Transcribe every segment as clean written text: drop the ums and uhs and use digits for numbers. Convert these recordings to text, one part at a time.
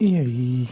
E aí?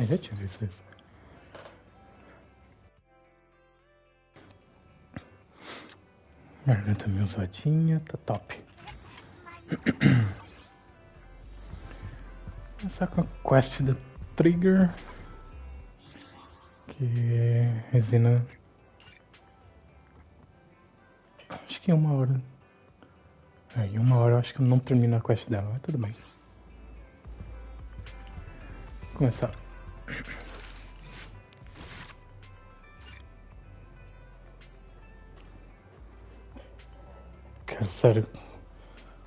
Já tinha visto isso. Garganta meio zoadinha, tá top. Começar com a quest da Trigger, que é resina. Acho que em 1 hora. Em 1 hora eu acho que eu não termino a quest dela, mas tudo bem. Vou começar. Cara, sério.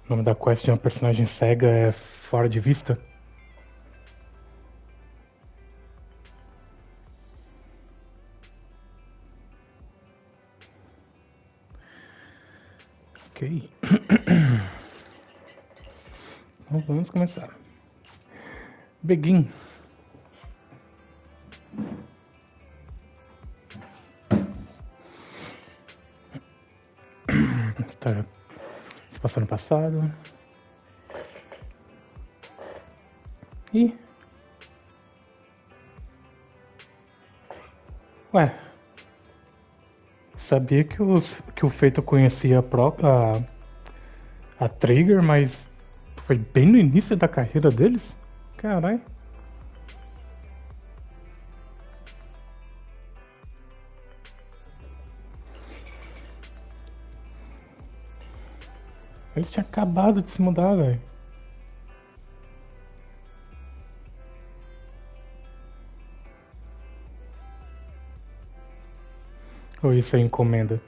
O nome da quest de uma personagem cega é Fora de Vista? Ok. Então vamos começar. Begin. História se passou no passado. E... Ué... Sabia que o Feito conhecia a Trigger, mas foi bem no início da carreira deles? Caralho. Ele tinha acabado de se mudar, velho. Ou isso é encomenda?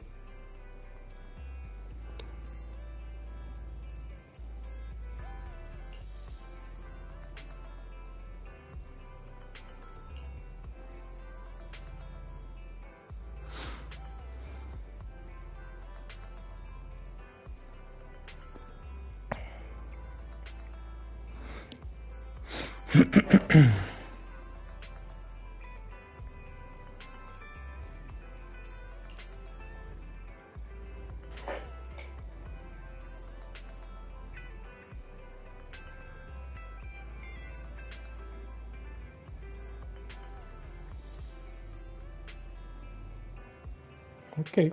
Ok.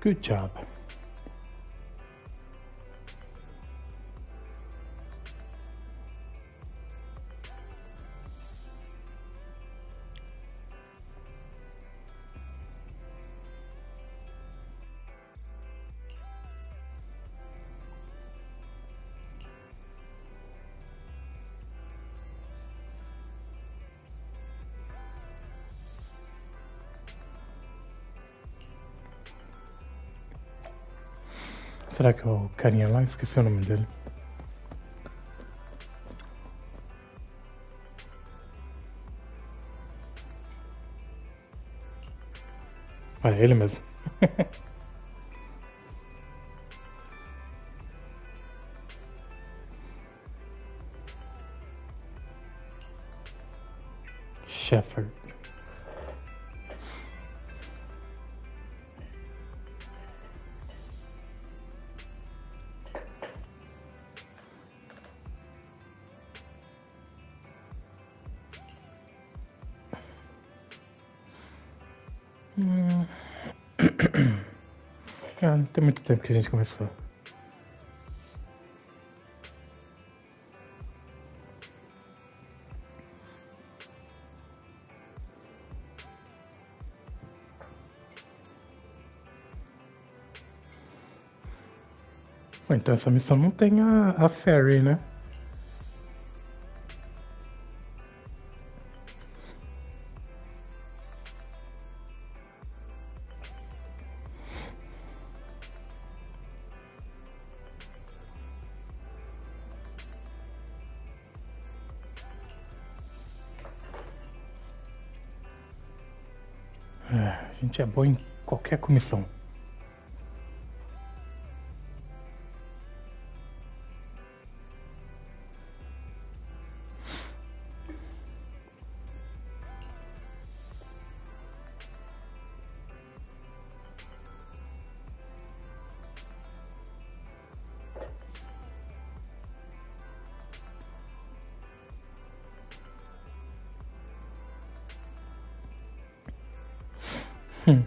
Good job. Será que é o carinha lá? Esqueci o nome dele. Ah, é ele mesmo. Shepard. Ah, não tem muito tempo que a gente começou. Bom, então essa missão não tem a Fairy, né? A gente é bom em qualquer comissão. Hum.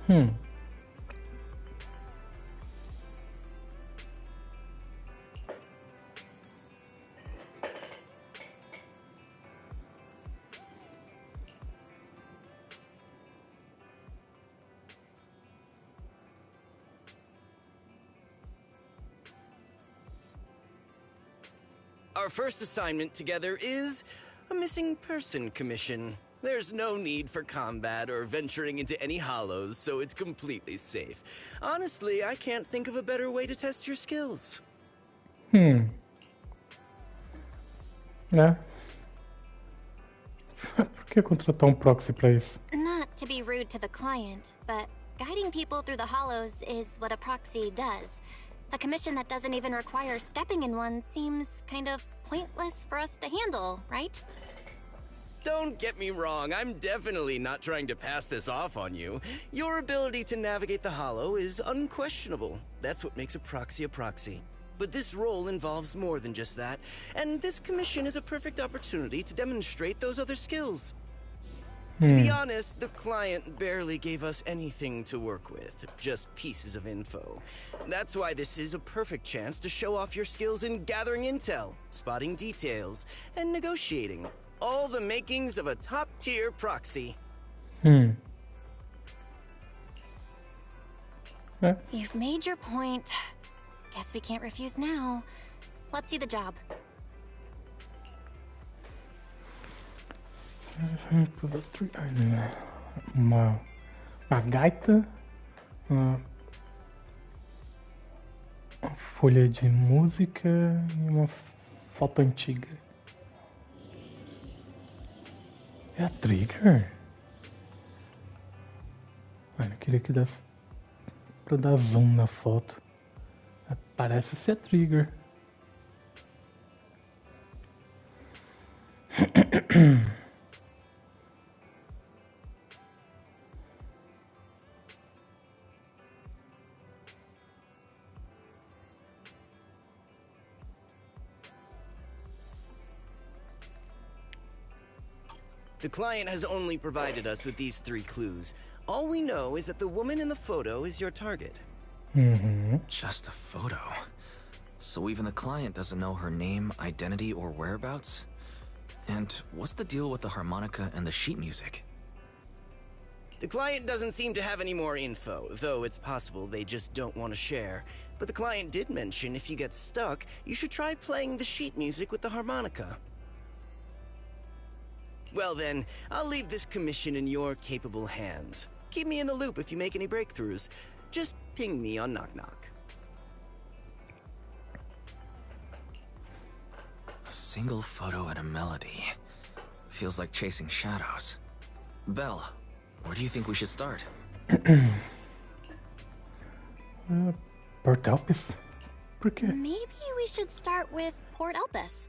Hum. Our first assignment together is a missing person commission. There's no need for combat or venturing into any hollows, so it's completely safe. Honestly, I can't think of a better way to test your skills. Né? Por que contratar proxy pra isso? Not to be rude to the client, but guiding people through the hollows is what a proxy does. A commission that doesn't even require stepping in one seems kind of pointless for us to handle, right? Don't get me wrong, I'm definitely not trying to pass this off on you. Your ability to navigate the hollow is unquestionable. That's what makes a proxy. But this role involves more than just that, and this commission is a perfect opportunity to demonstrate those other skills. To be honest, the client barely gave us anything to work with, just pieces of info. That's why this is a perfect chance to show off your skills in gathering intel, spotting details, and negotiating. All the makings of a top-tier proxy. You've made your point. Guess we can't refuse now. Let's see the job. Uma gaita, uma folha de música e uma foto antiga. É a Trigger? Olha, eu queria que desse pra dar zoom na foto. Parece ser a Trigger. The client has only provided us with these 3 clues. All we know is that the woman in the photo is your target. Just a photo. So even the client doesn't know her name, identity, or whereabouts? And what's the deal with the harmonica and the sheet music? The client doesn't seem to have any more info, though it's possible they just don't want to share. But the client did mention if you get stuck, you should try playing the sheet music with the harmonica. Well then, I'll leave this commission in your capable hands. Keep me in the loop if you make any breakthroughs. Just ping me on Knock Knock. A single photo and a melody. Feels like chasing shadows. Belle, where do you think we should start? Port Elpis? Por quê? Maybe we should start with Port Elpis.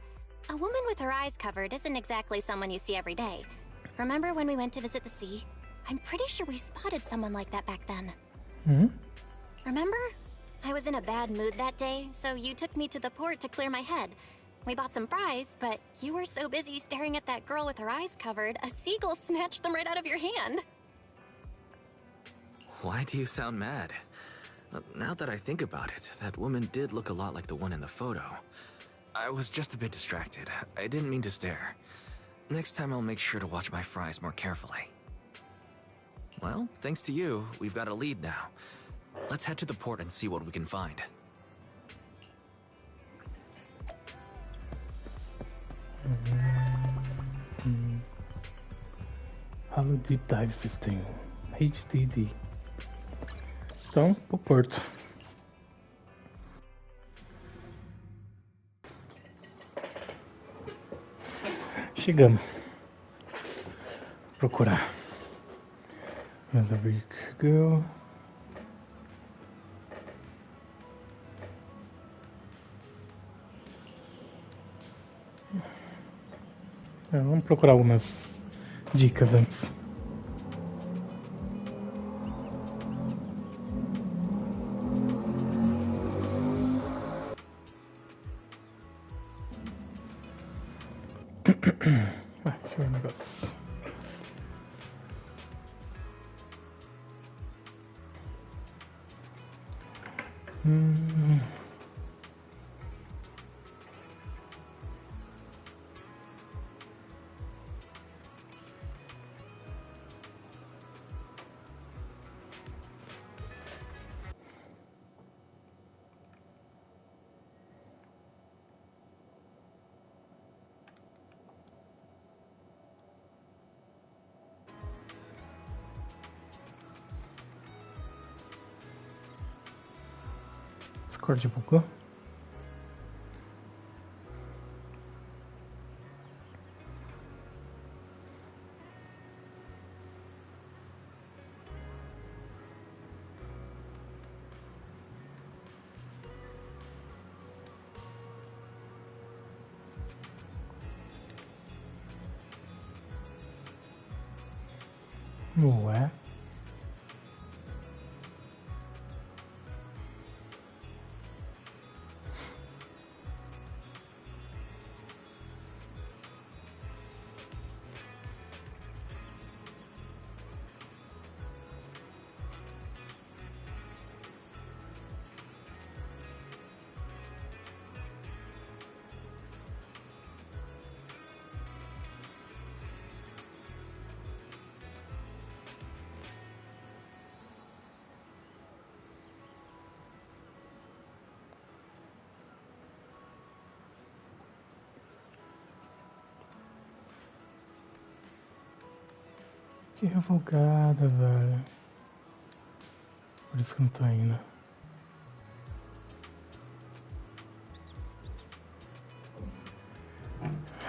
A woman with her eyes covered isn't exactly someone you see every day. Remember when we went to visit the sea? I'm pretty sure we spotted someone like that back then. Hmm? Remember? I was in a bad mood that day, so you took me to the port to clear my head. We bought some fries, but you were so busy staring at that girl with her eyes covered, a seagull snatched them right out of your hand. Why do you sound mad? Now that I think about it, that woman did look a lot like the one in the photo. I was just a bit distracted. I didn't mean to stare. Next time I'll make sure to watch my fries more carefully. Well, thanks to you, we've got a lead now. Let's head to the port and see what we can find. Halo Deep Dive System. HDD. Então, pro porto. Chegamos. Procurar. Mas a Big Girl. Vamos procurar algumas dicas antes. Deixa eu ver um negócio. Discord bugou? Ué? Que revogada, velho. Por isso que não tô indo.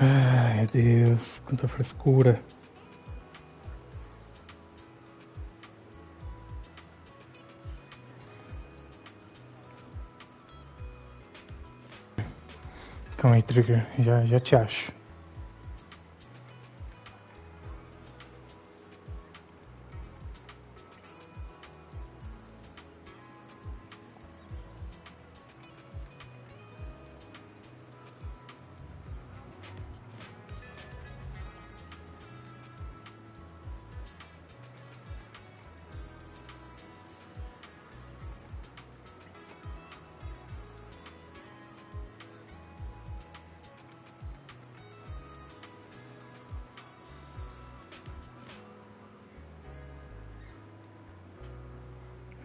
Ai, Deus, quanta frescura. Calma aí, Trigger, já te acho.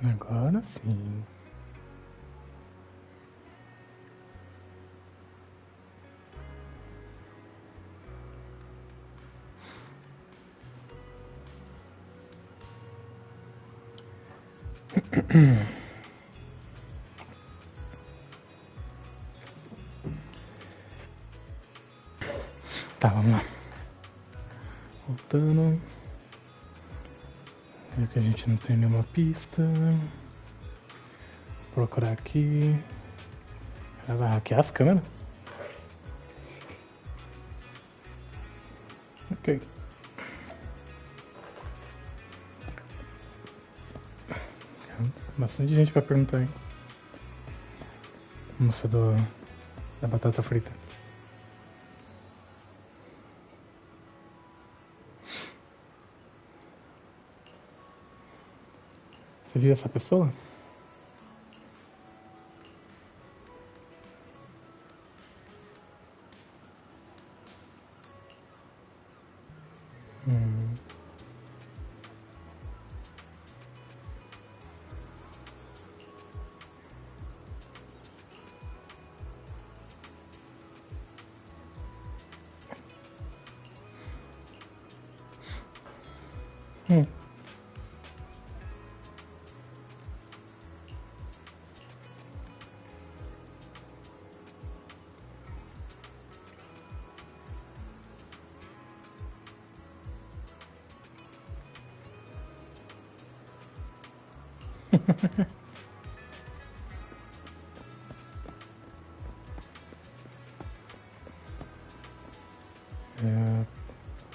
Agora sim. Tá, vamos lá. Voltando. Já que a gente não tem nenhuma pista. Vou procurar aqui. Ela vai hackear as câmeras? Ok. Bastante gente pra perguntar, hein? Moça da batata frita. Você viu essa pessoa? Hum.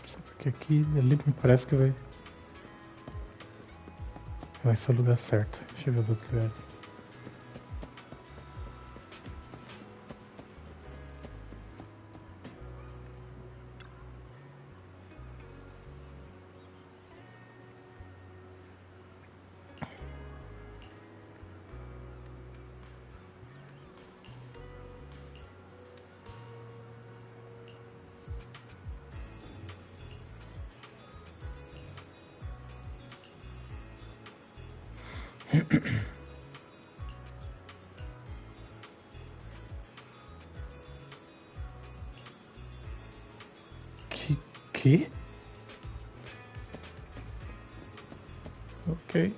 Só porque aqui, ali me parece que vai ser o lugar certo. Deixa eu ver os outros lugares. Que? Ok.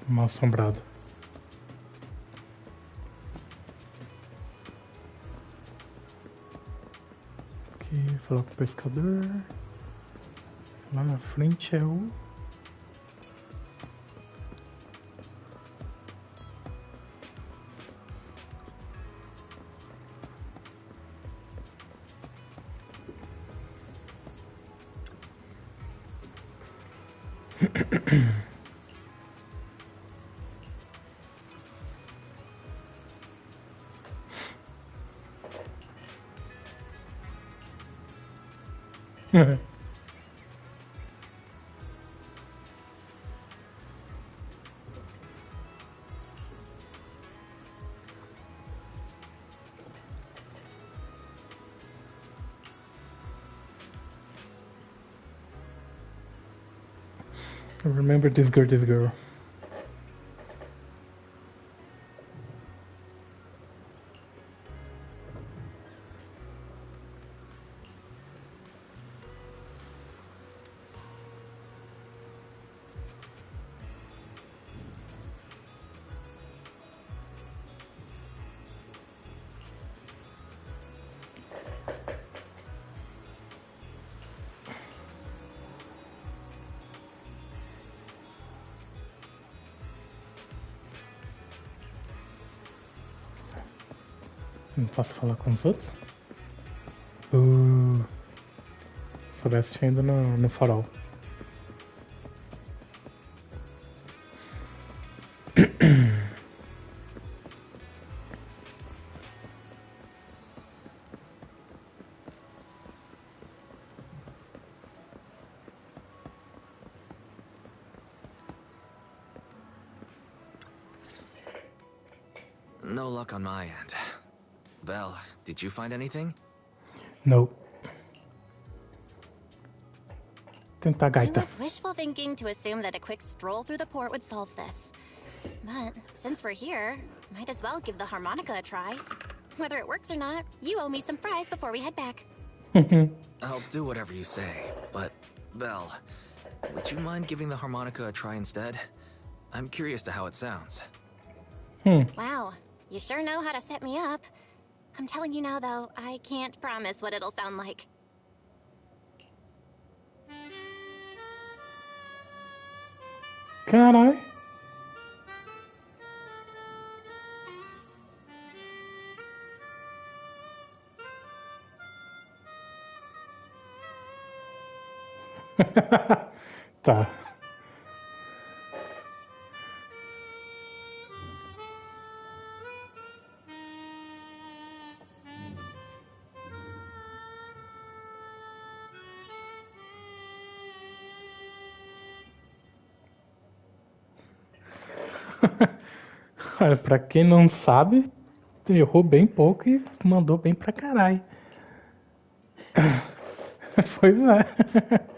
Mal assombrado. Aqui, falar com o pescador. Lá na frente é o... Remember this girl. Não posso falar com os outros? Soubesse tinha ido no farol. No luck on my end. Belle, did you find anything? Nope. Tentar I gaita. was wishful thinking to assume that a quick stroll through the port would solve this. But since we're here, might as well give the harmonica a try. Whether it works or not, you owe me some fries before we head back. I'll do whatever you say, but Belle, would you mind giving the harmonica a try instead? I'm curious to how it sounds. Wow, you sure know how to set me up. I'm telling you now, though, I can't promise what it'll sound like. Caralho. Tá. Olha, pra quem não sabe, errou bem pouco e mandou bem pra caralho. Pois é.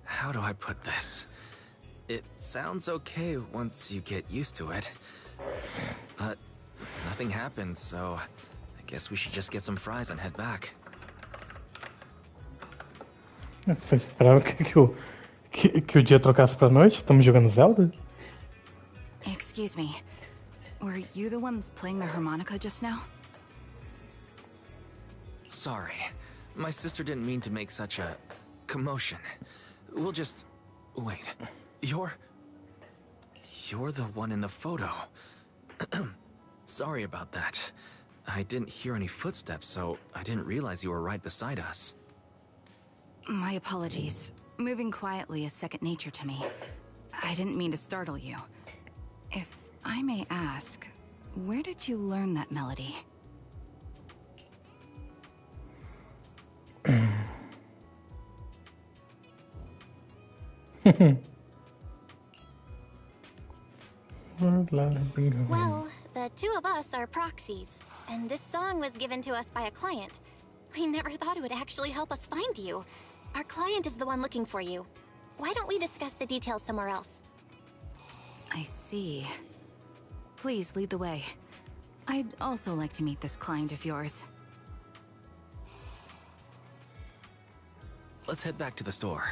How do I put this? It sounds okay once you get used to it. But nothing happened, so I guess we should just get some fries and head back. Vocês esperaram que o dia trocasse pra noite? Estamos jogando Zelda? Excuse me. Were you the ones playing the harmonica just now? Sorry. My sister didn't mean to make such a commotion. We'll just... Wait. You're the one in the photo. Sorry about that. I didn't hear any footsteps, so I didn't realize you were right beside us. My apologies. Moving quietly is second nature to me. I didn't mean to startle you. If I may ask, where did you learn that melody? Well, the two of us are proxies, and this song was given to us by a client. We never thought it would actually help us find you. Our client is the one looking for you. Why don't we discuss the details somewhere else? I see. Please lead the way. I'd also like to meet this client of yours. Let's head back to the store.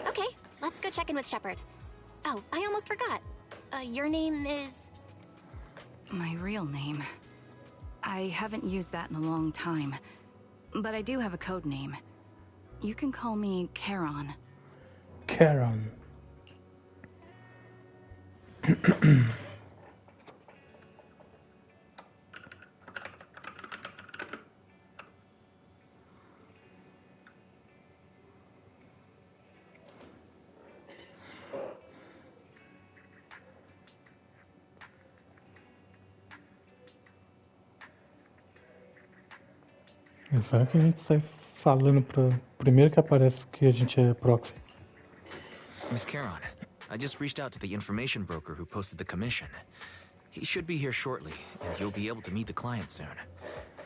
Okay, let's go check in with Shepard. Oh, I almost forgot. Your name is... My real name. I haven't used that in a long time. But I do have a code name. You can call me Charon. Charon. Será que a gente sai falando pra... Primeiro que aparece que a gente é proxy. Miss Charon, I just reached out to the information broker who posted the commission. He should be here shortly, and you'll be able to meet the client soon.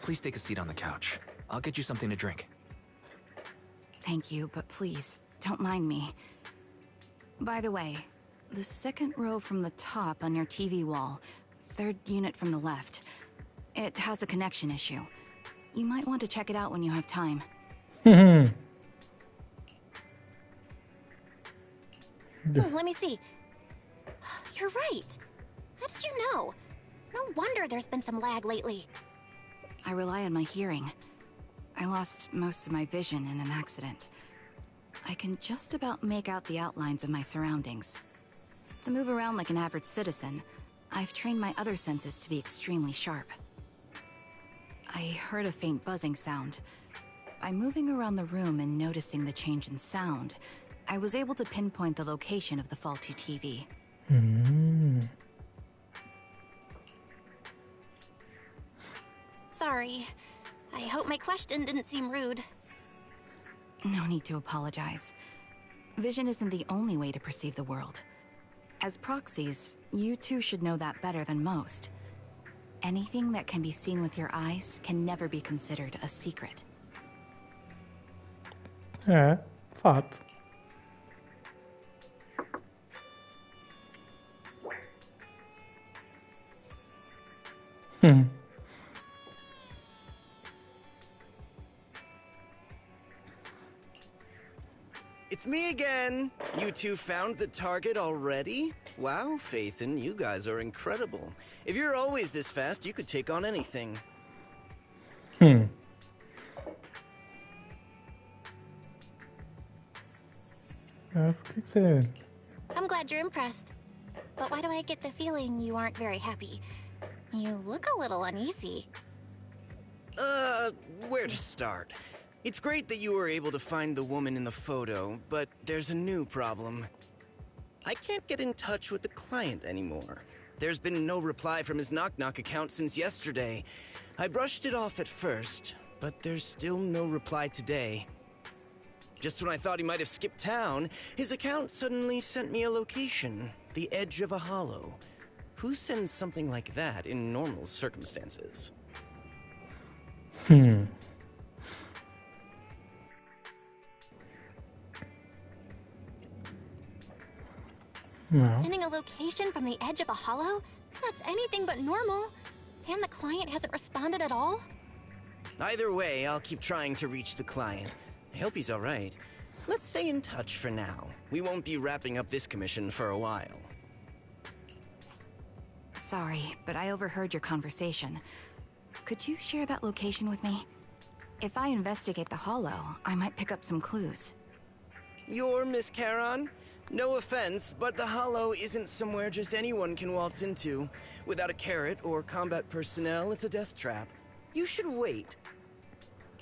Please take a seat on the couch. I'll get you something to drink. Thank you, but please, don't mind me. By the way, the second row from the top on your TV wall, third unit from the left, it has a connection issue. You might want to check it out when you have time. Oh, let me see. You're right. How did you know? No wonder there's been some lag lately. I rely on my hearing. I lost most of my vision in an accident. I can just about make out the outlines of my surroundings. To move around like an average citizen, I've trained my other senses to be extremely sharp. I heard a faint buzzing sound. By moving around the room and noticing the change in sound, I was able to pinpoint the location of the faulty TV. Sorry. I hope my question didn't seem rude. No need to apologize. Vision isn't the only way to perceive the world. As proxies, you two should know that better than most. Anything that can be seen with your eyes can never be considered a secret. É, fato. It's me again. You two found the target already? Wow, Phaethon, you guys are incredible. If you're always this fast, you could take on anything. É, por que você... I'm glad you're impressed. But why do I get the feeling you aren't very happy? You look a little uneasy. Where to start? It's great that you were able to find the woman in the photo, but there's a new problem. I can't get in touch with the client anymore. There's been no reply from his Knock Knock account since yesterday. I brushed it off at first, but there's still no reply today. Just when I thought he might have skipped town, his account suddenly sent me a location, the edge of a hollow. Who sends something like that in normal circumstances? Não. Sending a location from the edge of a hollow? That's anything but normal. And the client hasn't responded at all? Either way, I'll keep trying to reach the client. I hope he's alright. Let's stay in touch for now. We won't be wrapping up this commission for a while. Sorry, but I overheard your conversation. Could you share that location with me? If I investigate the hollow, I might pick up some clues. You're Miss Charon? No offense, but the hollow isn't somewhere just anyone can waltz into. Without a carrot or combat personnel, it's a death trap. You should wait.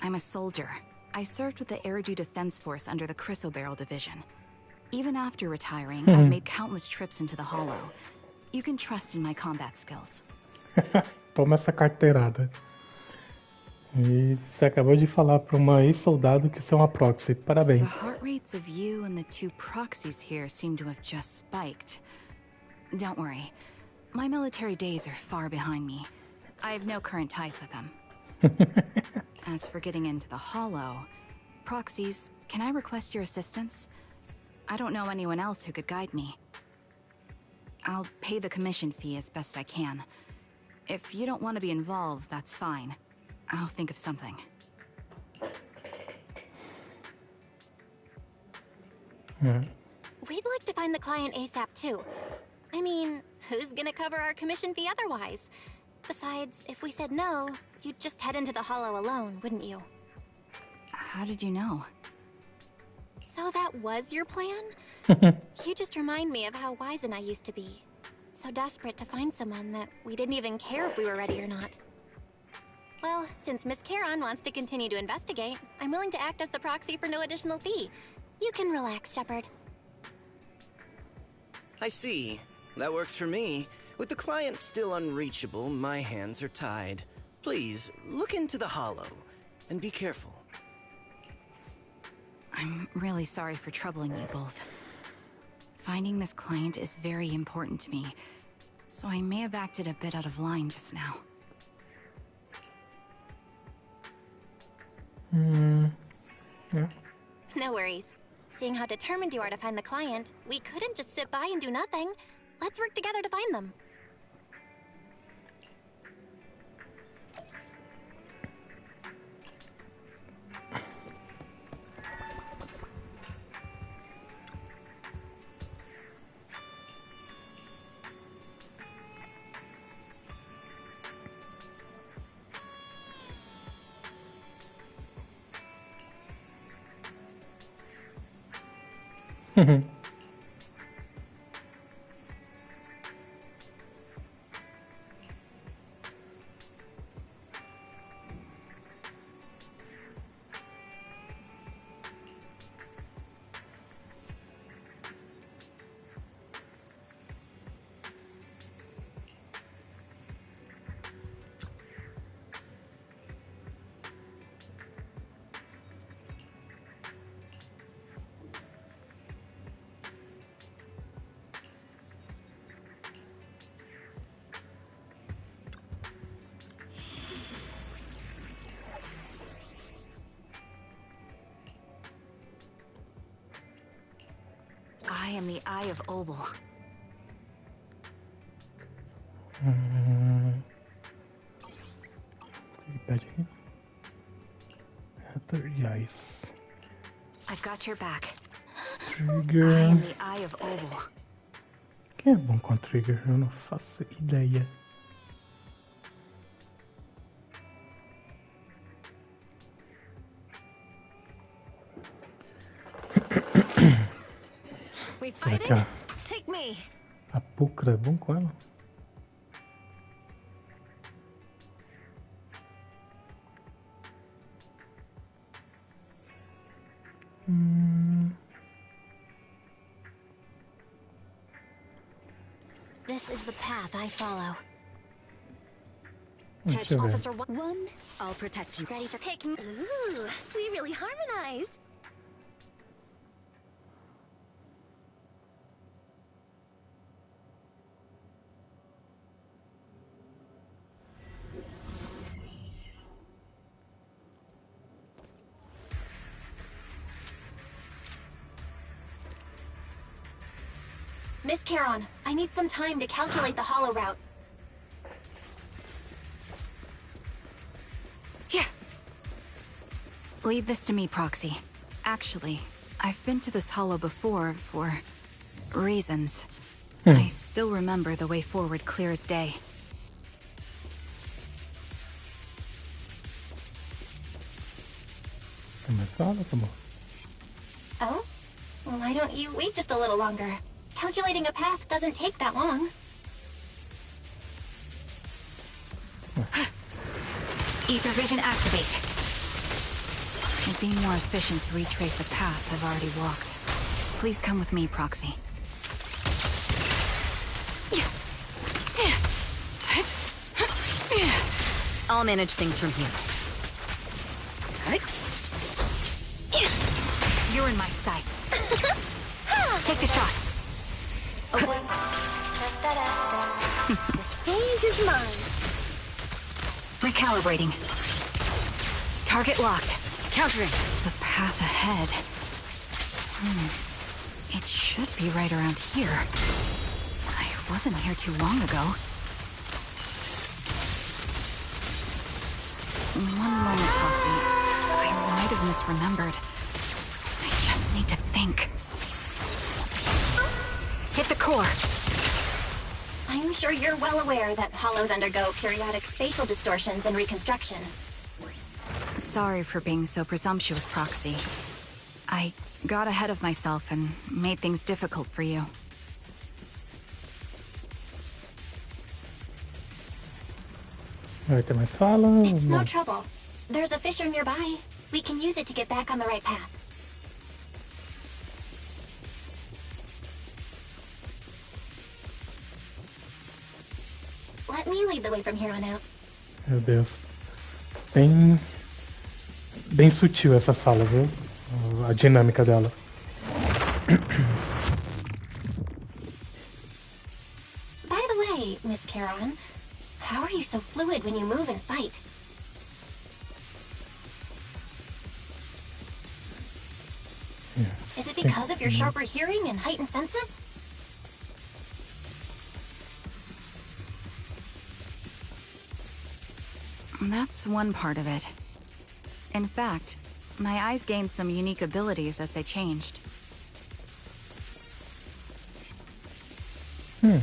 I'm a soldier. I served with the Eridu Defense Force under the Chrysoberyl Division. Even after retiring, I've made countless trips into the hollow. You can trust in my combat skills. Toma essa carteirada. E você acabou de falar para uma ex-soldado que você é uma proxy. Parabéns. The heart rates of you and the two proxies here seem to have just spiked. Don't worry. My military days are far behind me. I have no current ties with them. As for getting into the hollow, proxies, can I request your assistance? I don't know anyone else who could guide me. I'll pay the commission fee as best I can. If you don't want to be involved, that's fine. I'll think of something. É. We'd like to find the client ASAP too. I mean, who's gonna cover our commission fee otherwise? Besides, if we said no, you'd just head into the hollow alone, wouldn't you? How did you know? So that was your plan? You just remind me of how Wizen I used to be. So desperate to find someone that we didn't even care if we were ready or not. Well, since Miss Charon wants to continue to investigate, I'm willing to act as the proxy for no additional fee. You can relax, Shepard. I see. That works for me. With the client still unreachable, my hands are tied. Please, look into the hollow, and be careful. I'm really sorry for troubling you both. Finding this client is very important to me, so I may have acted a bit out of line just now. É. No worries. Seeing how determined you are to find the client, we couldn't just sit by and do nothing. Let's work together to find them. I am the Eye of Obel. Pede aí. Reais. I've got your back. Trigger. I am the Eye of Obel. Quem é bom com a trigger? Eu não faço ideia. We Será fighting? que Take me. a Pulcra é bom com ela? This is the path I follow. Deixa eu ver. Officer 1, I'll protect you. Ready for pick me? Ooh, we really harmonize. Miss Charon, I need some time to calculate the hollow route. Here. Leave this to me, Proxy. Actually, I've been to this hollow before for reasons. I still remember the way forward clear as day. Mas fala, tá bom. Oh? Why don't you wait just a little longer? Calculating a path doesn't take that long. Ether vision activate. It'd be more efficient to retrace a path I've already walked. Please come with me, Proxy. I'll manage things from here. You're in my sights. Take the shot. The stage is mine. Recalibrating. Target locked. Countering. The path ahead. It should be right around here. I wasn't here too long ago. One moment, Proxy. I might have misremembered. I just need to think. Hit the core. I'm sure you're well aware that hollows undergo periodic spatial distortions and reconstruction. Sorry for being so presumptuous, Proxy. I got ahead of myself and made things difficult for you. Vai ter mais fala? It's no Bom, trouble. There's a fissure nearby. We can use it to get back on the right path. Let me lead the way from here on out. meu Deus. Bem sutil essa fala, viu? A dinâmica dela. By the way, Miss Charon, how are you so fluid when you move and fight? Is it because of your sharper hearing and heightened senses? That's one part of it. In fact, my eyes gained some unique abilities as they changed. O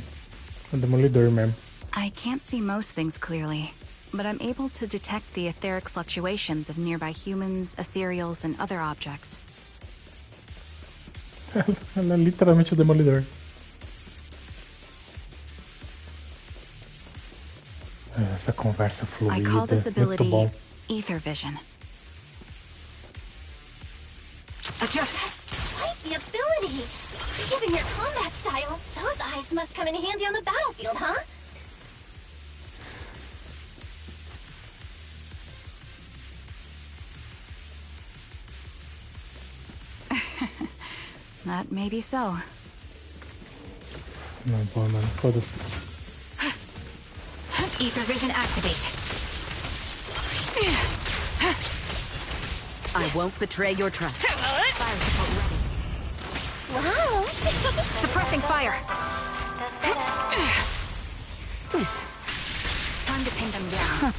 Demolidor mesmo. I can't see most things clearly, but I'm able to detect the etheric fluctuations of nearby humans, ethereals, and other objects. Ela é literalmente o Demolidor. Essa conversa I call fluida, this muito ability bom. Ether Vision. That's quite the ability! Given your combat style, those eyes must come in handy on the battlefield, huh? That may be so. Não, bom, mano, foda-se. Ether Vision activate. I won't betray your trust. Fire support ready. Wow! Suppressing fire! Time to pin them down.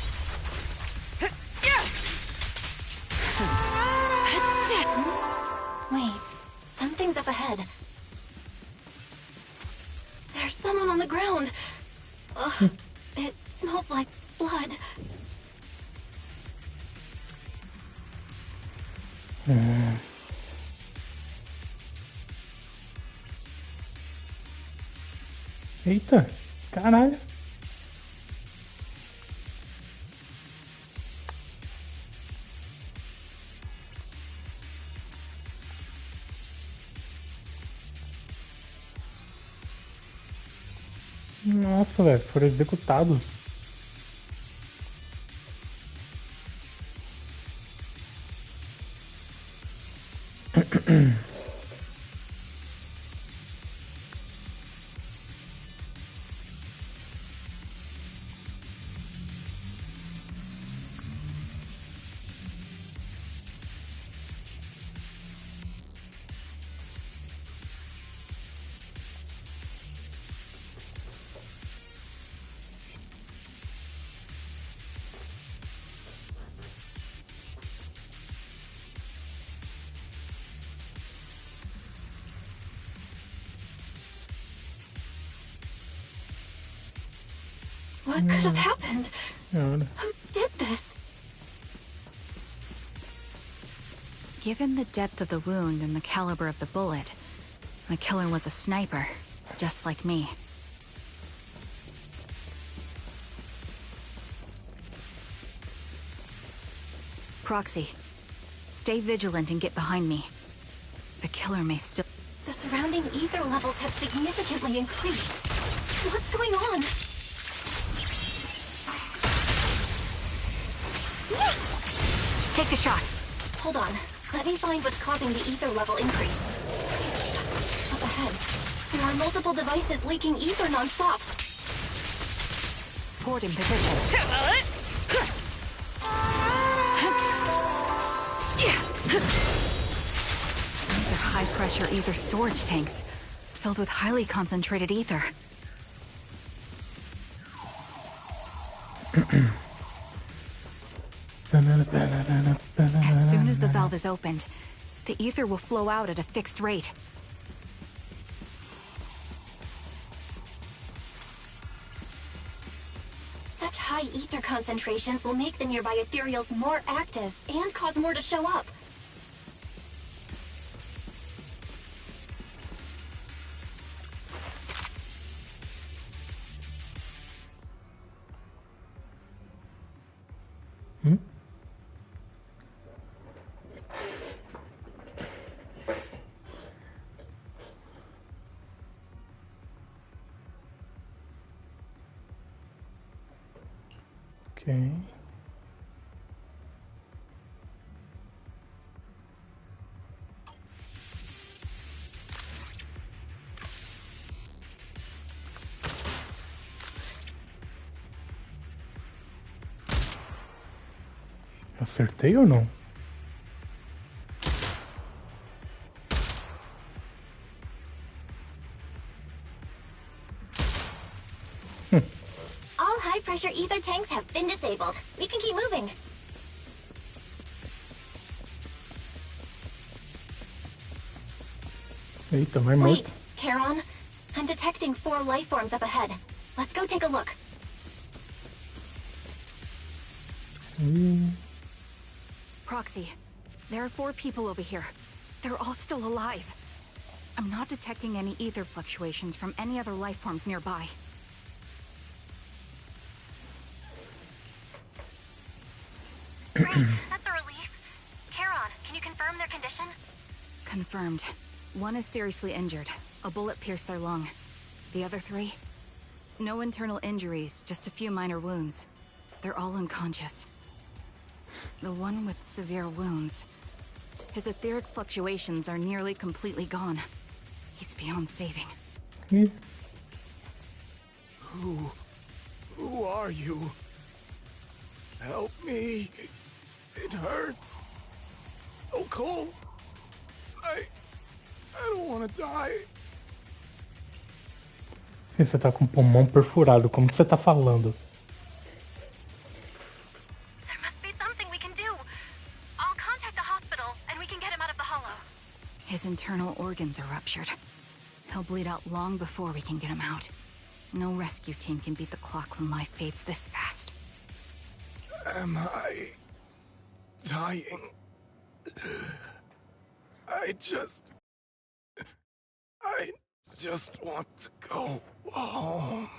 Wait, something's up ahead. There's someone on the ground. Ugh, it smells like blood. Eita, caralho. Nossa, velho, foram executados. What could have happened? Olha. Who did this? Given the depth of the wound and the caliber of the bullet, the killer was a sniper, just like me. Proxy, stay vigilant and get behind me. The killer may still... The surrounding ether levels have significantly increased. What's going on? Take the shot. Hold on. Let me find what's causing the ether level increase. Up ahead, there are multiple devices leaking ether non-stop. Port in position. These are high-pressure ether storage tanks, filled with highly concentrated ether. As soon as the valve is opened, the ether will flow out at a fixed rate. Such high ether concentrations will make the nearby ethereals more active and cause more to show up. Ok. Acertei ou não? All high-pressure ether tanks have been disabled. We can keep moving. Eita, vai morto. Wait, Charon. I'm detecting 4 life forms up ahead. Let's go take a look. Proxy, there are 4 people over here. They're all still alive. I'm not detecting any ether fluctuations from any other life forms nearby. Great, that's a relief. Charon, can you confirm their condition? Confirmed. 1 is seriously injured. A bullet pierced their lung. The other 3? No internal injuries, just a few minor wounds. They're all unconscious. The one with severe wounds. His etheric fluctuations are nearly completely gone. He's beyond saving. Who are you? Help me. It hurts. So cold. I don't want to die. E você tá com o pulmão perfurado, como que você tá falando? There must be something we can do. I'll contact the hospital and we can get him out of the hollow. His internal organs are ruptured. He'll bleed out long before we can get him out. No rescue team can beat the clock when life fades this fast. Am I dying? I just want to go home.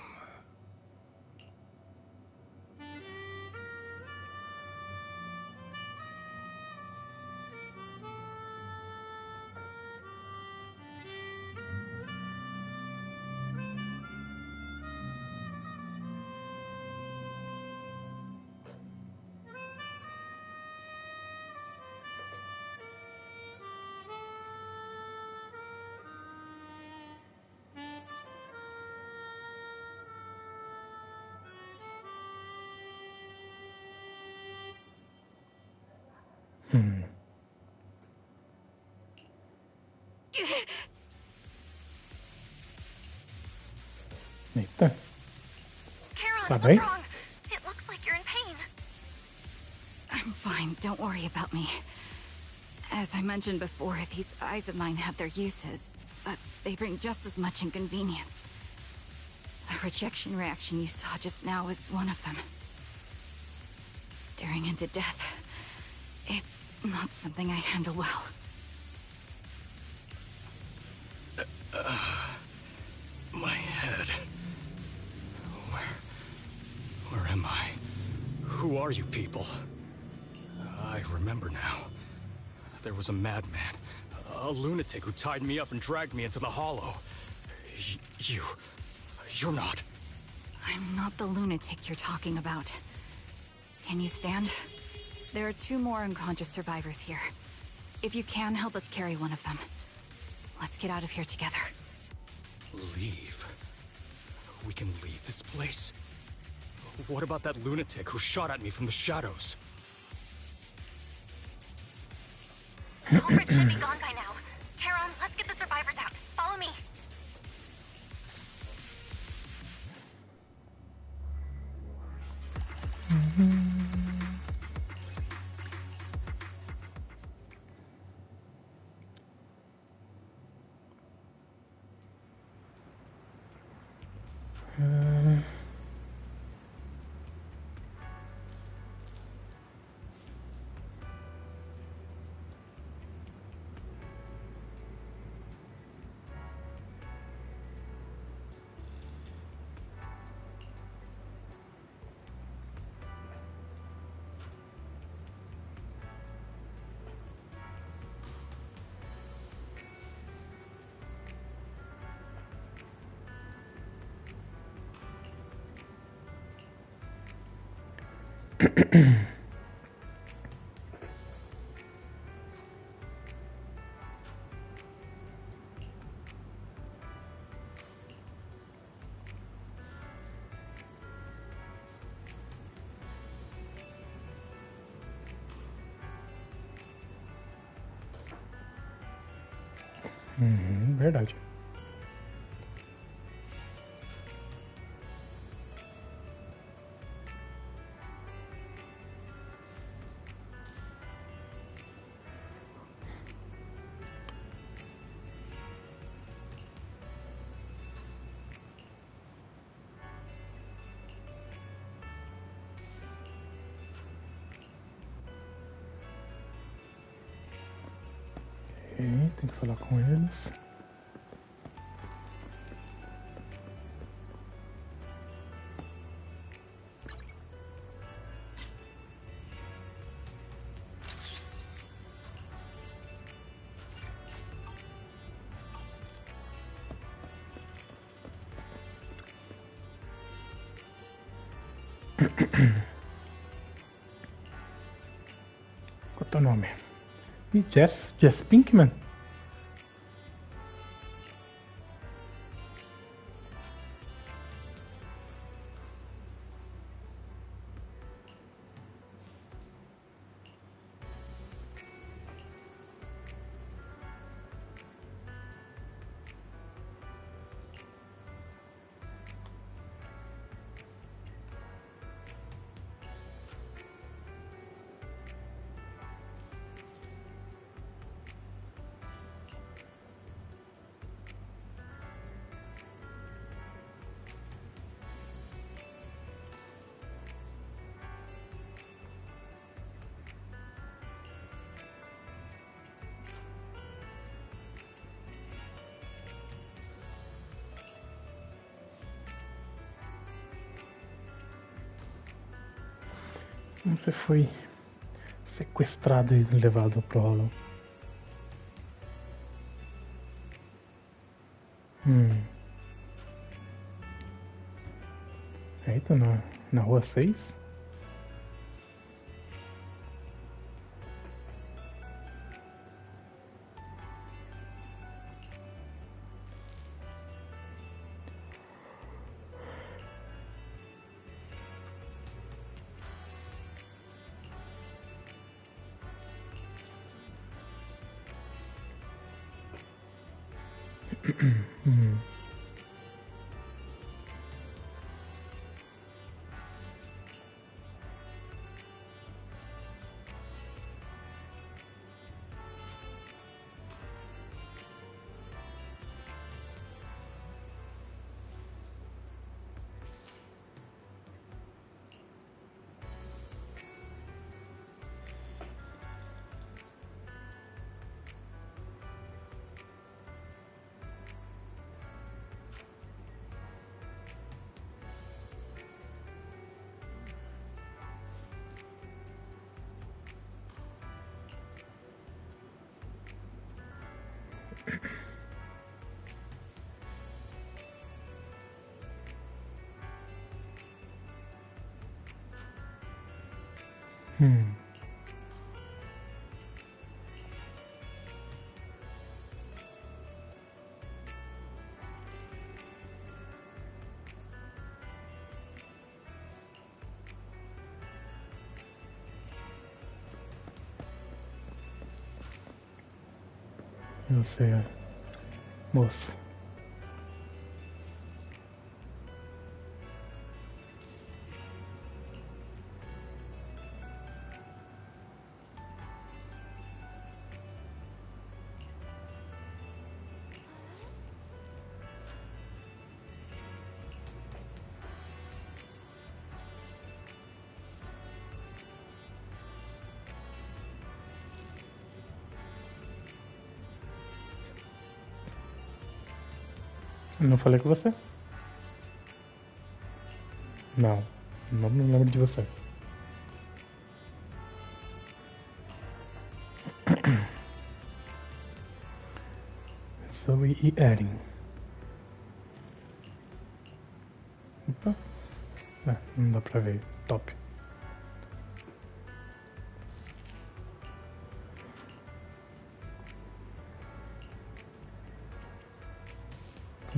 Eita. Charon, Tá what's bem? wrong? It looks like you're in pain. I'm fine, don't worry about me. As I mentioned before, these eyes of mine have their uses, but they bring just as much inconvenience. The rejection reaction you saw just now is one of them. Staring into death, it's not something I handle well. My head. Where am I? Who are you people? I remember now. There was a madman, a lunatic who tied me up and dragged me into the hollow. You're not. I'm not the lunatic you're talking about. Can you stand? There are 2 more unconscious survivors here. If you can, help us carry one of them. Let's get out of here together. Leave? We can leave this place? What about that lunatic who shot at me from the shadows? The culprit should be gone by now. Charon, let's get the survivors out. Follow me. Verdade. Ok, tem que falar com eles. Qual é o teu nome? E Jess Pinkman? Você foi sequestrado e levado pro Hollow. Eita, na rua 6? Você, moça. Não falei com você? Não me lembro de você. Zoe e Erin. Opa. Não dá pra ver. Top.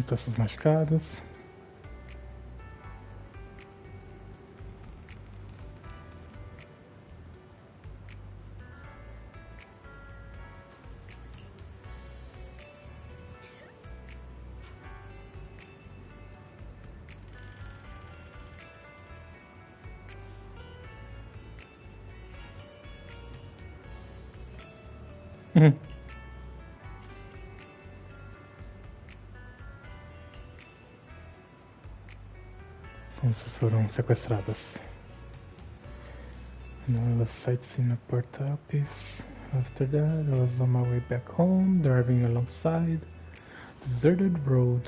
Peças machucadas. Vocês foram sequestradas. Now I was sightseeing at Port Tapis. After that, I was on my way back home, driving alongside deserted road.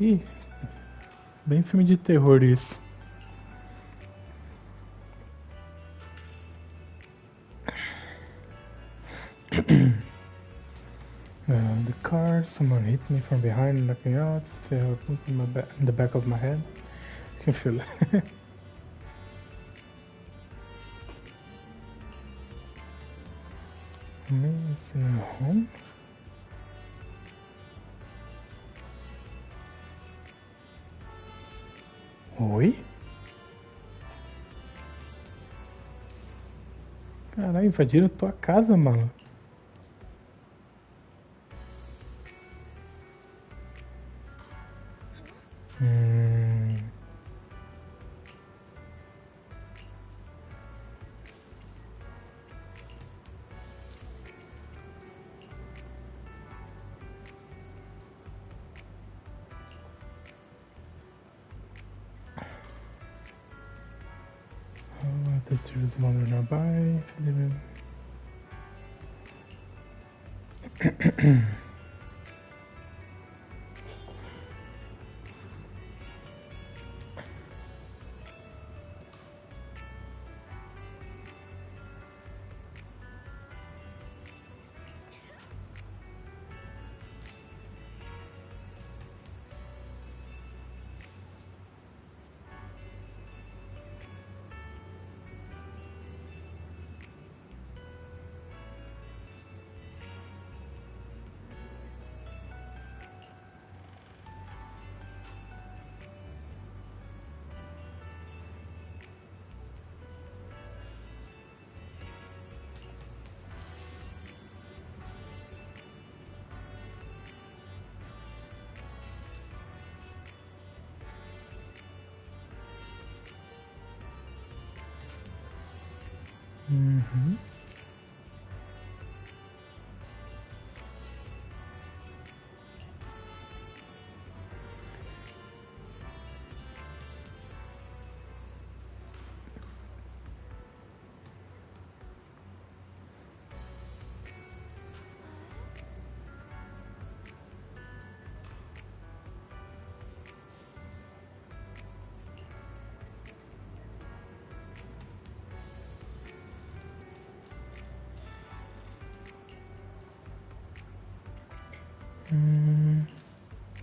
Ih, bem filme de terror isso. The car, someone hit me from behind, knocked me out, still in the back of my head. I can feel it. It's in a home. Oi? Caralho, invadiram tua casa, mano. The tears mother nearby. Mm-hmm.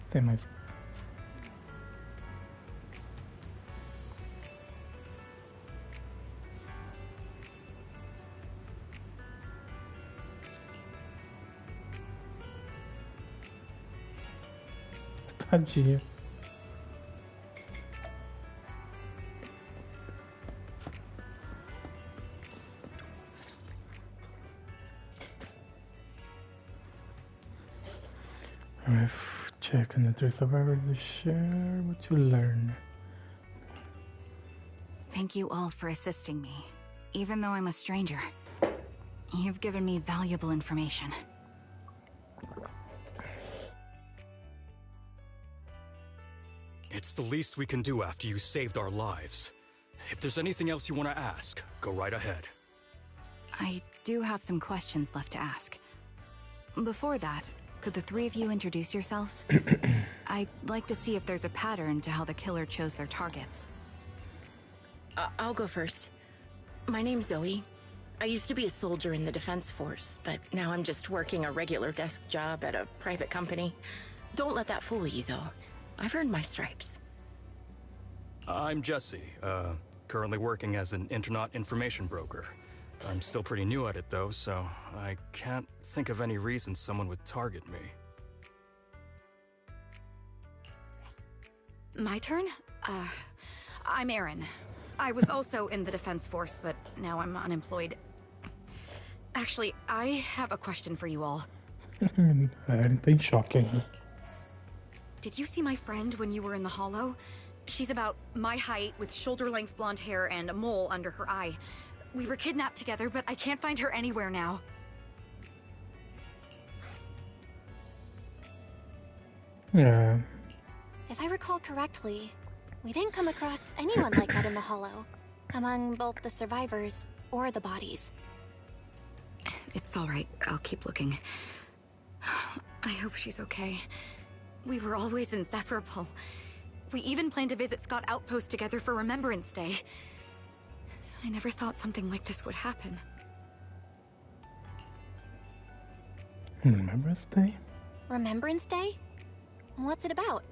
Tem mais. Tadinha. Check on the three survivors to share what you learn. Thank you all for assisting me, even though I'm a stranger. You've given me valuable information. It's the least we can do after you saved our lives. If there's anything else you want to ask, go right ahead. I do have some questions left to ask. Before that, could the three of you introduce yourselves? I'd like to see if there's a pattern to how the killer chose their targets. I'll go first. My name's Zoe. I used to be a soldier in the Defense Force, but now I'm just working a regular desk job at a private company. Don't let that fool you, though. I've earned my stripes. I'm Jesse, currently working as an internet information broker. I'm still pretty new at it, though, so I can't think of any reason someone would target me. My turn? I'm Erin. I was also in the Defense Force, but now I'm unemployed. Actually, I have a question for you all. Anything shocking. Did you see my friend when you were in the Hollow? She's about my height, with shoulder-length blonde hair and a mole under her eye. We were kidnapped together, but I can't find her anywhere now. Yeah. If I recall correctly, we didn't come across anyone like that in the Hollow, among both the survivors or the bodies. It's all right. I'll keep looking. I hope she's okay. We were always inseparable. We even planned to visit Scott Outpost together for Remembrance Day. I never thought something like this would happen. Remembrance Day? Remembrance Day? What's it about?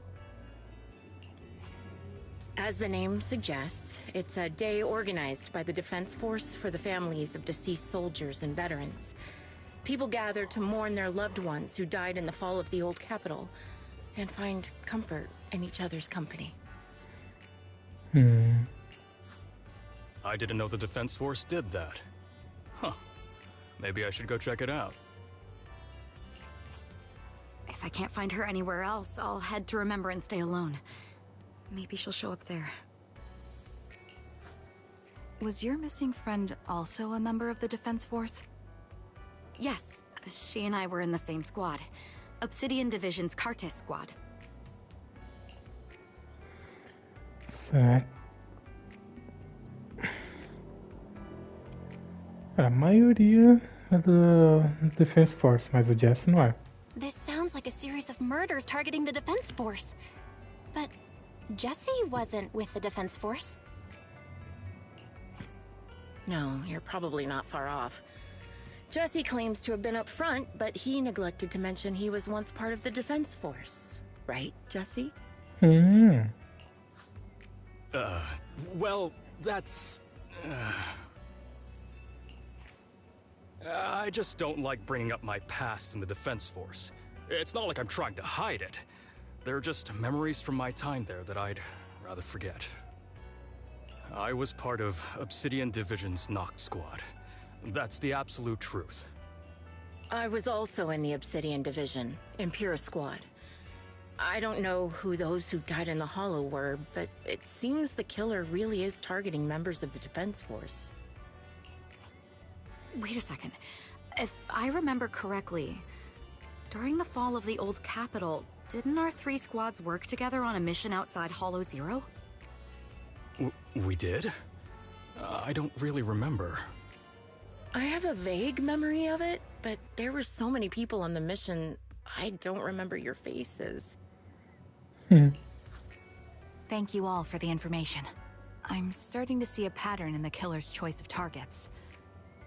As the name suggests, it's a day organized by the Defense Force for the families of deceased soldiers and veterans. People gather to mourn their loved ones who died in the fall of the old capital, and find comfort in each other's company. I didn't know the Defense Force did that. Huh. Maybe I should go check it out. If I can't find her anywhere else, I'll head to Remembrance Day alone. Maybe she'll show up there. Was your missing friend also a member of the Defense Force? Yes, she and I were in the same squad. Obsidian Division's Cartis squad. A maioria é do Defense Force, mas o Jesse não é. This sounds like a series of murders targeting the Defense Force. But Jesse wasn't with the Defense Force. No, you're probably not far off. Jesse claims to have been up front, but he neglected to mention he was once part of the Defense Force. Right, Jesse? Well, that's... I just don't like bringing up my past in the Defense Force. It's not like I'm trying to hide it. They're just memories from my time there that I'd rather forget. I was part of Obsidian Division's Noct Squad. That's the absolute truth. I was also in the Obsidian Division, Impura Squad. I don't know who those who died in the Hollow were, but it seems the killer really is targeting members of the Defense Force. Wait a second. If I remember correctly, during the fall of the old capital, didn't our 3 squads work together on a mission outside Hollow Zero? We did? I don't really remember. I have a vague memory of it, but there were so many people on the mission, I don't remember your faces. Thank you all for the information. I'm starting to see a pattern in the killer's choice of targets.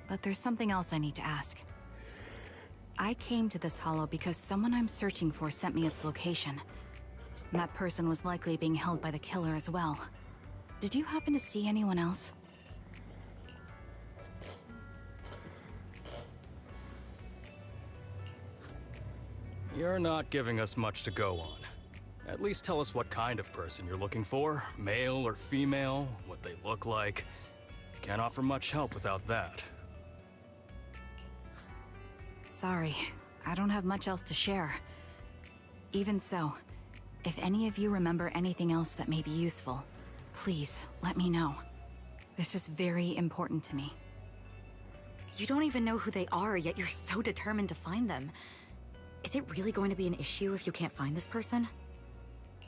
But there's something else I need to ask. I came to this hollow because someone I'm searching for sent me its location. That person was likely being held by the killer as well. Did you happen to see anyone else? You're not giving us much to go on. At least tell us what kind of person you're looking for. Male or female, what they look like. Can't offer much help without that. Sorry, I don't have much else to share. Even so, if any of you remember anything else that may be useful, please let me know. This is very important to me. You don't even know who they are, yet you're so determined to find them. Is it really going to be an issue if you can't find this person?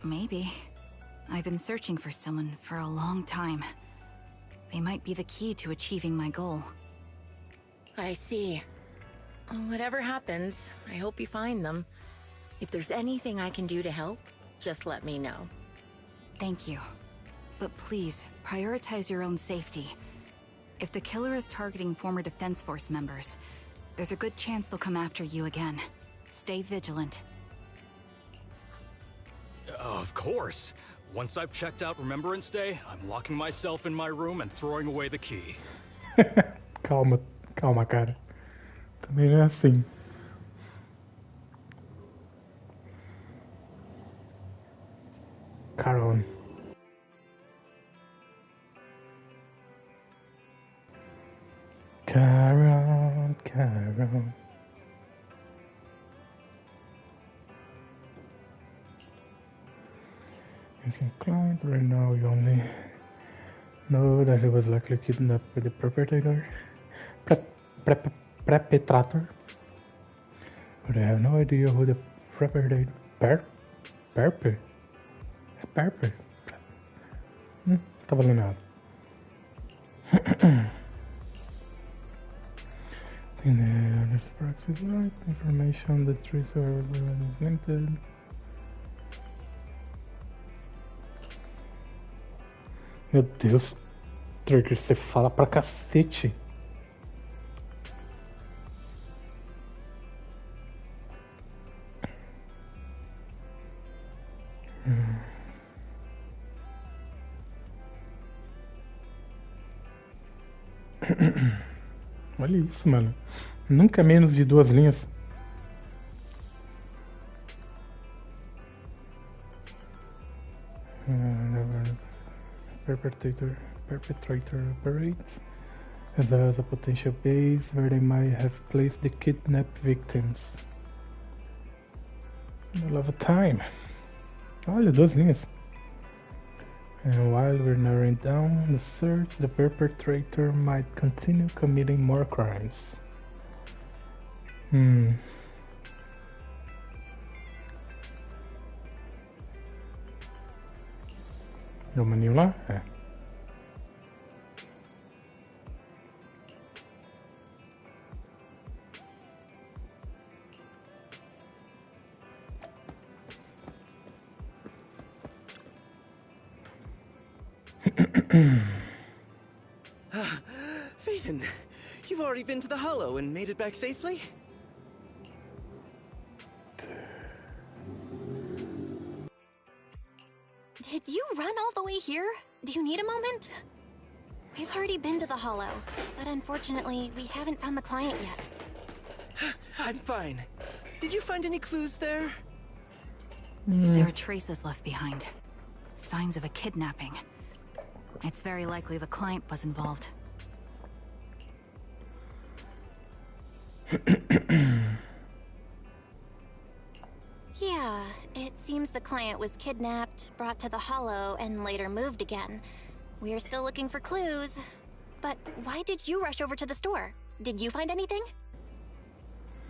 Maybe. I've been searching for someone for a long time. They might be the key to achieving my goal. I see. Whatever happens, I hope you find them. If there's anything I can do to help, just let me know. Thank you. But please, prioritize your own safety. If the killer is targeting former Defense Force members, there's a good chance they'll come after you again. Stay vigilant. Of course. Once I've checked out Remembrance Day, I'm locking myself in my room and throwing away the key. Calma, calma, cara. Também não é assim. Caron. Caron, Caron. Using client, right now you only know that he was likely kidnapped by the perpetrator. Perpetrator. But I have no idea who the perpetrator. Tá valendo nada. In the other praxis, right? Information that trees are is limited. Meu Deus, Trigger, você fala pra cacete. Olha isso, mano. Nunca menos de 2 linhas. Perpetrator operates as a potential base where they might have placed the kidnapped victims. All of time. Olha, 2 linhas. And while we're narrowing down the search, the perpetrator might continue committing more crimes. Deu uma new lá? É. Faven, you've already been to the Hollow and made it back safely? Did you run all the way here? Do you need a moment? We've already been to the Hollow, but unfortunately, we haven't found the client yet. I'm fine. Did you find any clues there? There are traces left behind. Signs of a kidnapping. It's very likely the client was involved. Yeah, it seems the client was kidnapped, brought to the Hollow, and later moved again. We're still looking for clues. But why did you rush over to the store? Did you find anything?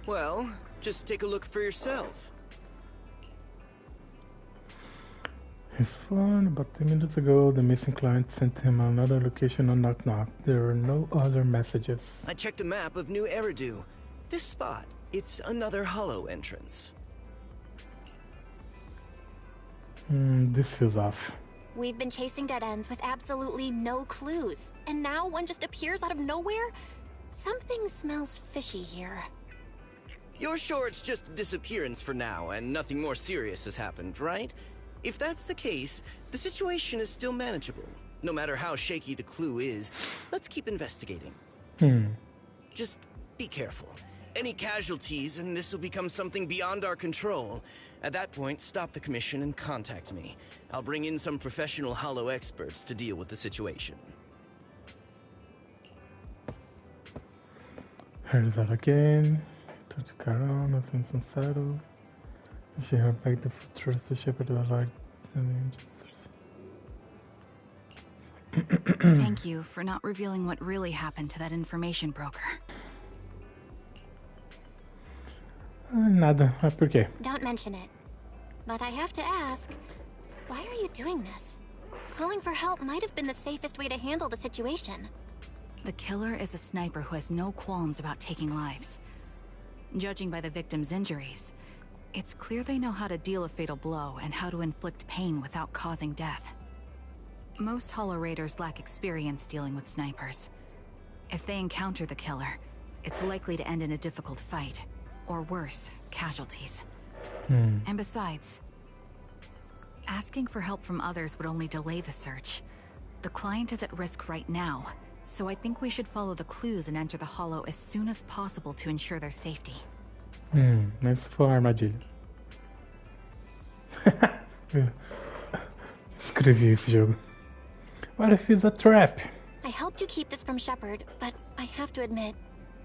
Well, just take a look for yourself. His phone, about 10 minutes ago, the missing client sent him another location on Knock Knock. There are no other messages. I checked a map of New Eridu. This spot, it's another hollow entrance. This feels off. We've been chasing dead ends with absolutely no clues, and now one just appears out of nowhere? Something smells fishy here. You're sure it's just a disappearance for now, and nothing more serious has happened, right? If that's the case, the situation is still manageable. No matter how shaky the clue is, let's keep investigating. Just be careful. Any casualties, and this will become something beyond our control. At that point, stop the commission and contact me. I'll bring in some professional hollow experts to deal with the situation. Here's that again. Took the car on, nothing's unsettled. She heard back the trust the shepherd to avoid Thank you for not revealing what really happened to that information broker. Nada. Por quê? Don't mention it. But I have to ask, why are you doing this? Calling for help might have been the safest way to handle the situation. The killer is a sniper who has no qualms about taking lives. Judging by the victim's injuries, it's clear they know how to deal a fatal blow and how to inflict pain without causing death. Most Hollow Raiders lack experience dealing with snipers. If they encounter the killer, it's likely to end in a difficult fight. Or worse, casualties. And besides, asking for help from others would only delay the search. The client is at risk right now, so I think we should follow the clues and enter the Hollow as soon as possible to ensure their safety. Mas foi uma armadilha. Escrevi esse jogo. What if it's a trap? I helped you keep this from Shepard, but I have to admit,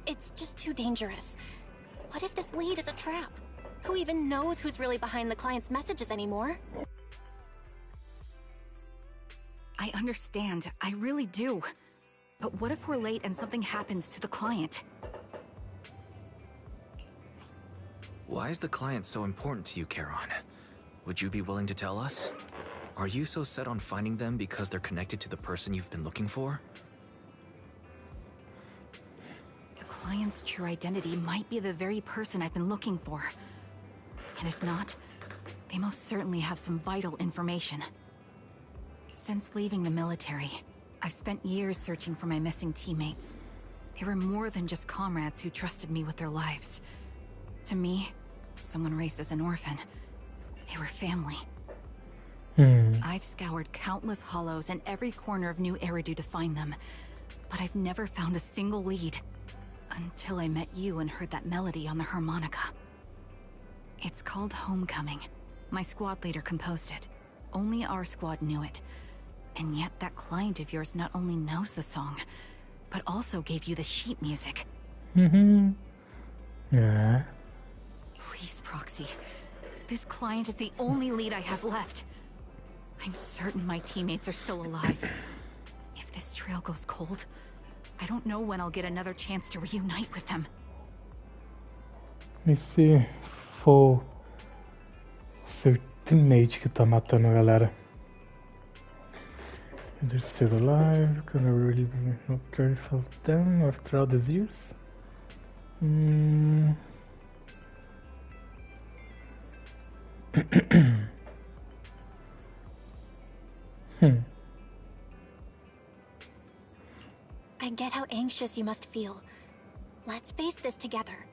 it's just too dangerous. What if this lead is a trap? Who even knows who's really behind the client's messages anymore? I understand, I really do. But what if we're late and something happens to the client? Why is the client so important to you, Charon? Would you be willing to tell us? Are you so set on finding them because they're connected to the person you've been looking for? The client's true identity might be the very person I've been looking for. And if not, they most certainly have some vital information. Since leaving the military, I've spent years searching for my missing teammates. They were more than just comrades who trusted me with their lives. To me, someone raised as an orphan, they were family. I've scoured countless hollows and every corner of New Eridu to find them, but I've never found a single lead. Until I met you and heard that melody on the harmonica. It's called Homecoming. My squad leader composed it. Only our squad knew it. And yet that client of yours not only knows the song, but also gave you the sheet music. Yeah. Please, Proxy. This client is the only lead I have left. I'm certain my teammates are still alive. If this trail goes cold, I don't know when I'll get another chance to reunite with them. E se for seu teammate que tá matando a galera? They're still alive, gonna really not turn themselves down after all these years? I get how anxious you must feel. Let's face this together.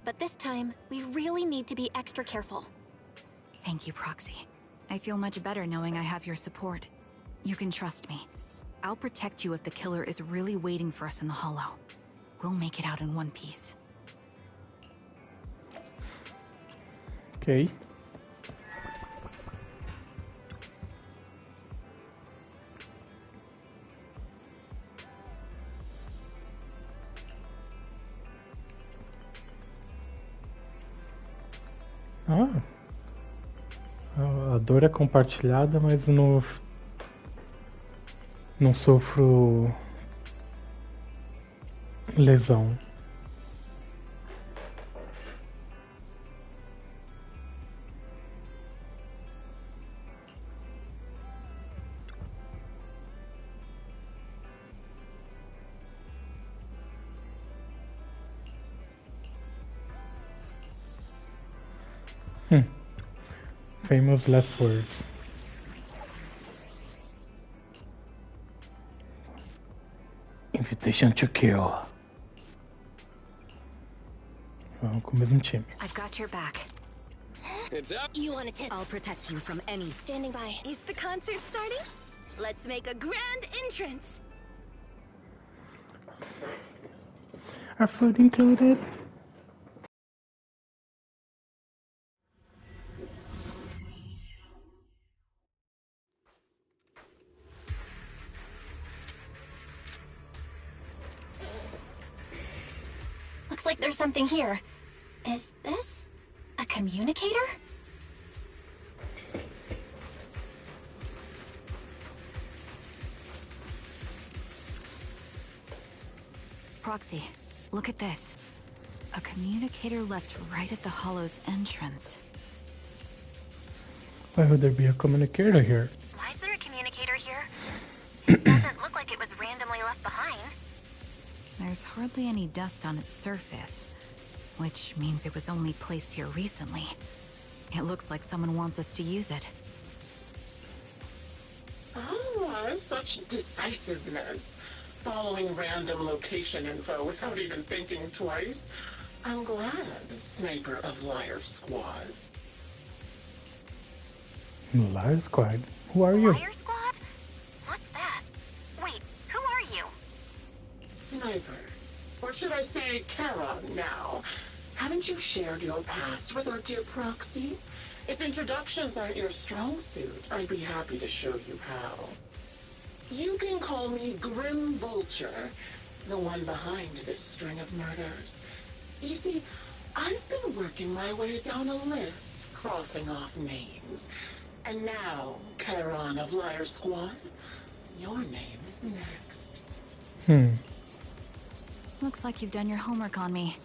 But this time, we really need to be extra careful. Thank you, Proxy. I feel much better knowing I have your support. You can trust me. I'll protect you if the killer is really waiting for us in the Hollow. We'll make it out in one piece. Okay. A dor é compartilhada, mas não sofro lesão. Famous last words. Invitation to kill. Vamos com o mesmo time. I've got your back. It's up. You want to I'll protect you from any. Standing by. Is the concert starting? Let's make a grand entrance. Are food included? Looks like there's something here. Is this a communicator? Proxy, look at this. A communicator left right at the Hollow's entrance. Why would there be a communicator here? Why is there a communicator here? It doesn't look like it was randomly left behind. There's hardly any dust on its surface, which means it was only placed here recently. It looks like someone wants us to use it. Ah, such decisiveness. Following random location info without even thinking twice. I'm glad, Sniper of Liar Squad. Liar Squad? Who are you? Liar Squad? What's that? Wait, who are you? Sniper. Or should I say Charon now? Haven't you shared your past with our dear Proxy? If introductions aren't your strong suit, I'd be happy to show you how. You can call me Grim Vulture, the one behind this string of murders. You see, I've been working my way down a list, crossing off names. And now, Charon of Liar Squad, your name is next. Looks like you've done your homework on me.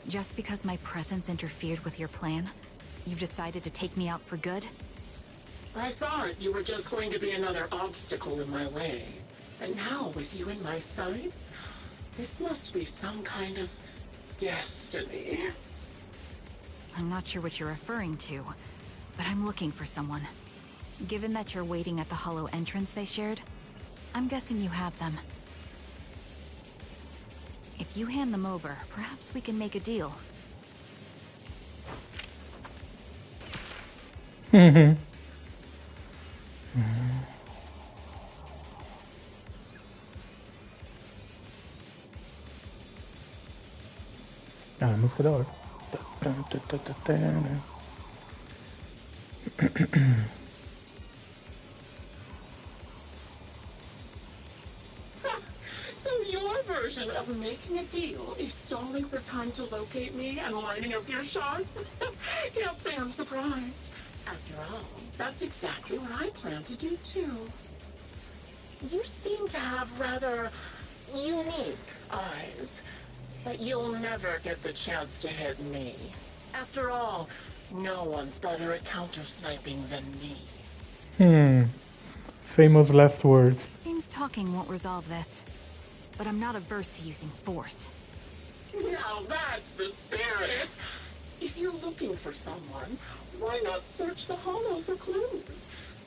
Just because my presence interfered with your plan, you've decided to take me out for good? I thought you were just going to be another obstacle in my way. And now, with you in my sights, this must be some kind of destiny. I'm not sure what you're referring to, but I'm looking for someone. Given that you're waiting at the Hollow entrance they shared, I'm guessing you have them. If you hand them over, perhaps we can make a deal. Ah, a música da hora. So your version of making a deal is stalling for time to locate me and lining up your shot? Can't say I'm surprised. After all, that's exactly what I plan to do too. You seem to have rather unique eyes, but you'll never get the chance to hit me. After all, no one's better at counter-sniping than me. Famous last words. Seems talking won't resolve this, but I'm not averse to using force. Now that's the spirit. If you're looking for someone, why not search the Hollow for clues?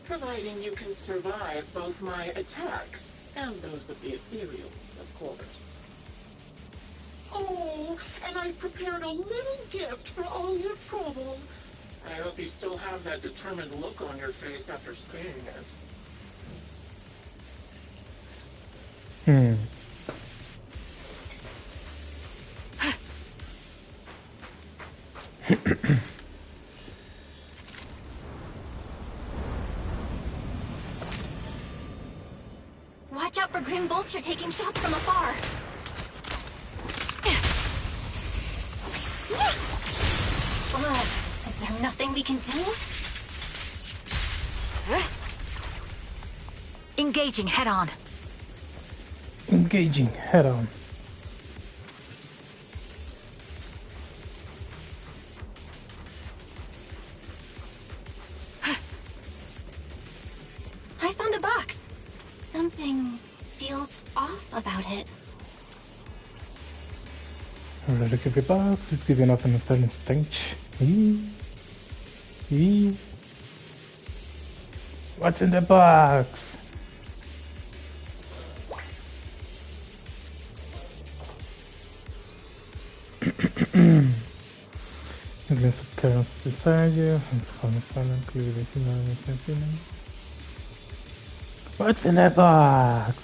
Providing you can survive both my attacks and those of the ethereals, of course. Oh, and I've prepared a little gift for all your trouble. I hope you still have that determined look on your face after seeing it. Watch out for Grim Vulture taking shots from afar. Is there nothing we can do? Engaging head on. Engaging head on. I found a box. Something feels off about it. Alright, aqui box, it's giving up in a certain stage. E what's in the box? Glance at Karen's beside you. Silent, clearly similar. What's in the box?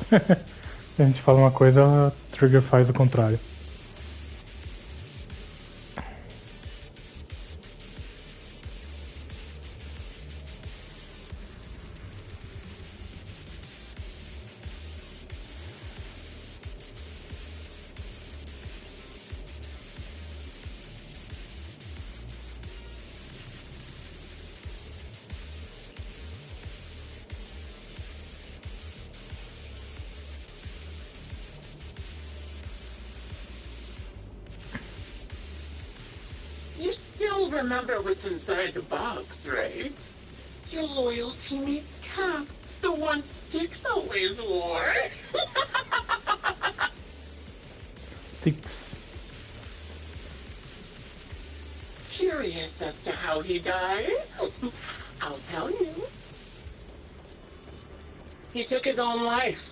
Se a gente fala uma coisa, a Trigger faz o contrário. Remember what's inside the box, right? Your loyal teammate's cap, the one Styx always wore. Styx. Curious as to how he died? I'll tell you. He took his own life.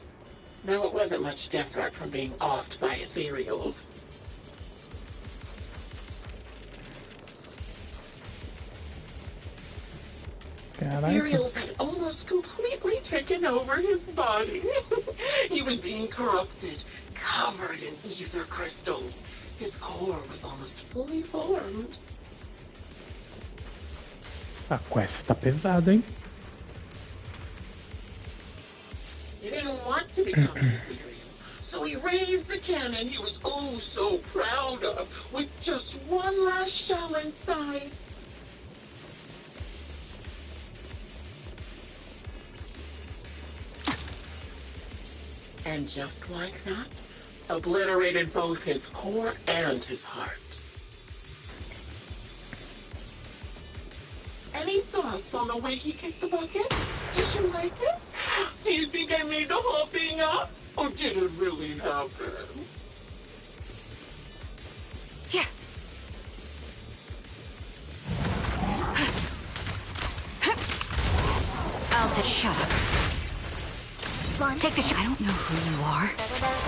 Though it wasn't much different from being offed by ethereals. Ethereals had almost completely taken over his body. He was being corrupted, covered in ether crystals. His core was almost fully formed. A quest tá pesada, hein? He didn't want to become an ethereal, so he raised the cannon he was oh so proud of, with just one last shell inside. And just like that, obliterated both his core and his heart. Any thoughts on the way he kicked the bucket? Did you like it? Do you think I made the whole thing up? Or did it really happen? Yeah. I'll just shut up. Take the shot. I don't know who you are,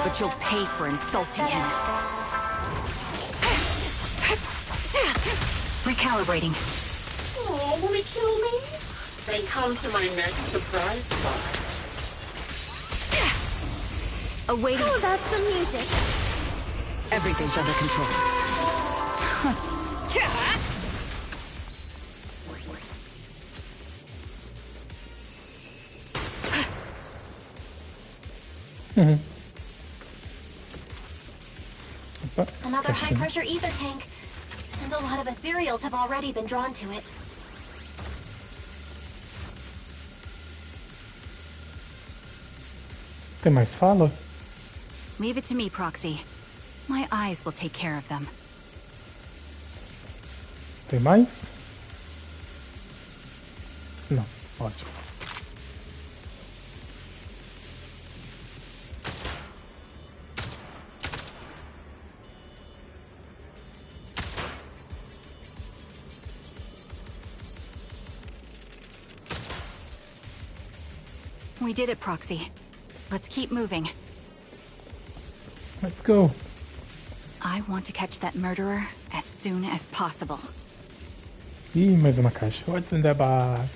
but you'll pay for insulting him. Recalibrating. Oh, will he kill me? Then come to my next surprise spot. Awaiting. How about some music? Everything's under control. Another high-pressure ether tank. And a lot of ethereals have already been drawn to it. Tem mais fala? Leave it to me, Proxy. My eyes will take care of them. Tem mais? Não, ótimo. We did it, Proxy. Let's keep moving. Let's go. I want to catch that murderer as soon as possible. Ih, mais uma caixa. What's in the box?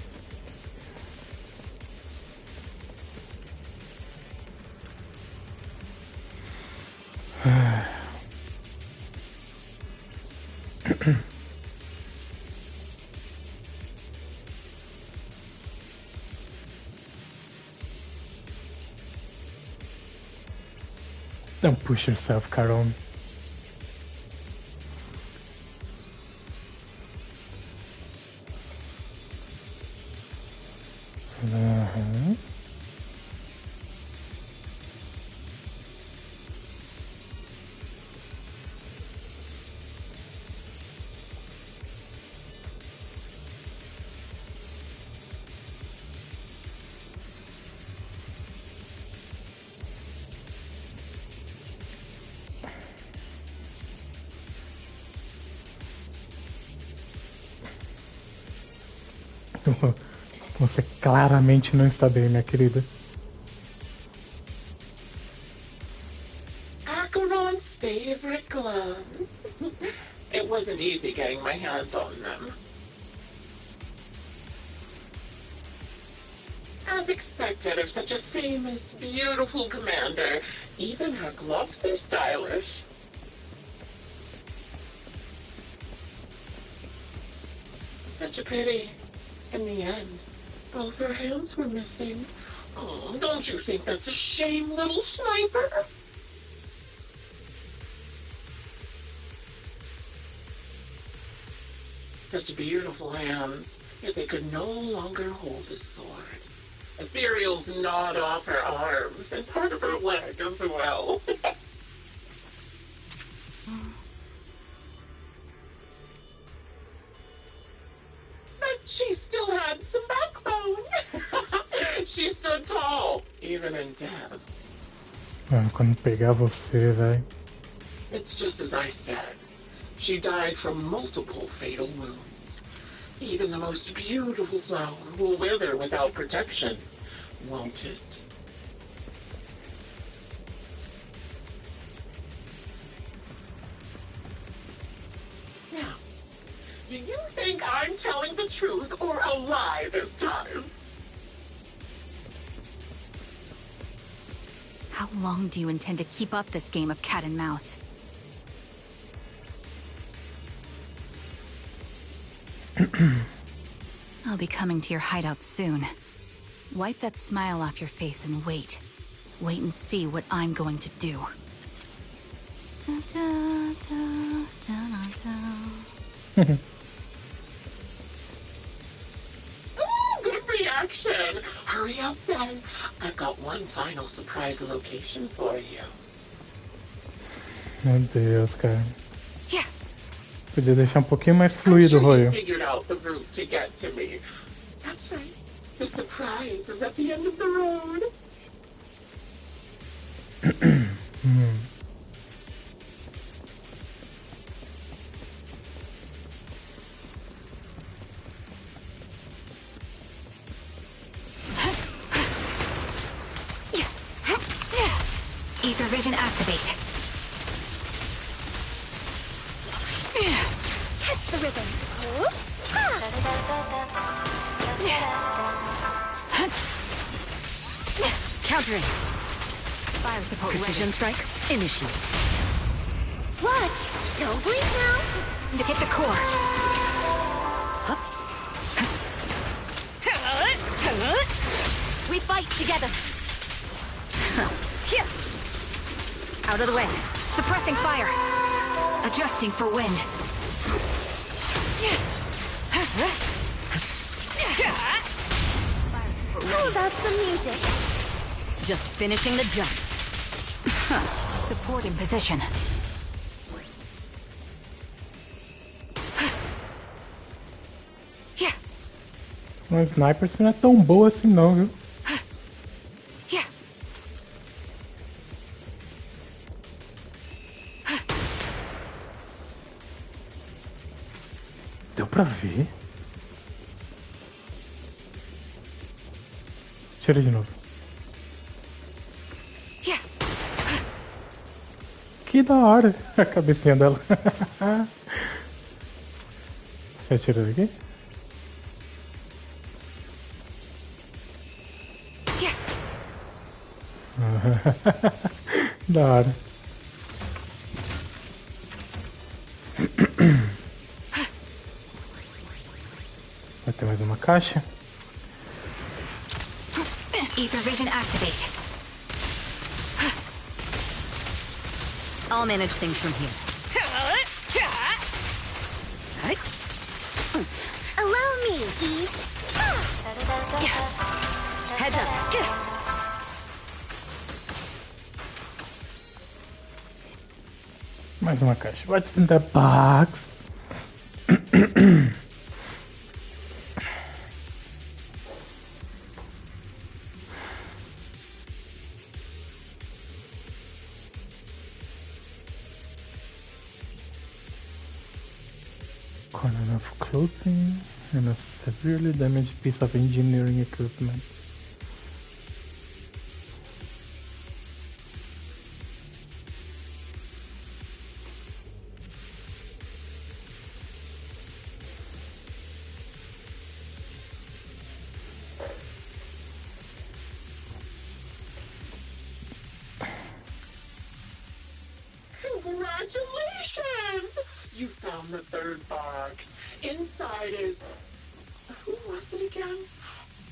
Don't push yourself, Caron. Você claramente não está bem, minha querida. Acheron's favorite gloves. It wasn't easy getting my hands on them. As expected of such a famous, beautiful commander, even her gloves are stylish. Such a pity. In the end, both her hands were missing. Oh, don't you think that's a shame, little sniper? Such beautiful hands, yet they could no longer hold a sword. Ethereal's gnawed off her arms, and part of her leg as well. But she still had some backbone. She stood tall, even in death. Quando pegar você, véi. It's just as I said. She died from multiple fatal wounds. Even the most beautiful flower will wither without protection, won't it? Now, do you think I'm telling the truth or a lie this time? How long do you intend to keep up this game of cat and mouse? I'll be coming to your hideout soon. Wipe that smile off your face and wait. Wait and see what I'm going to do. Good reaction. Hurry up then. I've got one final surprise location for you. Meu Deus, cara. Podia deixar um pouquinho mais fluido o rolho. Figured out the route to get to me. That's right. The surprise is at the end of the road. Ether vision activate. Catch the rhythm. Countering. Fire support precision ready. Strike. Initiate. Watch! Don't blink now! To hit the core. We fight together. Out of the way. Suppressing fire. Adjusting for wind. How about some music? Just finishing the jump. Support in position. O sniper não é tão boa assim não, viu? Deu pra ver? Tira de novo. Que da hora a cabecinha dela. Você atirou aqui? Da hora. Vai ter mais uma caixa. Ether vision activate. I'll manage things from here. Allow me, Eve. Heads up. Mais uma caixa. What's in the box? Corner of clothing. And a severely damaged piece of engineering equipment. Congratulations! You found the third box. Inside is... Who was it again?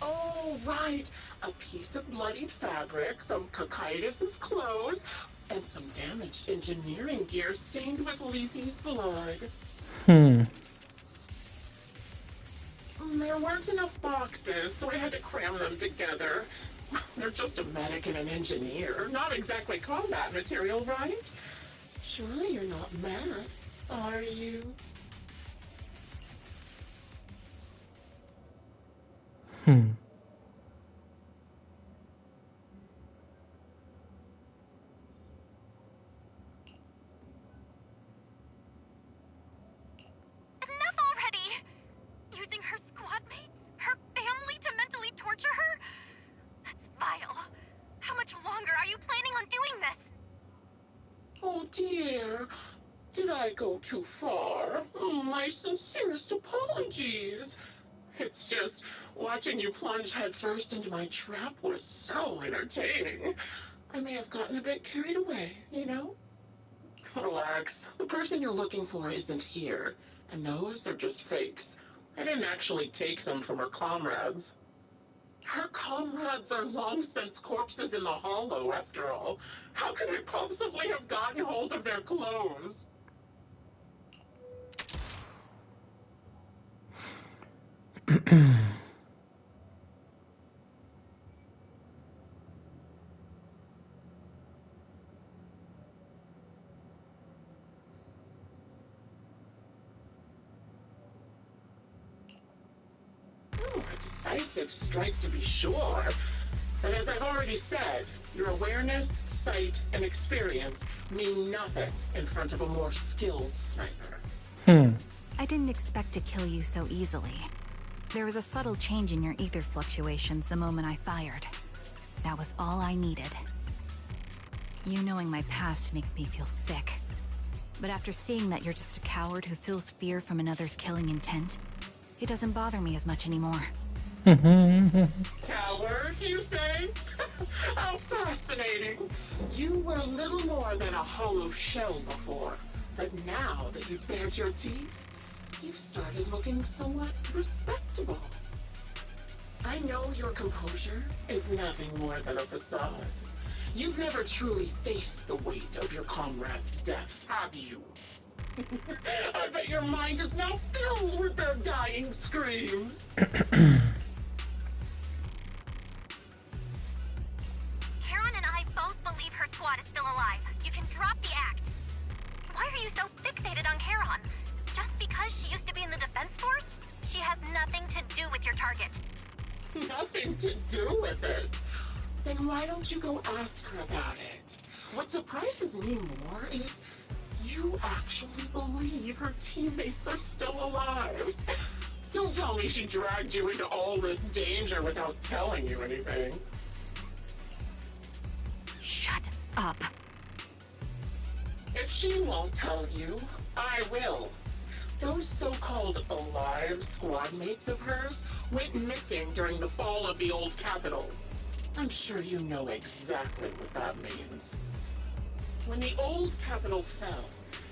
Oh, right. A piece of bloodied fabric from Cocytus's clothes and some damaged engineering gear stained with Leafy's blood. There weren't enough boxes, so I had to cram them together. They're just a medic and an engineer. Not exactly combat material, right? Surely you're not mad, are you? Enough already! Using her squad mates, her family to mentally torture her? That's vile. How much longer are you planning on doing this? Oh dear, did I go too far? My sincerest apologies. It's just, watching you plunge headfirst into my trap was so entertaining. I may have gotten a bit carried away, you know? Relax, the person you're looking for isn't here, and those are just fakes. I didn't actually take them from her comrades. Her comrades are long since corpses in the hollow, after all. How could I possibly have gotten hold of their clothes? A decisive strike to be sure. But as I've already said, your awareness, sight, and experience mean nothing in front of a more skilled sniper. I didn't expect to kill you so easily. There was a subtle change in your ether fluctuations the moment I fired. That was all I needed. You knowing my past makes me feel sick. But after seeing that you're just a coward who feels fear from another's killing intent, it doesn't bother me as much anymore. Coward, you say? How fascinating. You were little more than a hollow shell before. But now that you've bared your teeth, you've started looking somewhat respectable. I know your composure is nothing more than a facade. You've never truly faced the weight of your comrades' deaths, have you? I bet your mind is now filled with their dying screams. Charon and I both believe her squad is still alive. You can drop the act. Why are you so fixated on Charon? Just because she used to be in the defense force? She has nothing to do with your target. Nothing to do with it? Then why don't you go ask her about it? What surprises me more is you actually believe her teammates are still alive. Don't tell me she dragged you into all this danger without telling you anything. Shut up. If she won't tell you, I will. Those so-called alive squad mates of hers went missing during the fall of the old capital. I'm sure you know exactly what that means. When the old capital fell,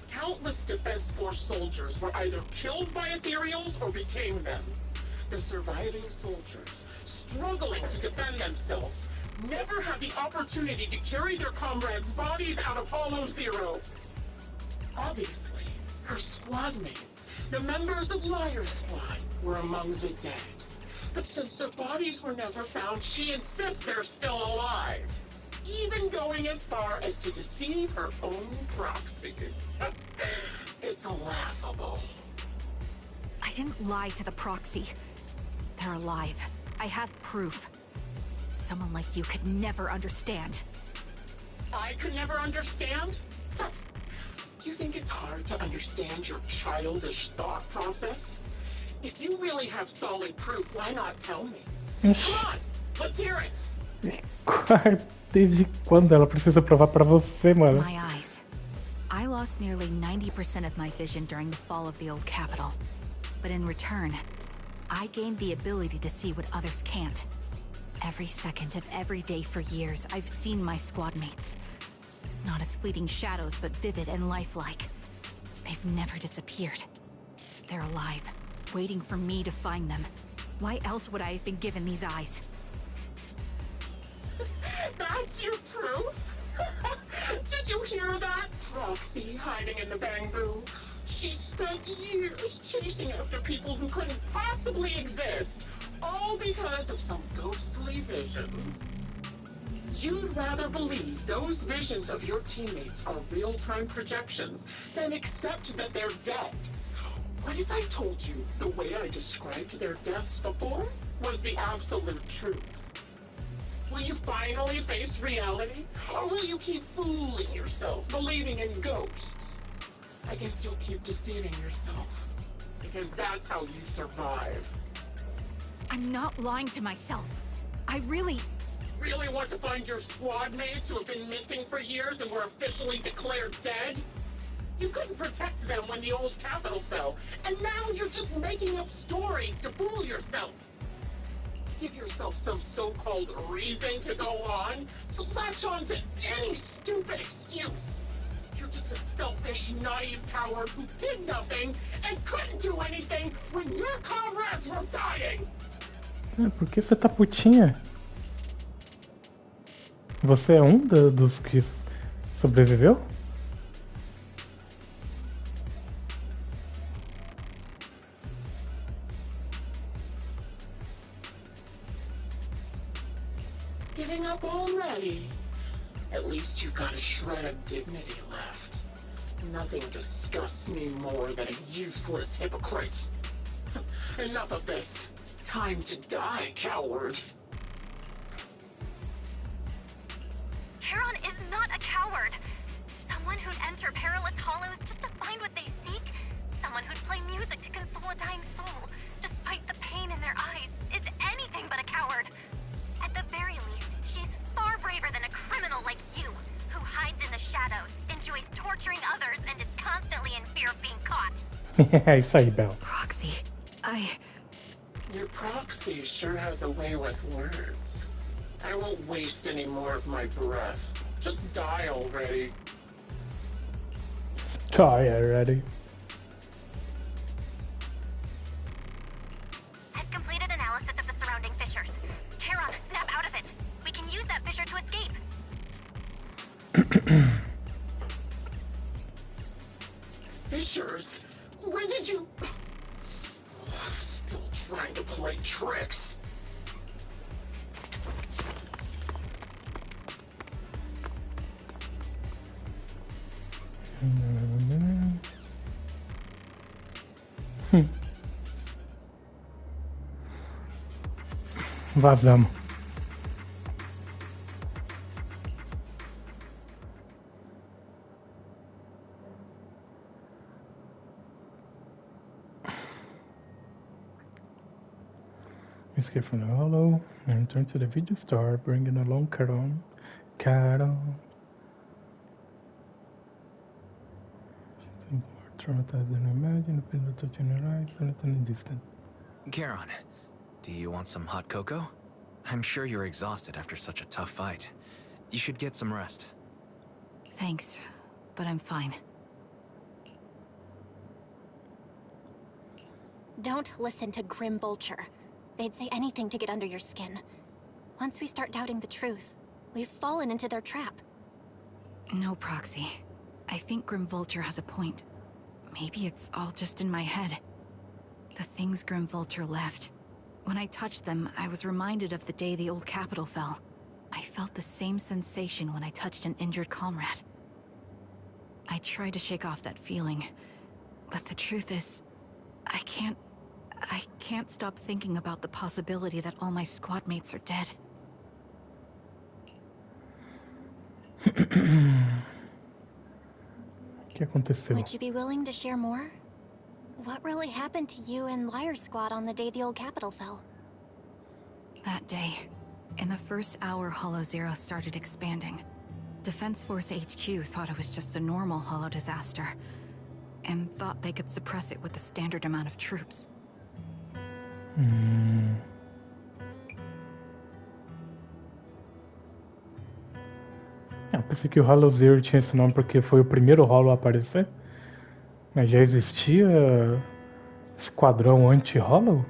countless Defense Force soldiers were either killed by ethereals or became them. The surviving soldiers, struggling to defend themselves, never had the opportunity to carry their comrades' bodies out of Hollow Zero. Obviously, her squad mates, the members of Liar Squad, were among the dead. But since their bodies were never found, she insists they're still alive. Even going as far as to deceive her own proxy. It's laughable. I didn't lie to the proxy. They're alive. I have proof. Someone like you could never understand. I could never understand? You think it's hard to understand your childish thought process? If you really have solid proof, why not tell me? Ixi, Come on, let's hear it. desde quando ela precisa provar pra você, mano? My eyes. I lost nearly 90% of my vision during the fall of the old capital. But in return, I gained the ability to see what others can't. Every second of every day for years, I've seen my squad mates. Not as fleeting shadows, but vivid and lifelike. They've never disappeared. They're alive, waiting for me to find them. Why else would I have been given these eyes? That's your proof? Did you hear that? Proxy hiding in the bamboo. She spent years chasing after people who couldn't possibly exist, all because of some ghostly visions. You'd rather believe those visions of your teammates are real-time projections than accept that they're dead. What if I told you the way I described their deaths before was the absolute truth? Will you finally face reality? Or will you keep fooling yourself, believing in ghosts? I guess you'll keep deceiving yourself. Because that's how you survive. I'm not lying to myself. I really want to find your squad mates who have been missing for years and were officially declared dead? You couldn't protect them when the old capital fell, and now you're just making up stories to fool yourself. Give yourself some so-called reason to go on, to latch on to any stupid excuse. You're just a selfish, naive coward who did nothing and couldn't do anything when your comrades were dying. Por que você tá putinha? Você é dos que sobreviveu? Giving up already? At least you've got a shred of dignity left. Nothing disgusts me more than a useless hypocrite. Enough of this. Time to die, coward. Charon is not a coward. Someone who'd enter perilous hollows just to find what they seek. Someone who'd play music to console a dying soul, despite the pain in their eyes, is anything but a coward. At the very least, she's far braver than a criminal like you, who hides in the shadows, enjoys torturing others, and is constantly in fear of being caught. É isso aí, Bel. Proxy. Your proxy sure has a way with words. I won't waste any more of my breath. Just die already. Die already. I've completed analysis of the surrounding fissures. Charon, snap out of it. We can use that fissure to escape. Fissures? When did you... Still trying to play tricks. Vazamos. Escape from the hollow and return to the video store, bringing along Charon. She's more traumatized than I imagined, a pin touching her eyes, and it's in the distance. Charon, do you want some hot cocoa? I'm sure you're exhausted after such a tough fight. You should get some rest. Thanks, but I'm fine. Don't listen to Grim Vulture. They'd say anything to get under your skin. Once we start doubting the truth, we've fallen into their trap. No, Proxy. I think Grim Vulture has a point. Maybe it's all just in my head. The things Grim Vulture left. When I touched them, I was reminded of the day the old capital fell. I felt the same sensation when I touched an injured comrade. I tried to shake off that feeling, but the truth is, I can't stop thinking about the possibility that all my squad mates are dead. O que aconteceu? Would you be willing to share more? what really happened to you and Liar Squad on the day the old capital fell? That day, in the first hour Hollow Zero started expanding, Defense Force HQ thought it was just a normal Hollow disaster, and thought they could suppress it with the standard amount of troops. Eu pensei que o Hollow Zero tinha esse nome porque foi o primeiro Hollow a aparecer. Mas já existia esquadrão anti-Hollow?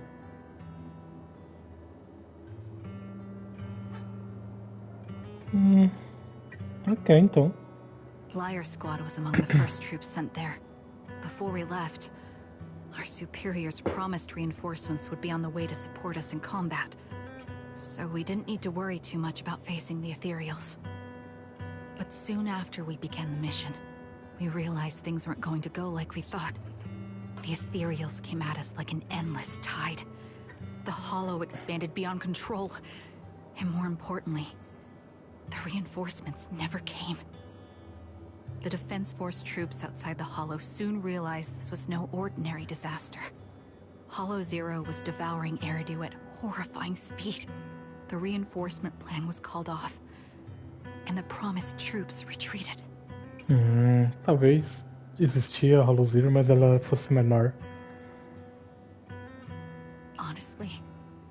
Ok, então. Liar Squad was among the first troops sent there. Before we left, our superiors promised reinforcements would be on the way to support us in combat. So we didn't need to worry too much about facing the Ethereals. But soon after we began the mission, we realized things weren't going to go like we thought. The Ethereals came at us like an endless tide. The Hollow expanded beyond control. And more importantly, the reinforcements never came. The Defense Force troops outside the Hollow soon realized this was no ordinary disaster. Hollow Zero was devouring Eridu at horrifying speed. The reinforcement plan was called off, and the promised troops retreated. Talvez existia Hollow Zero, mas ela fosse menor. Honestly,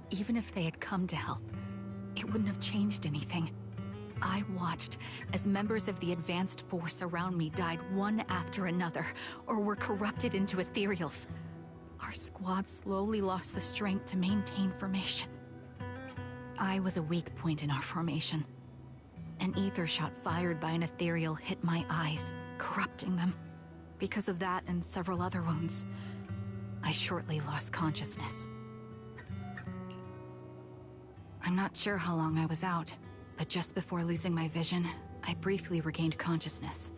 even if they had come to help, it wouldn't have changed anything. I watched as members of the advanced force around me died one after another, or were corrupted into ethereals. Our squad slowly lost the strength to maintain formation. I was a weak point in our formation. An ether shot fired by an ethereal hit my eyes, corrupting them. Because of that and several other wounds, I shortly lost consciousness. I'm not sure how long I was out, but just before losing my vision, I briefly regained consciousness.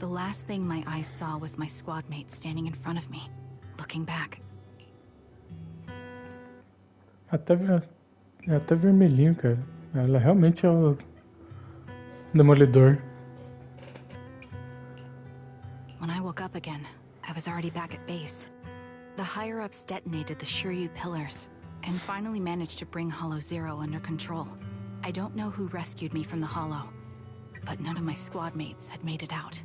The last thing my eyes saw was my squad mate standing in front of me, looking back. Até vermelhinho, cara. Ela realmente é o Demolidor. When I woke up again, I was already back at base. The higher-ups detonated the Shiryu pillars, and finally managed to bring Hollow Zero under control. I don't know who rescued me from the Hollow, but none of my squad mates had made it out.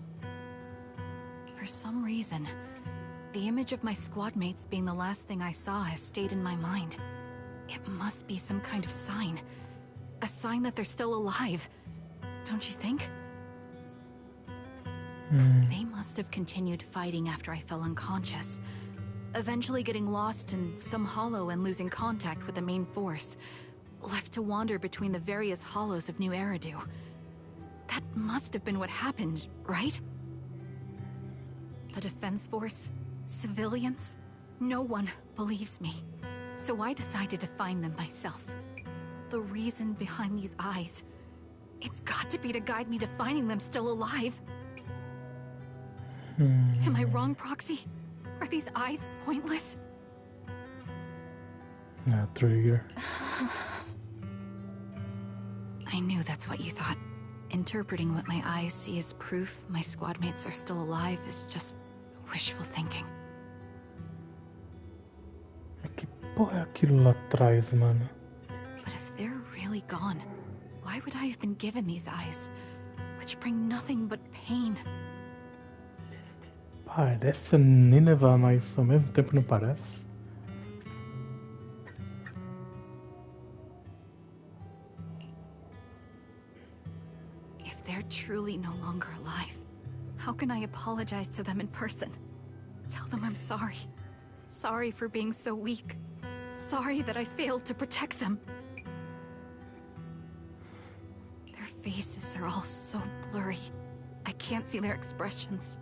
For some reason, the image of my squad mates being the last thing I saw has stayed in my mind. It must be some kind of sign. A sign that they're still alive. Don't you think? They must have continued fighting after I fell unconscious, eventually getting lost in some hollow and losing contact with the main force, left to wander between the various hollows of New Eridu. That must have been what happened, right? The Defense Force, civilians, no one believes me. So I decided to find them myself. The reason behind these eyes, it's got to be to guide me to finding them still alive. Am I wrong, Proxy? Are these eyes pointless? Trigger. I knew that's what you thought. Interpreting what my eyes see as proof my squad mates are still alive is just wishful thinking. Que porra é aquilo lá atrás, mano? But if they're really gone, why would I have been given these eyes, which bring nothing but pain? Parece Nineveh, mas ao mesmo tempo não parece. If they're truly no longer alive, how can I apologize to them in person? Tell them I'm sorry. Sorry for being so weak. Sorry that I failed to protect them. Their faces are all so blurry. I can't see their expressions.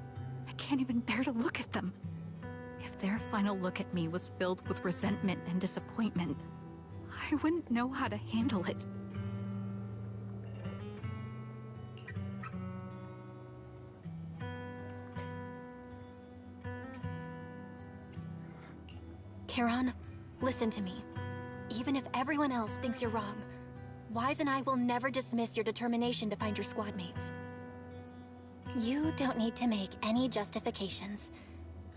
I can't even bear to look at them. If their final look at me was filled with resentment and disappointment, I wouldn't know how to handle it. Charon, listen to me. Even if everyone else thinks you're wrong, Wise and I will never dismiss your determination to find your squad mates. You don't need to make any justifications.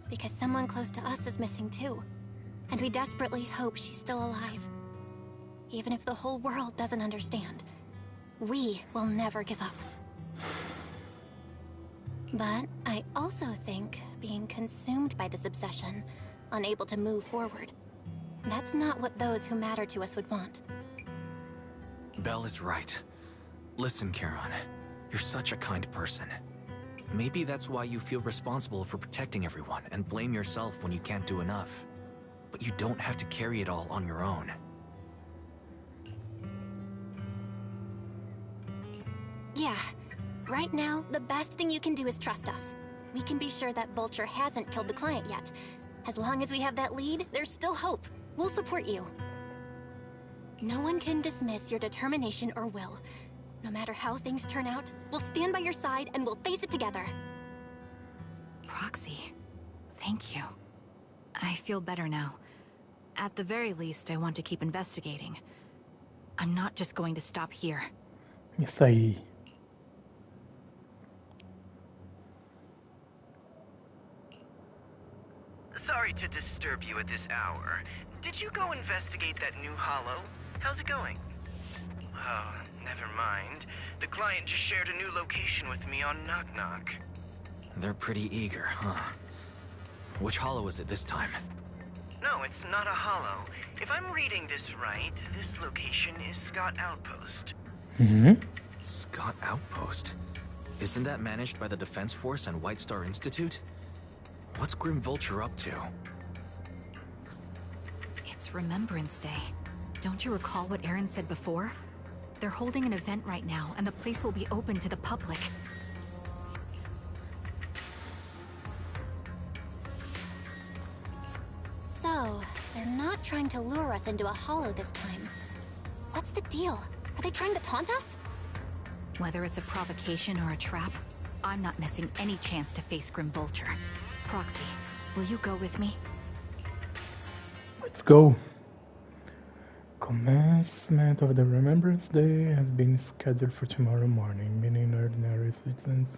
because someone close to us is missing too. And we desperately hope she's still alive. Even if the whole world doesn't understand, we will never give up. But I also think being consumed by this obsession, unable to move forward, that's not what those who matter to us would want. Belle is right. Listen, Charon, you're such a kind person. Maybe that's why you feel responsible for protecting everyone and blame yourself when you can't do enough. But you don't have to carry it all on your own. Yeah. Right now, the best thing you can do is trust us. We can be sure that Vulture hasn't killed the client yet. As long as we have that lead, there's still hope. We'll support you. No one can dismiss your determination or will. No matter how things turn out, we'll stand by your side and we'll face it together. Proxy, thank you. I feel better now. At the very least, I want to keep investigating. I'm not just going to stop here. Isso aí. Sorry to disturb you at this hour. Did you go investigate that new hollow? How's it going? Oh, never mind. The client just shared a new location with me on Knock Knock. They're pretty eager, huh? Which hollow is it this time? No, it's not a hollow. If I'm reading this right, this location is Scott Outpost. Scott Outpost? Isn't that managed by the Defense Force and White Star Institute? What's Grim Vulture up to? It's Remembrance Day. Don't you recall what Aaron said before? They're holding an event right now, and the place will be open to the public. So, they're not trying to lure us into a hollow this time. What's the deal? Are they trying to taunt us? Whether it's a provocation or a trap, I'm not missing any chance to face Grim Vulture. Proxy, will you go with me? Let's go. Commencement of the Remembrance Day has been scheduled for tomorrow morning, meaning ordinary citizens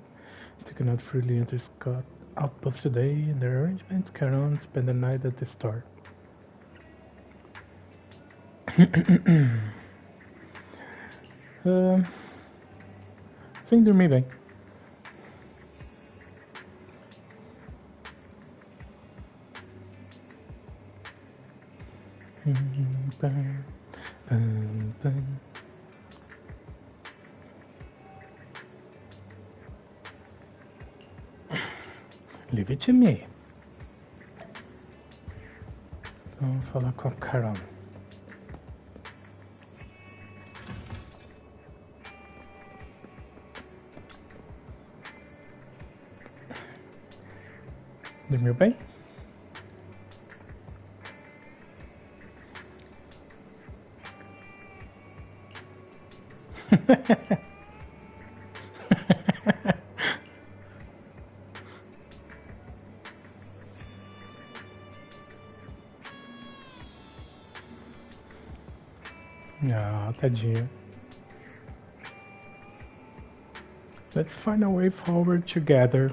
cannot freely enter Scott Outpost today. In their arrangements, Charon spend the night at the store. Sem dormir bem. Leave it to me. Vamos falar com a Carol. Dormiu bem? Ah, tadinha. Let's find a way forward together.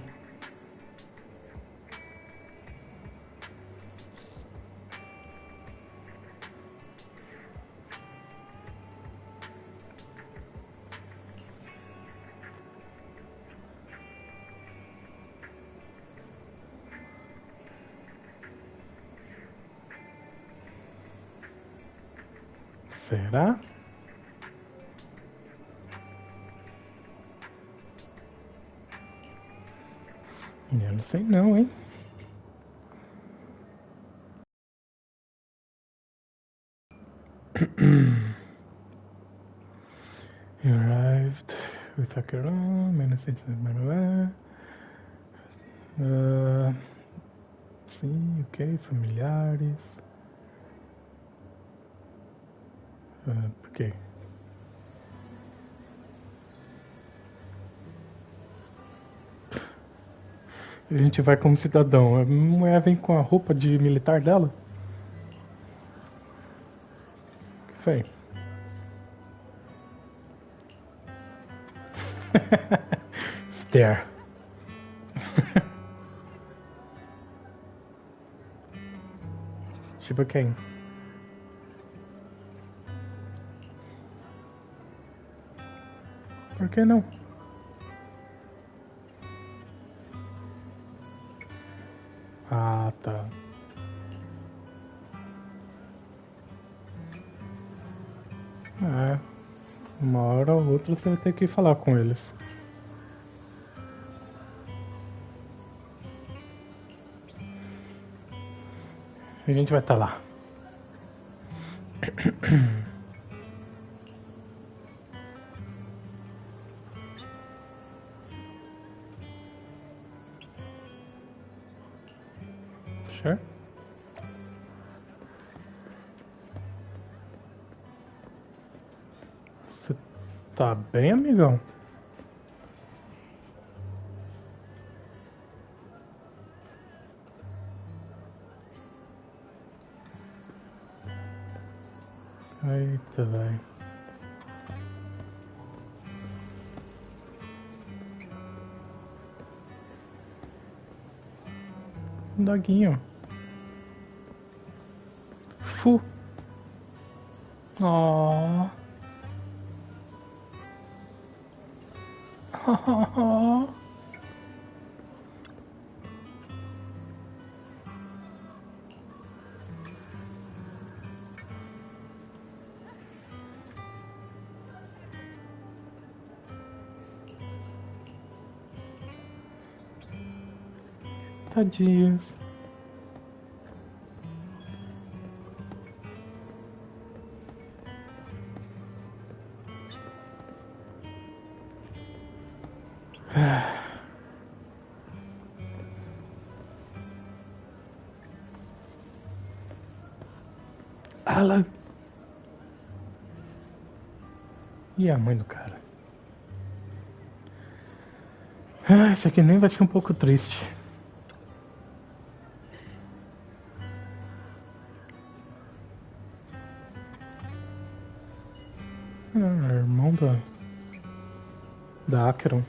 Será? Eu não sei não, hein? He arrived with a Charon, sim, ok, familiares. Por quê? A gente vai como cidadão. A mulher vem com a roupa de militar dela? Que foi? Stare. Tipo quem? Por que não? Ah, tá. É. Uma hora ou outra você vai ter que falar com eles. A gente vai estar lá. Sure? Você tá bem, amigão? Eita, velho. Um doguinho. Fu. Oh. Tadinhos. Alan. E a mãe do cara? Isso aqui nem vai ser um pouco triste. Irmão da Acheron.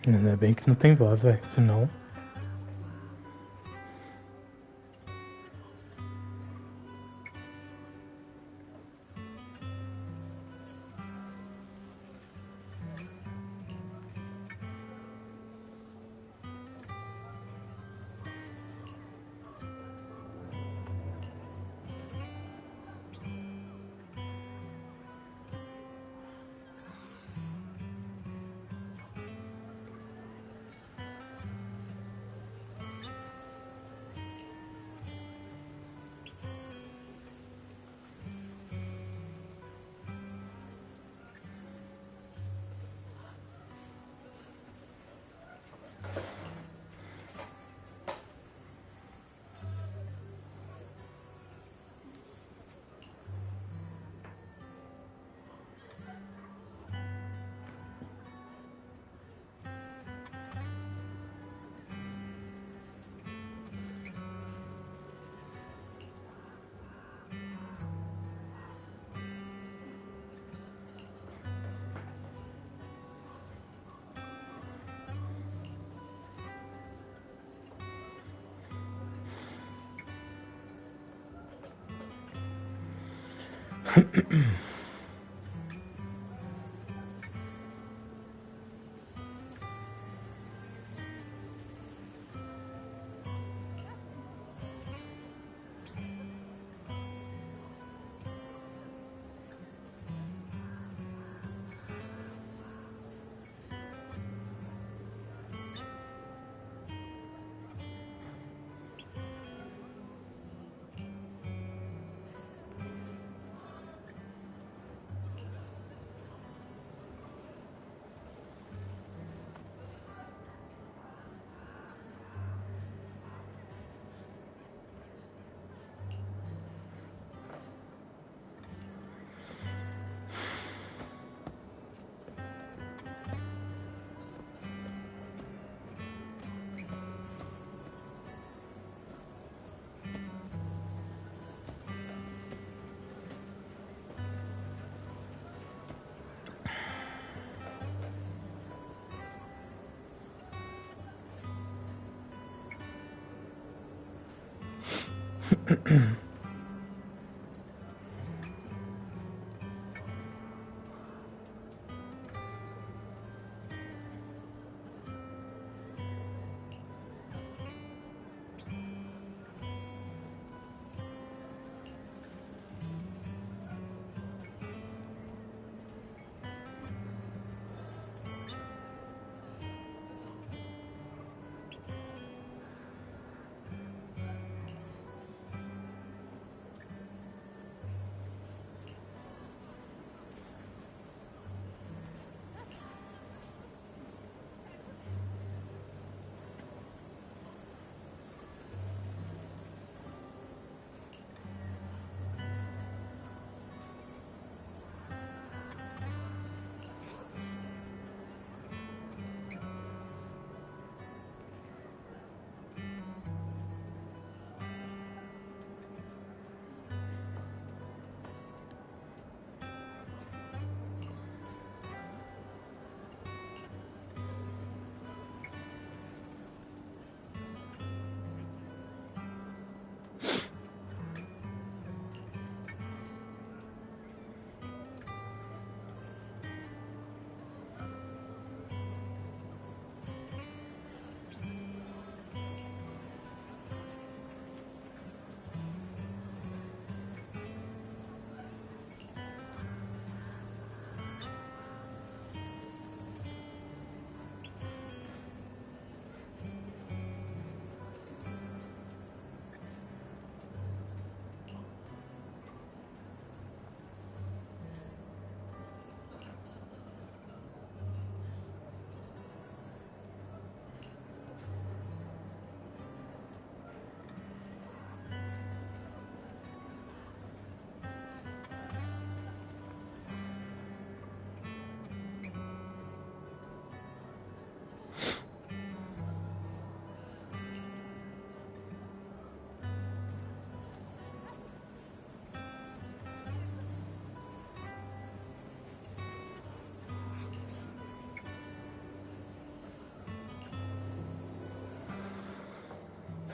Ainda bem que não tem voz, velho. Senão.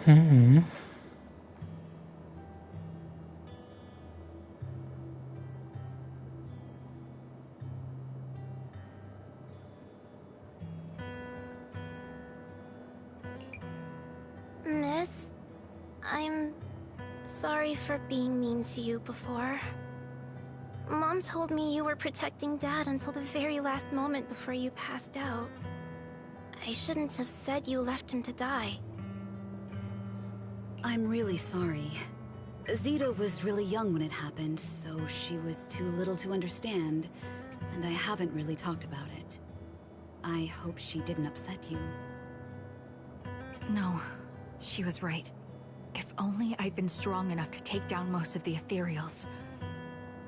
Hmm. Miss, I'm sorry for being mean to you before. Mom told me you were protecting Dad until the very last moment before you passed out. I shouldn't have said you left him to die. I'm really sorry. Zeta was really young when it happened, so she was too little to understand, and I haven't really talked about it. I hope she didn't upset you. No, she was right. If only I'd been strong enough to take down most of the ethereals.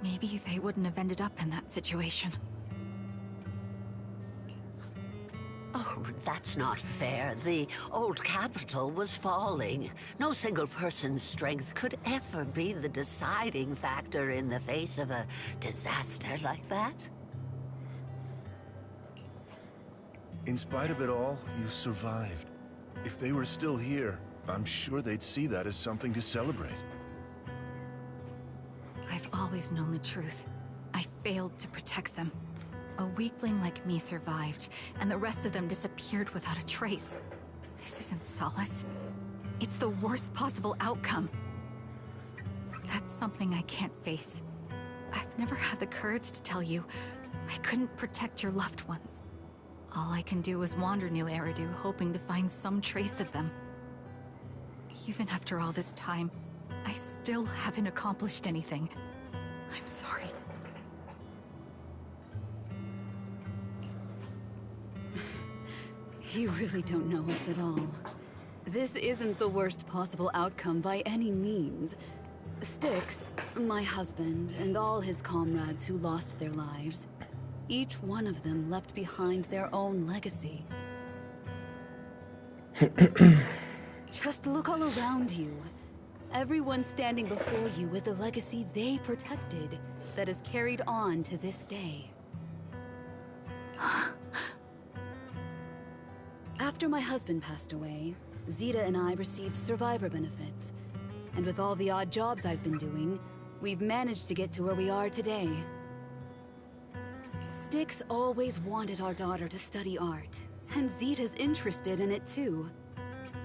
Maybe they wouldn't have ended up in that situation. Oh, that's not fair. The old capital was falling. No single person's strength could ever be the deciding factor in the face of a disaster like that. In spite of it all, you survived. If they were still here, I'm sure they'd see that as something to celebrate. I've always known the truth. I failed to protect them. A weakling like me survived, and the rest of them disappeared without a trace. This isn't solace. It's the worst possible outcome. That's something I can't face. I've never had the courage to tell you I couldn't protect your loved ones. All I can do is wander New Eridu, hoping to find some trace of them. Even after all this time, I still haven't accomplished anything. I'm sorry. You really don't know us at all. This isn't the worst possible outcome by any means. Styx, my husband, and all his comrades who lost their lives, each one of them left behind their own legacy. Just look all around you. Everyone standing before you is a legacy they protected that is carried on to this day. After my husband passed away, Zeta and I received survivor benefits. And with all the odd jobs I've been doing, we've managed to get to where we are today. Styx always wanted our daughter to study art, and Zeta's interested in it too.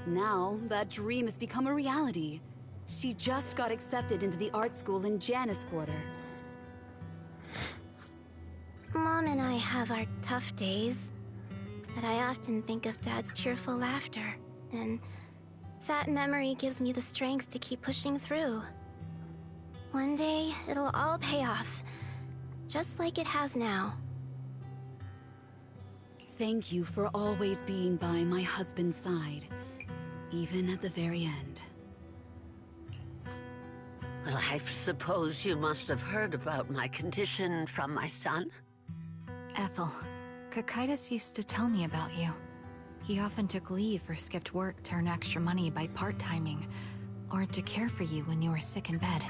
Now, that dream has become a reality. She just got accepted into the art school in Janus Quarter. Mom and I have our tough days, but I often think of Dad's cheerful laughter, and that memory gives me the strength to keep pushing through. One day, it'll all pay off, just like it has now. Thank you for always being by my husband's side, even at the very end. Well, I suppose you must have heard about my condition from my son? Ethel, Kakaitis used to tell me about you. He often took leave or skipped work to earn extra money by part-timing, or to care for you when you were sick in bed.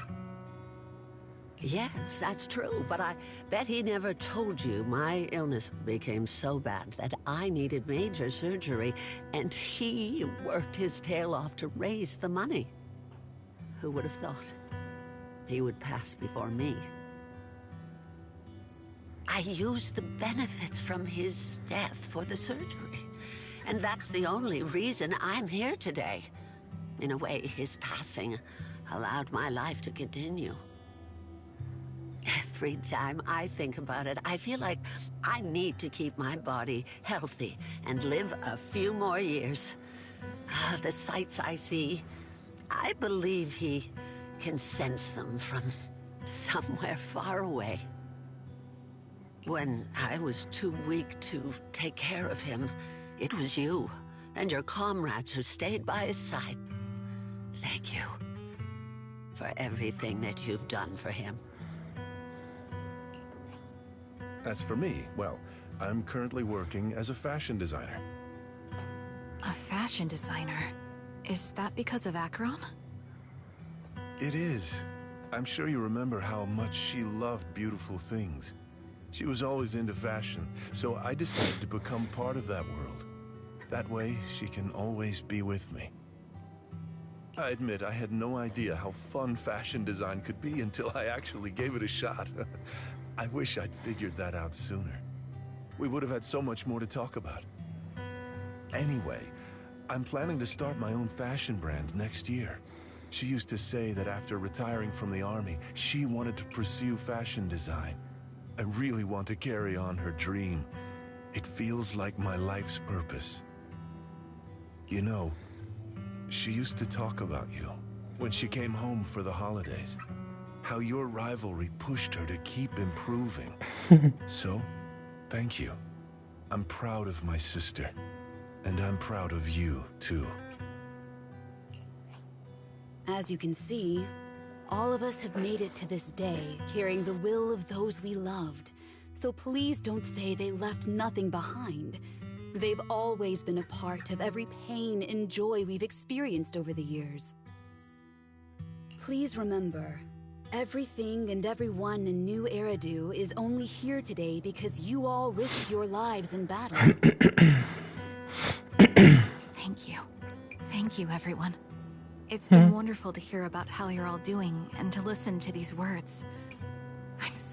Yes, that's true, but I bet he never told you my illness became so bad that I needed major surgery, and he worked his tail off to raise the money. Who would have thought he would pass before me? I used the benefits from his death for the surgery, and that's the only reason I'm here today. In a way, his passing allowed my life to continue. Every time I think about it, I feel like I need to keep my body healthy and live a few more years. The sights I see, I believe he can sense them from somewhere far away. When I was too weak to take care of him, it was you and your comrades who stayed by his side. Thank you for everything that you've done for him. As for me, well, I'm currently working as a fashion designer. A fashion designer? Is that because of Acheron? It is. I'm sure you remember how much she loved beautiful things. She was always into fashion, so I decided to become part of that world. That way, she can always be with me. I admit I had no idea how fun fashion design could be until I actually gave it a shot. I wish I'd figured that out sooner. We would have had so much more to talk about. Anyway, I'm planning to start my own fashion brand next year. She used to say that after retiring from the army, she wanted to pursue fashion design. I really want to carry on her dream. It feels like my life's purpose. You know, she used to talk about you when she came home for the holidays. How your rivalry pushed her to keep improving. So, thank you. I'm proud of my sister. And I'm proud of you, too. As you can see, all of us have made it to this day, carrying the will of those we loved. So please don't say they left nothing behind. They've always been a part of every pain and joy we've experienced over the years. Please remember, everything and everyone in New Eridu is only here today because you all risked your lives in battle. Thank you. Thank you, everyone. It's been wonderful to hear about how you're all doing and to listen to these words.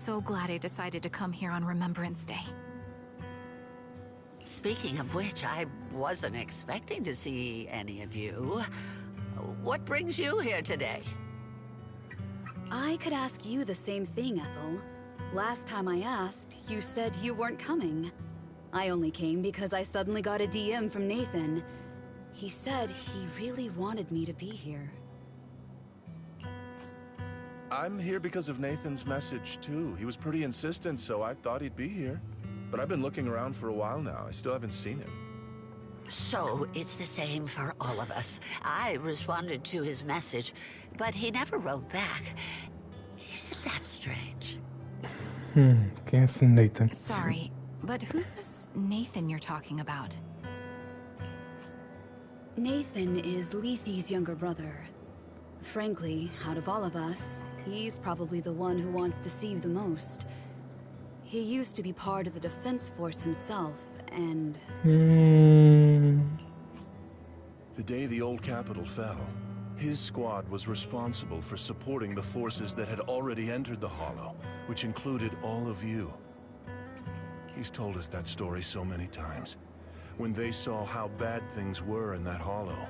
so glad I decided to come here on Remembrance Day. Speaking of which, I wasn't expecting to see any of you. What brings you here today? I could ask you the same thing, Ethel. Last time I asked, you said you weren't coming. I only came because I suddenly got a DM from Nathan. He said he really wanted me to be here. I'm here because of Nathan's message, too. He was pretty insistent, so I thought he'd be here. But I've been looking around for a while now. I still haven't seen him. So, it's the same for all of us. I responded to his message, but he never wrote back. Isn't that strange? Quem é esse Nathan? Sorry, but who's this Nathan you're talking about? Nathan is Lethe's younger brother. Frankly, out of all of us, he's probably the one who wants to see you the most. He used to be part of the defense force himself, and... The day the old capital fell, his squad was responsible for supporting the forces that had already entered the Hollow, which included all of you. He's told us that story so many times. When they saw how bad things were in that Hollow,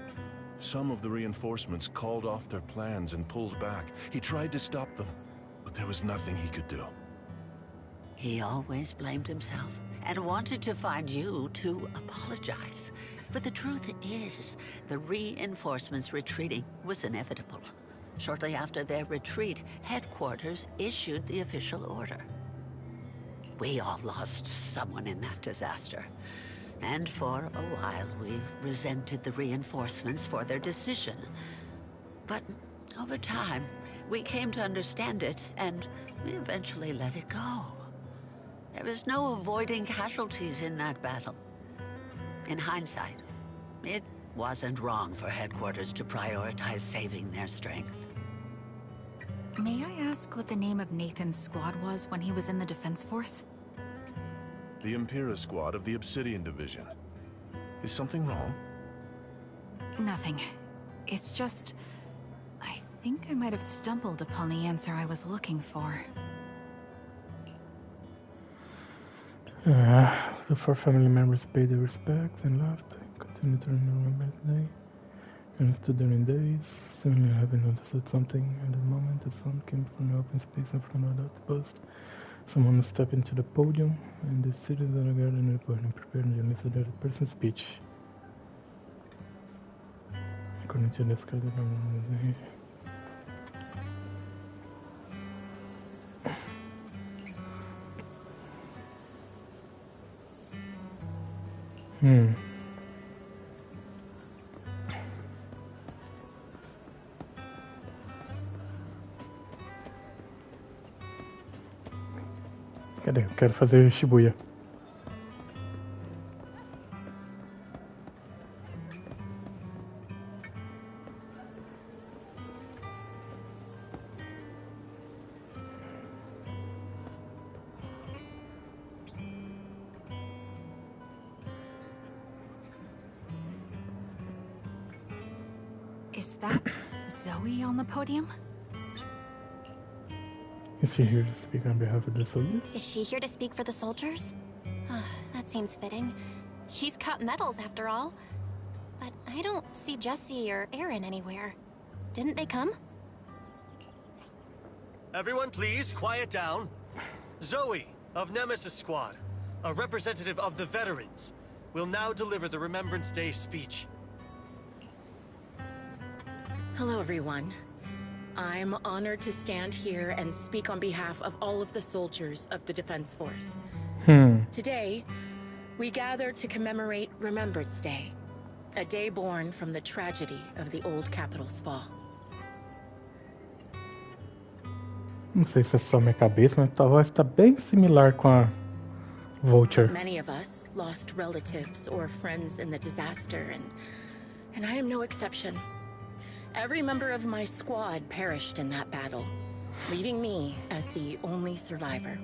some of the reinforcements called off their plans and pulled back. He tried to stop them, but there was nothing he could do. He always blamed himself and wanted to find you to apologize. But the truth is, the reinforcements retreating was inevitable. Shortly after their retreat, headquarters issued the official order. We all lost someone in that disaster. And for a while, we resented the reinforcements for their decision. But over time, we came to understand it, and we eventually let it go. There was no avoiding casualties in that battle. In hindsight, it wasn't wrong for headquarters to prioritize saving their strength. May I ask what the name of Nathan's squad was when he was in the defense force? The Impera squad of the Obsidian Division. Is something wrong? Nothing. It's just... I think I might have stumbled upon the answer I was looking for. The four family members paid their respects and left. Continued to remember the day. And stood there in days, suddenly having noticed something. At the moment, the sun came from the open space in front of the outpost. Someone stepped into the podium, and the citizens are gathered in the podium, preparing to listen to the person's speech. According to this guy, Cadê? Eu quero fazer Shibuya. Is that Zoe on the podium? Is she here to speak on behalf of the soldiers? Is she here to speak for the soldiers? That seems fitting. She's got medals after all. But I don't see Jesse or Aaron anywhere. Didn't they come? Everyone please, quiet down. Zoe, of Nemesis Squad, a representative of the veterans, will now deliver the Remembrance Day speech. Hello, everyone. I'm honored to stand here and speak on behalf of all of the soldiers of the Defense Force. Today, we gather to commemorate Remembrance Day, a day born from the tragedy of the old capital's fall. Não sei se é só minha cabeça, mas tua voz está bem similar com a Vulture. Many of us lost relatives or friends in the disaster, and I am no exception. Every member of my squad perished in that battle, leaving me as the only survivor.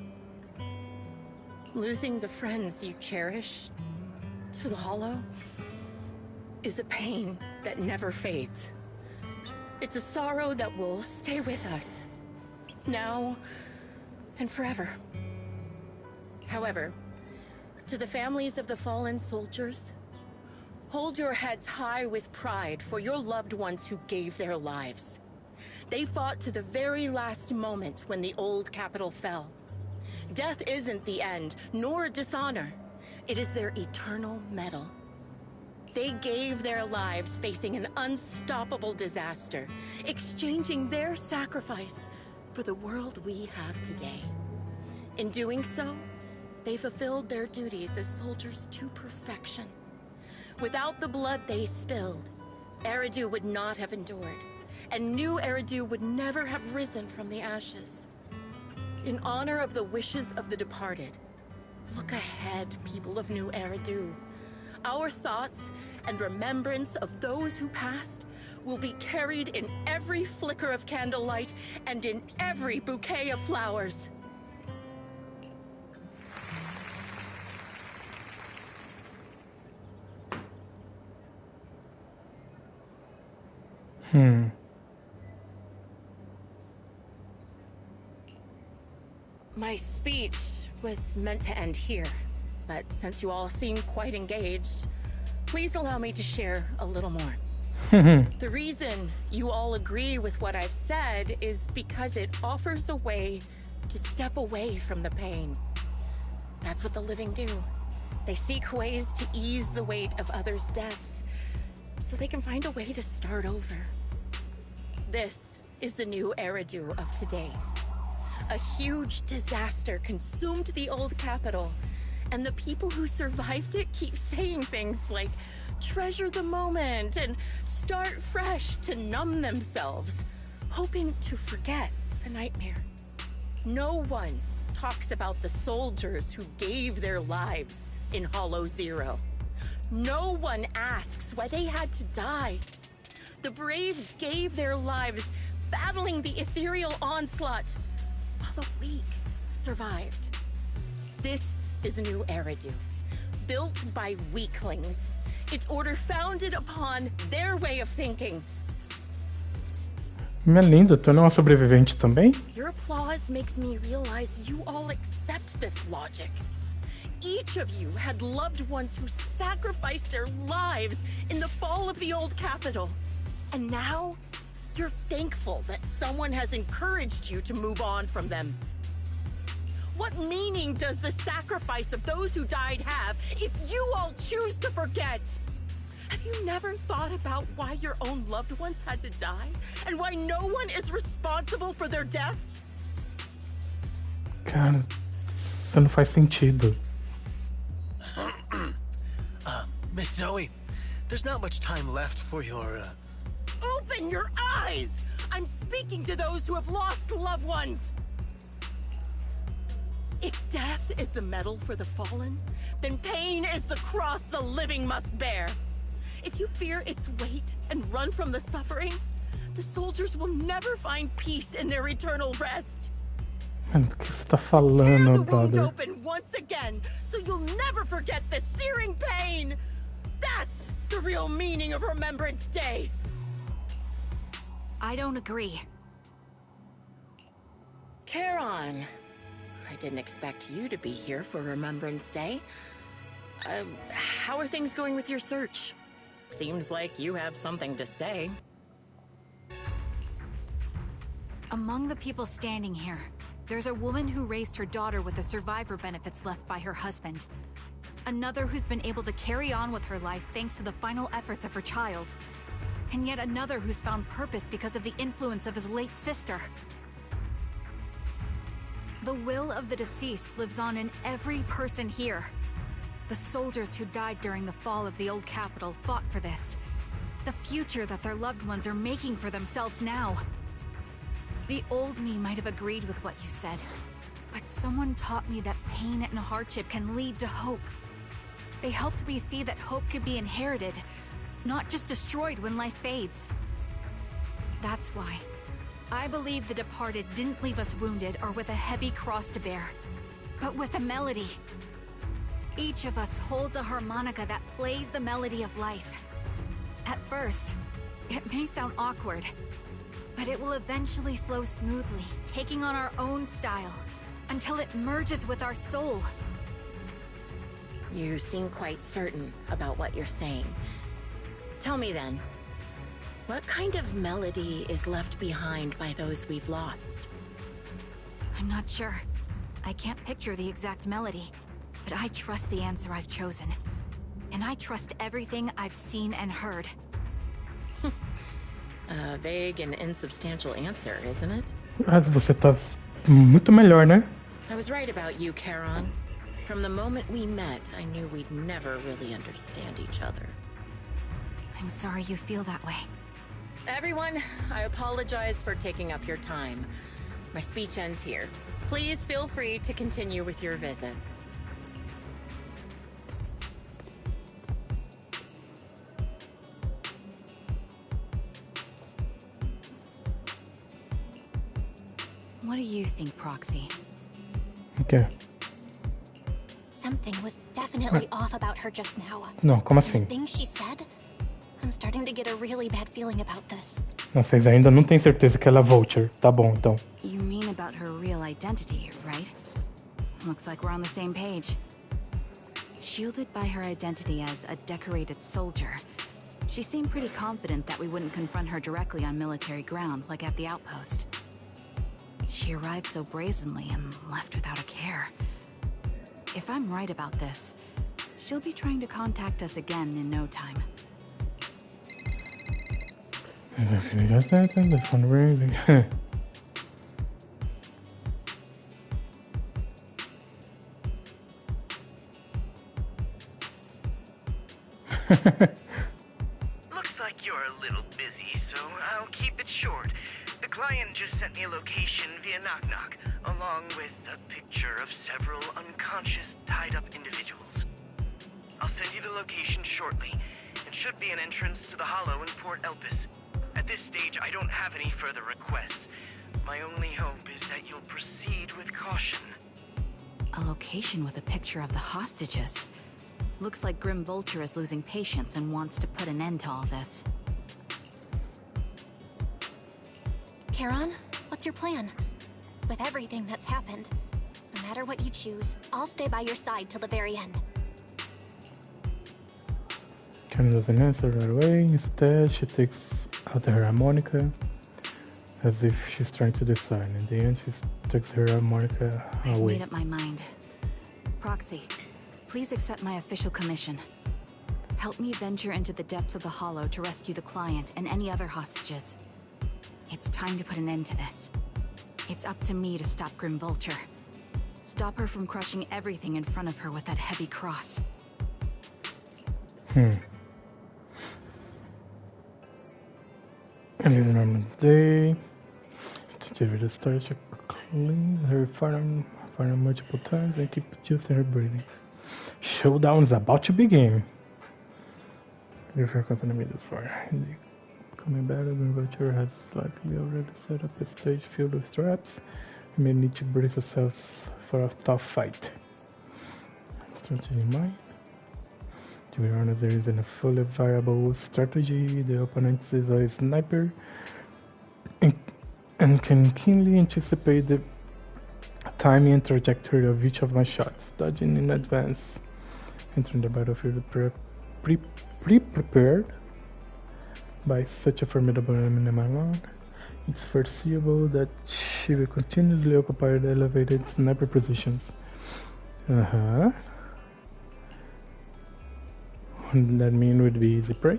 Losing the friends you cherish to the Hollow is a pain that never fades. It's a sorrow that will stay with us, now and forever. However, to the families of the fallen soldiers, hold your heads high with pride for your loved ones who gave their lives. They fought to the very last moment when the old capital fell. Death isn't the end, nor dishonor. It is their eternal medal. They gave their lives facing an unstoppable disaster, exchanging their sacrifice for the world we have today. In doing so, they fulfilled their duties as soldiers to perfection. Without the blood they spilled, Eridu would not have endured, and new Eridu would never have risen from the ashes. In honor of the wishes of the departed, look ahead, people of New Eridu. Our thoughts and remembrance of those who passed will be carried in every flicker of candlelight and in every bouquet of flowers. My speech was meant to end here, but since you all seem quite engaged, please allow me to share a little more. The reason you all agree with what I've said is because it offers a way to step away from the pain. That's what the living do. They seek ways to ease the weight of others' deaths, so they can find a way to start over. This is the new Eridu of today. A huge disaster consumed the old capital, and the people who survived it keep saying things like, treasure the moment and start fresh to numb themselves, hoping to forget the nightmare. No one talks about the soldiers who gave their lives in Hollow Zero. No one asks why they had to die. The brave gave their lives battling the ethereal onslaught, while the weak survived. This is a new Eridu, built by weaklings. Its order founded upon their way of thinking. Minha linda, tu não é uma sobrevivente também? Your applause makes me realize you all accept this logic. Each of you had loved ones who sacrificed their lives in the fall of the old capital. And now, you're thankful that someone has encouraged you to move on from them. What meaning does the sacrifice of those who died have if you all choose to forget? Have you never thought about why your own loved ones had to die? And why no one is responsible for their deaths? Cara, isso não faz sentido. Miss Zoe, there's not much time left for your, Open your eyes! I'm speaking to those who have lost loved ones! If death is the medal for the fallen, then pain is the cross the living must bear. If you fear its weight and run from the suffering, the soldiers will never find peace in their eternal rest. Mano, o que você tá falando, Tear the wound brother? open once again, so you'll never forget the searing pain! That's the real meaning of Remembrance Day! I don't agree. Charon, I didn't expect you to be here for Remembrance Day. How are things going with your search? Seems like you have something to say. Among the people standing here, there's a woman who raised her daughter with the survivor benefits left by her husband. Another who's been able to carry on with her life thanks to the final efforts of her child. And yet another who's found purpose because of the influence of his late sister. The will of the deceased lives on in every person here. The soldiers who died during the fall of the old capital fought for this. The future that their loved ones are making for themselves now. The old me might have agreed with what you said, but someone taught me that pain and hardship can lead to hope. They helped me see that hope could be inherited, not just destroyed when life fades. That's why I believe the departed didn't leave us wounded or with a heavy cross to bear, but with a melody. Each of us holds a harmonica that plays the melody of life. At first, it may sound awkward, but it will eventually flow smoothly, taking on our own style, until it merges with our soul. You seem quite certain about what you're saying. Tell me then, what kind of melody is left behind by those we've lost? I'm not sure. I can't picture the exact melody, but I trust the answer I've chosen. And I trust everything I've seen and heard. A vague and insubstantial answer, isn't it? Você tá muito melhor, né? I was right about you, Charon. From the moment we met, I knew we'd never really understand each other. I'm sorry you feel that way. Everyone, I apologize for taking up your time. My speech ends here. Please feel free to continue with your visit. What do you think, Proxy? Okay. Something was definitely off about her just now. Não, como assim? The things she said? I'm starting to get a really bad feeling about this. Não, vocês ainda não têm certeza que ela é Vulture. Tá bom, então. You mean about her real identity, right? Looks like we're on the same page. Shielded by her identity as a decorated soldier, she seemed pretty confident that we wouldn't confront her directly on military ground, like at the outpost. She arrived so brazenly and left without a care. If I'm right about this, she'll be trying to contact us again in no time. The phone rings. Looks like you're a little busy, so I'll keep it short. The client just sent me a location via Knock Knock, along with a picture of several unconscious, tied-up individuals. I'll send you the location shortly. It should be an entrance to the Hollow in Port Elpis. At this stage, I don't have any further requests. My only hope is that you'll proceed with caution. A location with a picture of the hostages. Looks like Grim Vulture is losing patience and wants to put an end to all this. Charon, what's your plan? With everything that's happened, no matter what you choose, I'll stay by your side till the very end. Karen doesn't answer right away. Instead, she takes out her harmonica as if she's trying to decide. In the end, she takes her harmonica I've away. made up my mind. Proxy, please accept my official commission. Help me venture into the depths of the Hollow to rescue the client and any other hostages. It's time to put an end to this. It's up to me to stop Grim Vulture. Stop her from crushing everything in front of her with that heavy cross. And in Norman's day, to David starts to clean her farm multiple times and keep adjusting her breathing. Showdown is about to begin. If her company made it far. Coming back, Grim Vulture has likely already set up a stage filled with traps. We may need to brace ourselves for a tough fight. Strategy in mind. To be honest, there isn't a fully viable strategy. The opponent is a sniper and can keenly anticipate the timing and trajectory of each of my shots, dodging in advance. Entering the battlefield pre-prepared by such a formidable enemy alone, it's foreseeable that she will continuously occupy the elevated sniper positions. That mean would be easy prey?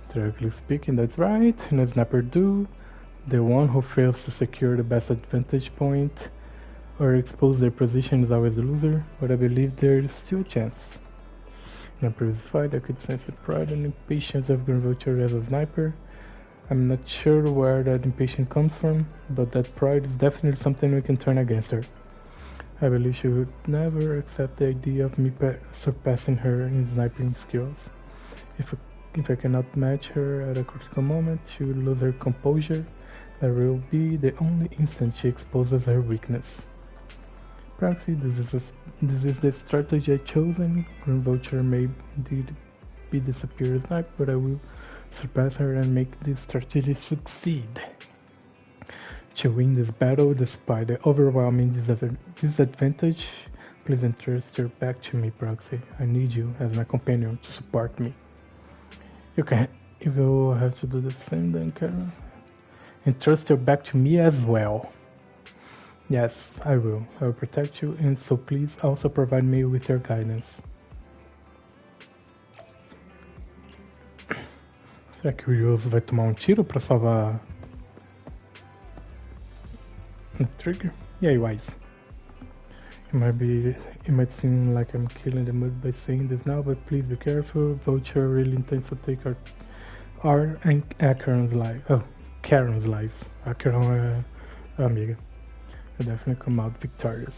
Theoretically speaking, that's right. In a sniper duel, the one who fails to secure the best advantage point or expose their position is always the loser, but I believe there is still a chance. In a previous fight, I could sense the pride and impatience of Grim Vulture as a sniper. I'm not sure where that impatience comes from, but that pride is definitely something we can turn against her. I believe she would never accept the idea of me surpassing her in sniping skills. If I cannot match her at a critical moment, she will lose her composure. That will be the only instant she exposes her weakness. Proxy, this is the strategy I chosen. Grim Vulture may indeed be the superior sniper, but I will surpass her and make this strategy succeed. to win this battle despite the overwhelming disadvantage. Please entrust your back to me, Proxy. I need you as my companion to support me. You will have to do the same then, Kara. Entrust your back to me as well. Yes, I will. I will protect you, and so please also provide me with your guidance. Será que o Yoso vai tomar tiro pra salvar the trigger? Yeah, wise. It might seem like I'm killing the mood by saying this now, but please be careful. Vulture really intends to take our and Acheron's life. Oh, Karen's life. Acheron amiga. I'll definitely come out victorious.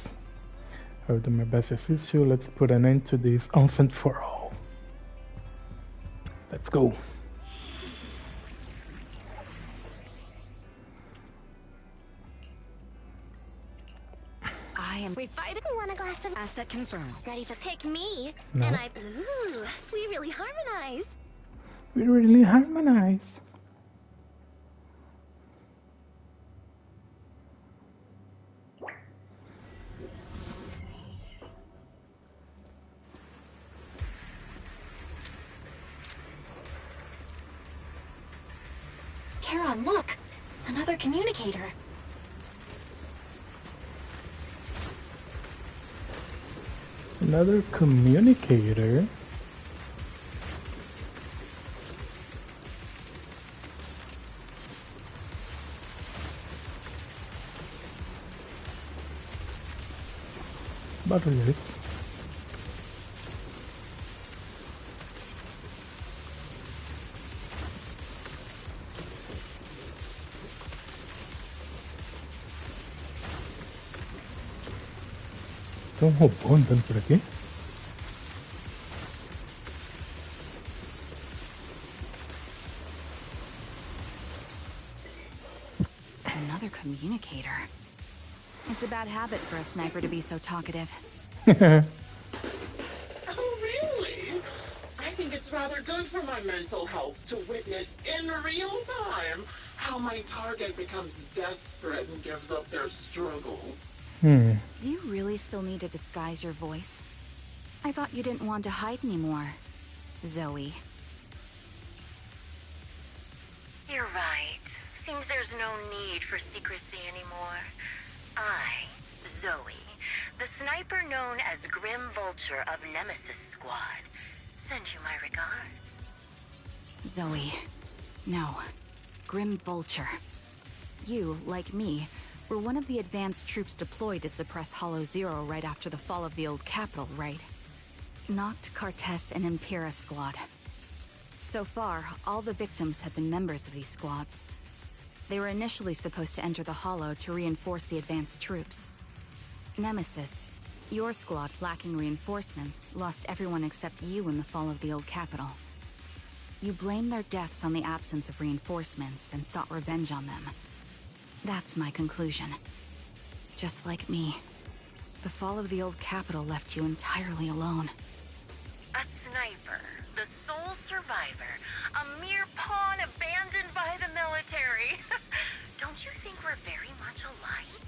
I will do my best to assist you. Let's put an end to this once and for all. Let's go. We fight. Want a glass of asset confirmed. Ready to pick me? No. And ooh, we really harmonize. We really harmonize. Charon, look! Another communicator. Another communicator? Barulhos. Tem robô andando por aqui? Another communicator. It's a bad habit for a sniper to be so talkative. Oh, really? I think it's rather good for my mental health to witness in real time how my target becomes desperate and gives up their struggle. Do you really still need to disguise your voice? I thought you didn't want to hide anymore, Zoe. You're right. Seems there's no need for secrecy anymore. I, Zoe, the sniper known as Grim Vulture of Nemesis Squad, send you my regards. Zoe. No. Grim Vulture. You, like me, were one of the advanced troops deployed to suppress Hollow Zero right after the fall of the old capital, right? Noct, Cartes, and Impera Squad. So far, all the victims have been members of these squads. They were initially supposed to enter the Hollow to reinforce the advanced troops. Nemesis, your squad lacking reinforcements, lost everyone except you in the fall of the old capital. You blamed their deaths on the absence of reinforcements and sought revenge on them. That's my conclusion. Just like me, the fall of the old capital left you entirely alone. A sniper, the sole survivor, a mere pawn abandoned by the military. Don't you think we're very much alike?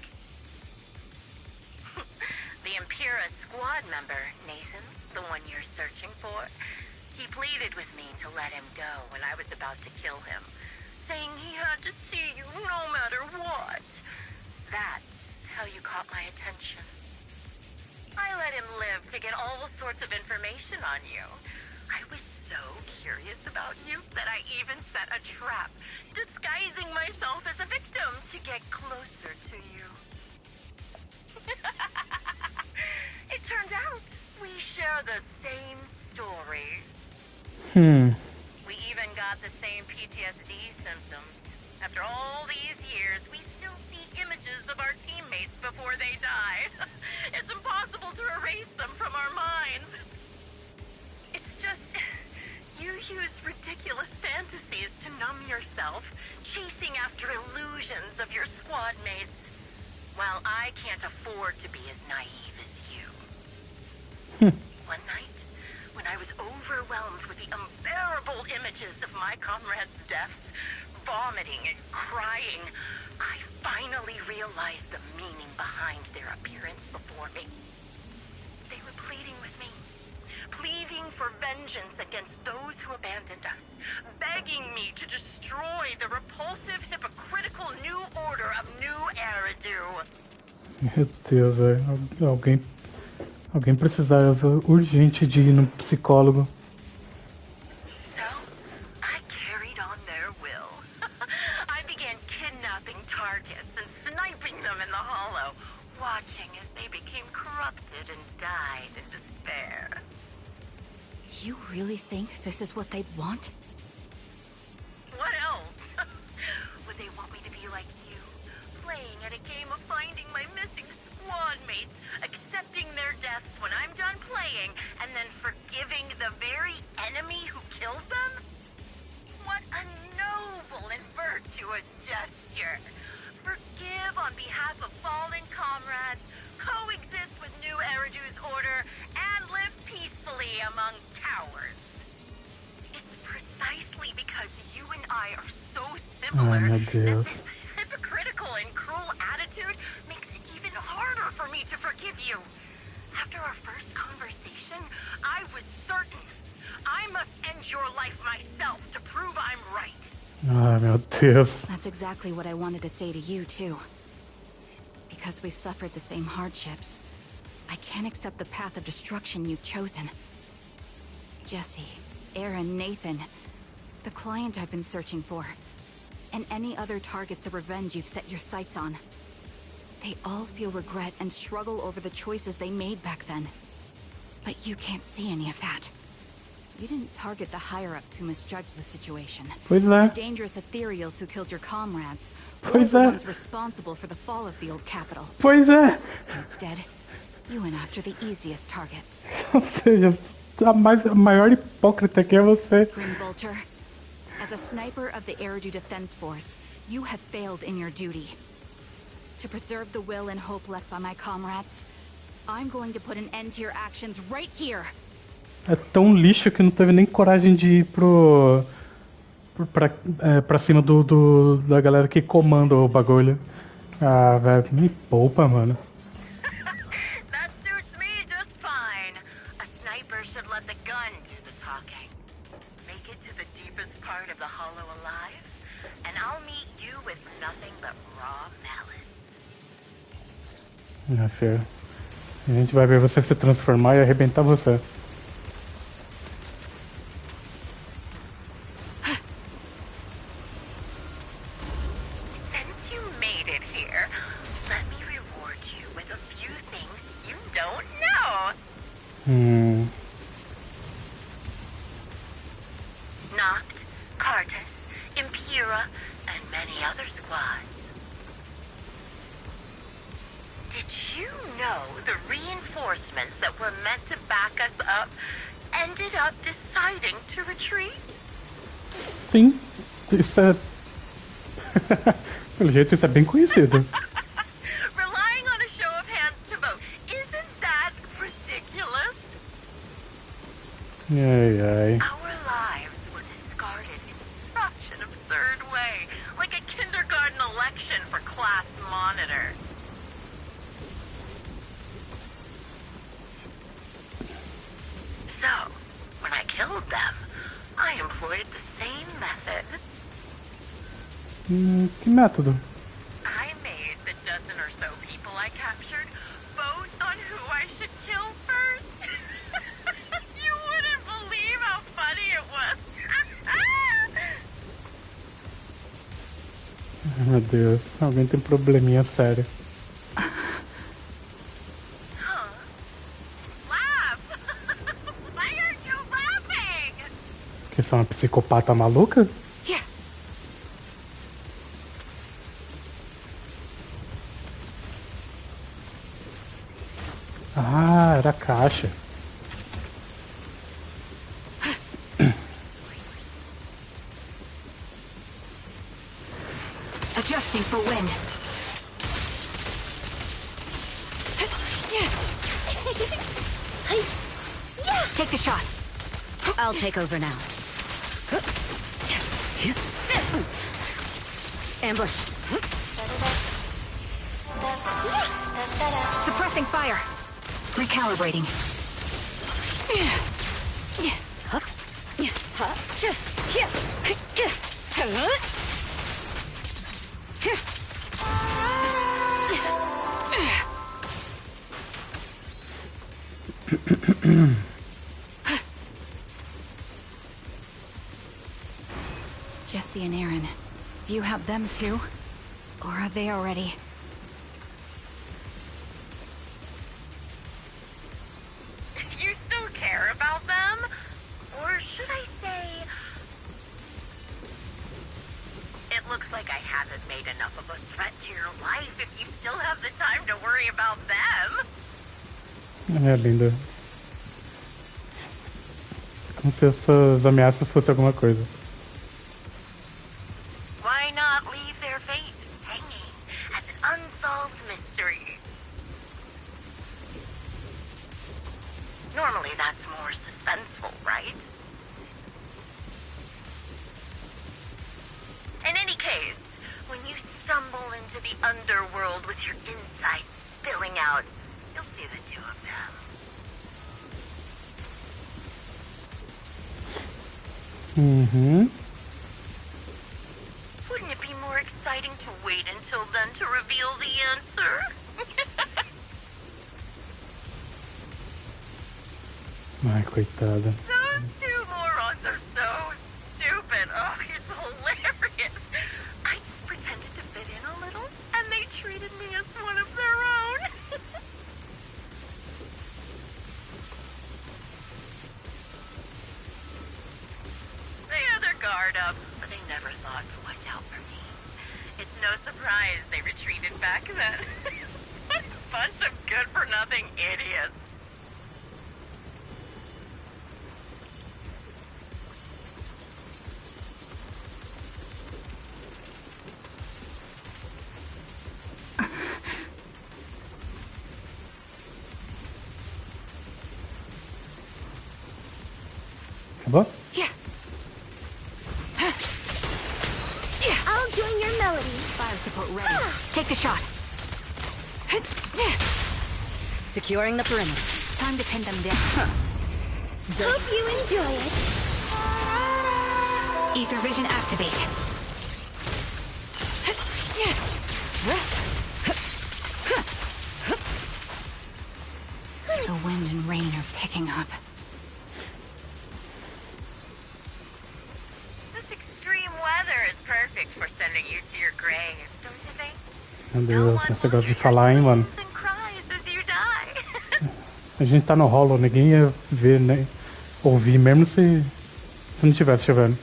The Impera squad member, Nathan, the one you're searching for, he pleaded with me to let him go when I was about to kill him, saying he had to see you no matter what. That's how you caught my attention. I let him live to get all sorts of information on you. I was so curious about you that I even set a trap, disguising myself as a victim to get closer to you. It turned out we share the same story. We even got the same PTSD symptoms. After all these years, we still see images of our teammates before they die. It's impossible to erase them from our minds. It's just, you use ridiculous fantasies to numb yourself, chasing after illusions of your squad mates, while I can't afford to be as naive as you. One night, when I was overwhelmed with the unbearable images of my comrades' deaths, vomiting and crying, I finally realized the meaning behind their appearance before me. They were pleading with me. Pleading for vengeance against those who abandoned us. Begging me to destroy the repulsive, hypocritical new order of New Eridu. Meu Deus, velho. Alguém precisava urgente de ir no psicólogo. So, I carried on their will. I began kidnapping targets and sniping them in the hollow, watching as they became corrupted and died in despair. You really think this is what they'd want? What else? Would they want me to be like you, playing at a game of finding my missing squad mates, accepting their deaths when I'm done playing, and then forgiving the very enemy who killed them? What a noble and virtuous gesture! Forgive on behalf of fallen comrades, coexist with New Eridu's order, and live peacefully among cowards. It's precisely because you and I are so similar that this hypocritical and cruel attitude makes it even harder for me to forgive you. After our first conversation, I was certain I must end your life myself to prove I'm right. Ah, meu Deus. That's exactly what I wanted to say to you, too. Because we've suffered the same hardships, I can't accept the path of destruction you've chosen. Jesse, Aaron, Nathan, the client I've been searching for, and any other targets of revenge you've set your sights on. They all feel regret and struggle over the choices they made back then. But you can't see any of that. You didn't target the higher-ups who misjudged the situation. The dangerous ethereals who killed your comrades, or the ones responsible for the fall of the old capital. Instead, you went after the easiest targets. Ou seja, a maior hipócrita que é você. Grim Vulture, as a sniper of the Eridu Defense Force, you have failed in your duty. To preserve the will and hope left by my comrades, I'm going to put an end to your actions right here. É tão lixo que não teve nem coragem de ir pra cima da galera que comanda o bagulho. Ah, velho, me poupa, mano. That suits me just fine. A sniper should let the gun do the talking. Make it to the deepest part of the hollow alive, and I'll meet you with nothing but raw malice. Ah, filho. A gente vai ver você se transformar e arrebentar você. Noct, Cartus, Impura, and many other squads. Did you know the reinforcements that were meant to back us up ended up deciding to retreat? Sim, isso é... Pelo jeito isso é bem conhecido. Relying on a show of hands to vote, isn't that ridiculous? Ai, ai. Our lives were discarded in such an absurd way, like a kindergarten election for class monitor. So, when I killed them, I employed the same method. Que método? I made the dozen or so people I captured vote on who I should kill first. You wouldn't believe how funny it was. Meu Deus, alguém tem probleminha sério. Que são uma psicopata maluca? Ah, era a caixa. Adjusting for wind. Take the shot. I'll take over now. Ambush. Suppressing fire. Recalibrating. Jesse and Aaron, do you have them too? Or are they already? You still care about them? Or should I say... It looks like I haven't made enough of a threat to your life if you still have the time to worry about them. É, linda. Como se essas ameaças fossem alguma coisa. Why not leave their fate hanging as an unsolved mystery? Normally that's more suspenseful, right? In any case, when you stumble into the underworld with your insides spilling out, you'll see the two of them. Mm-hmm. Wouldn't it be more exciting to wait until then to reveal the answer? Ai, coitada. Those two morons are so stupid. Oh, it's hilarious. I just pretended to fit in a little, and they treated me as one of their own. They had their guard up, but they never thought to watch out for me. It's no surprise they retreated back then. What a bunch of good-for-nothing idiots. Acabou? I'll join your melody. Fire support ready. Take the shot. Securing the perimeter. Time to pin them down. Hope you enjoy it. Ether vision activate. The wind and rain are picking up. This extreme weather is perfect for sending you to your grave, don't you think? Meu Deus, esse negócio de falar, hein, mano. And cries as you die. A gente tá no Hollow, ninguém ia ver, né? Ouvir, mesmo se não tivesse chovendo.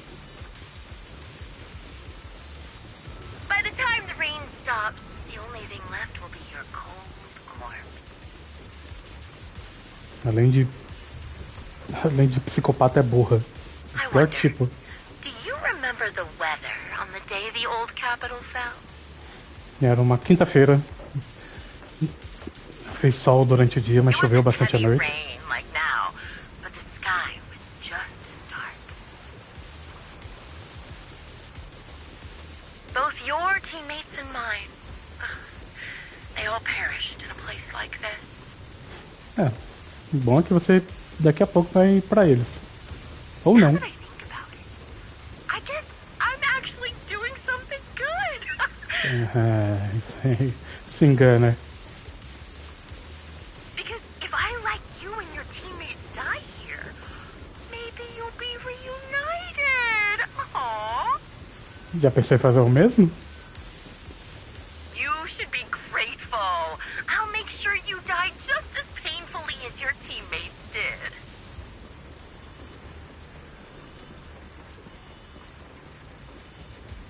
By the time the rain stops, the only thing left will be your cold corpse. Além de psicopata, é burra. Pior tipo. Do you remember the weather on the day the old capital fell? Era uma quinta-feira. Fez sol durante o dia, mas choveu bastante à noite. Rain like now, but the sky was just as dark. Both your teammates and mine, they all perished in a place like this. É, o bom é que você daqui a pouco vai pra eles. Ou não. I guess I'm actually doing something good. Se engana. Because if I let you and your teammates die here, maybe you'll be reunited. Aww. Já pensou em fazer o mesmo? You should be grateful. I'll make sure you die just as painfully as your teammates did.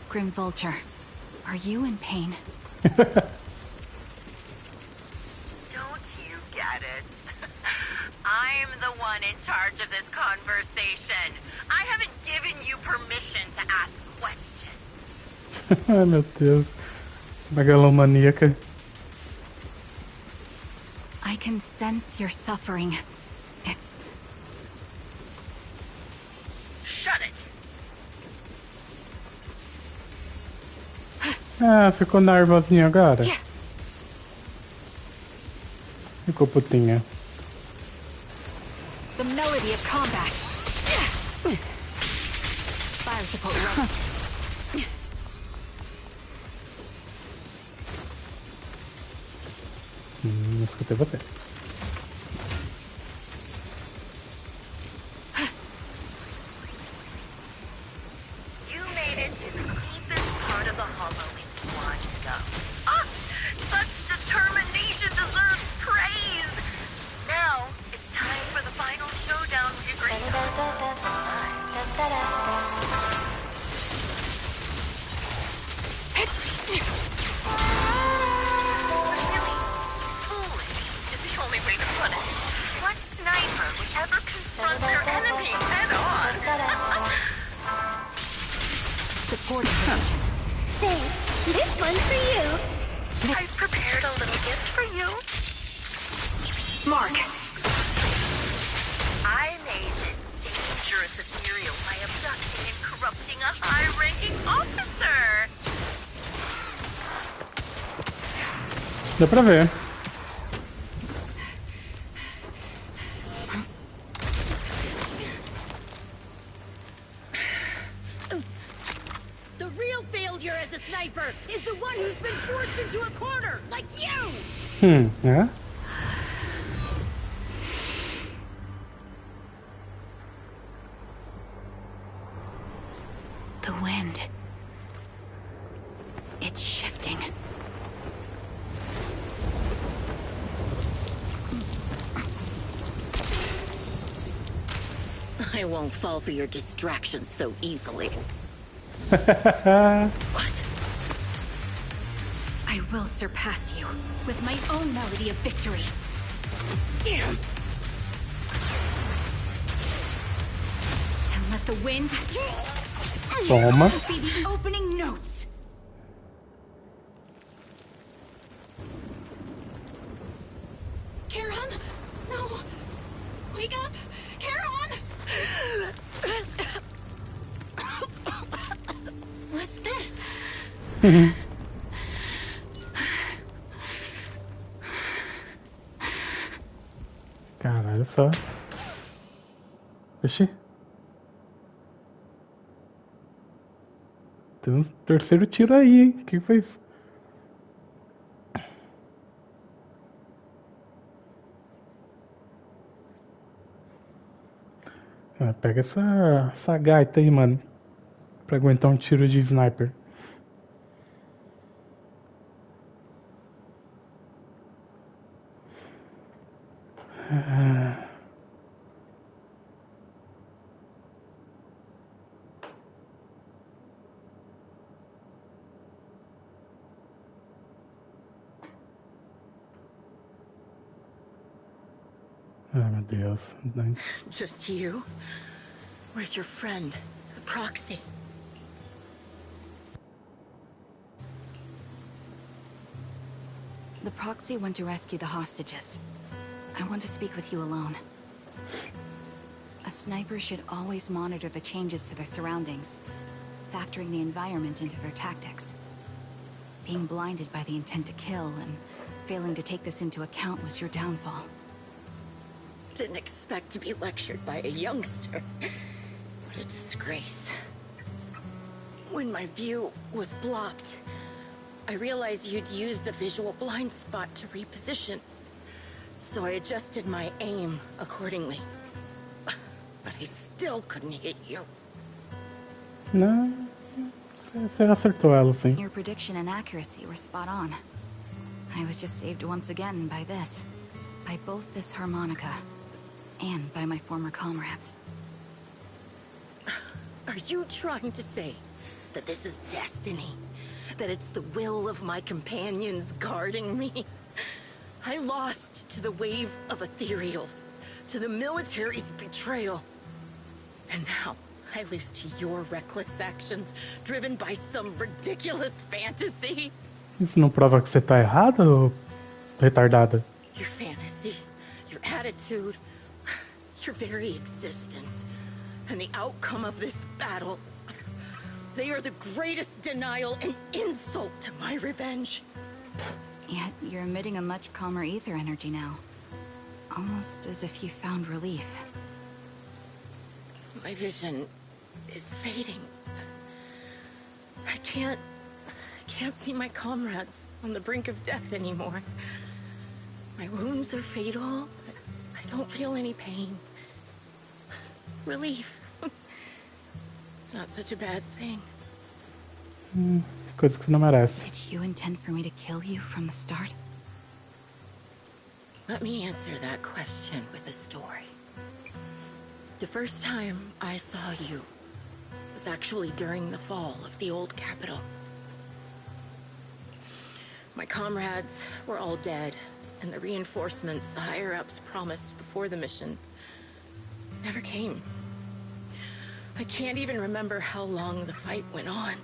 Grim Vulture, are you in pain? Don't you get it? I'm the one in charge of this conversation. I haven't given you permission to ask questions. Ai, meu Deus. Megalomaníaca. I can sense your suffering. It's... Shut it. Ah, ficou nervosinho agora? Ficou putinha. The melody of combat. Fire support ready. Escutei você. You made it to the deepest part of the hollow you wanted to go. Ah! Such determination deserves praise! Now, it's time for the final showdown we agreed is the only way to put it. What sniper would ever confront their enemy head on? Supporting position. Thanks. This one's for you. I've prepared a little gift for you. Mark. I made this dangerous ethereal by abducting and corrupting a high-ranking officer. Dá pra ver. The real failure as a sniper is the one who's been forced into a corner, like you! É? The wind. It's shifting. I won't fall for your distractions so easily. What? I will surpass you with my own melody of victory. Damn! And let the wind Toma. be the opening notes. Charon? No! Wake up! Charon! What's this? Caralho, só. Oxi. Tem um terceiro tiro aí, hein? O que foi isso? Ah, pega essa gaita aí, mano. Pra aguentar um tiro de sniper. Ai, meu Deus. Just you? Where's your friend, the proxy? The proxy went to rescue the hostages. I want to speak with you alone. A sniper should always monitor the changes to their surroundings, factoring the environment into their tactics. Being blinded by the intent to kill and failing to take this into account was your downfall. Didn't expect to be lectured by a youngster. What a disgrace. When my view was blocked, I realized you'd used the visual blind spot to reposition. So I adjusted my aim accordingly. But I still couldn't hit you. Não, você acertou ela, sim. Your prediction and accuracy were spot on. I was just saved once again by this. By both this harmonica and by my former comrades. Are you trying to say that this is destiny? That it's the will of my companions guarding me? I lost to the wave of ethereals, to the military's betrayal. And now I lose to your reckless actions, driven by some ridiculous fantasy. Isso não prova que você tá errada, ou retardada? Your fantasy, your attitude, your very existence, and the outcome of this battle. They are the greatest denial and insult to my revenge. Yet you're emitting a much calmer ether energy now. Almost as if you found relief. My vision is fading. I can't see my comrades on the brink of death anymore. My wounds are fatal, but I don't feel any pain. Relief. It's not such a bad thing. Coisa que você não merece. Did you intend for me to kill you from the start? Let me answer that question with a story. The first time I saw you was actually during the fall of the old capital. My comrades were all dead, and the reinforcements the higher-ups promised before the mission never came. I can't even remember how long the fight went on.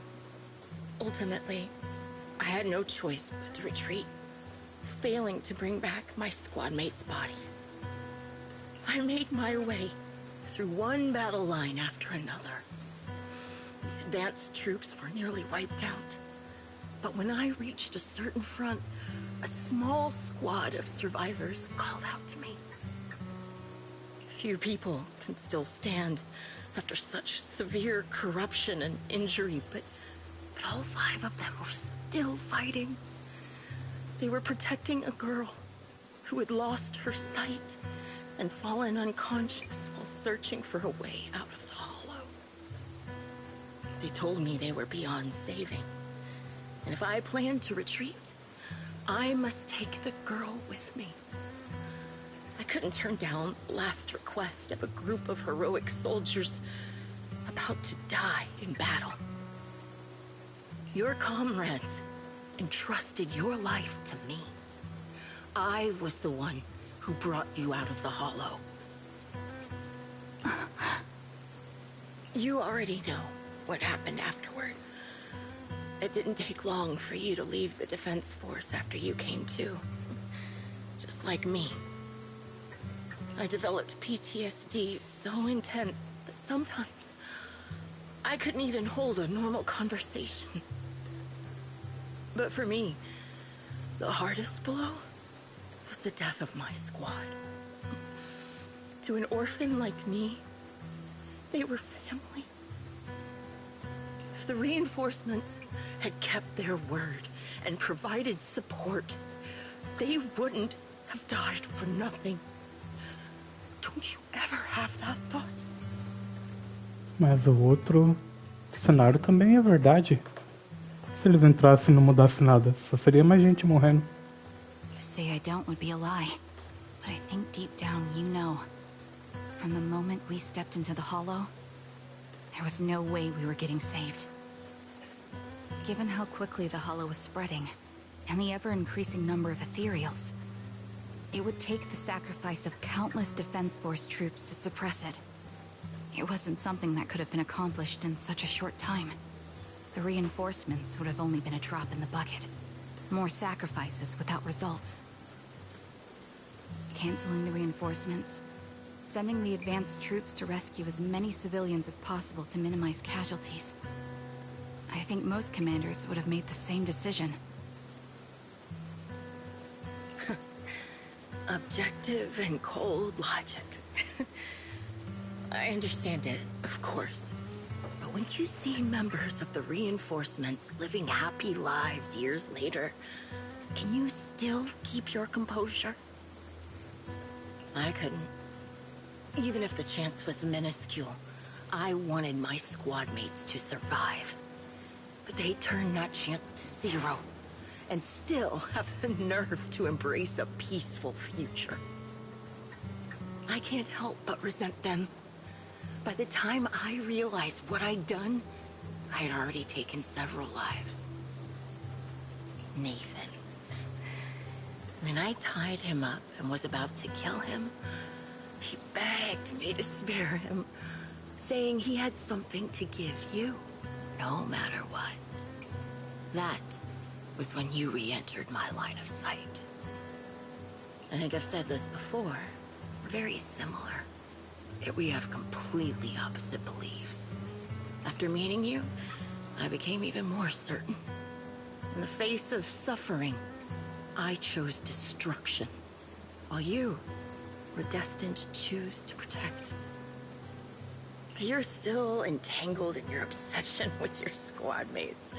Ultimately, I had no choice but to retreat, failing to bring back my squad mates' bodies. I made my way through one battle line after another. The advanced troops were nearly wiped out. But when I reached a certain front, a small squad of survivors called out to me. Few people can still stand after such severe corruption and injury, but all 5 of them were still fighting. They were protecting a girl who had lost her sight and fallen unconscious while searching for a way out of the hollow. They told me they were beyond saving, and if I planned to retreat, I must take the girl with me. I couldn't turn down the last request of a group of heroic soldiers about to die in battle. Your comrades entrusted your life to me. I was the one who brought you out of the hollow. You already know what happened afterward. It didn't take long for you to leave the defense force after you came to. Just like me. I developed PTSD so intense that sometimes I couldn't even hold a normal conversation. But for me, the hardest blow was the death of my squad. To an orphan like me, they were family. If the reinforcements had kept their word and provided support, they wouldn't have died for nothing. Don't you ever have that thought? Mas o outro cenário também é verdade. Se eles entrassem e não mudasse nada, só seria mais gente morrendo. To say I don't would be a lie, but I think deep down you know. From the moment we stepped into the hollow, there was no way we were getting saved. Given how quickly the hollow was spreading, and the ever-increasing number of ethereals, it would take the sacrifice of countless Defense Force troops to suppress it. It wasn't something that could have been accomplished in such a short time. The reinforcements would have only been a drop in the bucket. More sacrifices without results. Canceling the reinforcements, sending the advanced troops to rescue as many civilians as possible to minimize casualties. I think most commanders would have made the same decision. Objective and cold logic. I understand it, of course. But when you see members of the reinforcements living happy lives years later, can you still keep your composure? I couldn't. Even if the chance was minuscule, I wanted my squad mates to survive. But they turned that chance to 0, and still have the nerve to embrace a peaceful future. I can't help but resent them. By the time I realized what I'd done, I had already taken several lives. Nathan. When I tied him up and was about to kill him, he begged me to spare him, saying he had something to give you, no matter what. That was when you re-entered my line of sight. I think I've said this before. We're very similar. Yet we have completely opposite beliefs. After meeting you, I became even more certain. In the face of suffering, I chose destruction. While you we're destined to choose to protect. But you're still entangled in your obsession with your squad mates.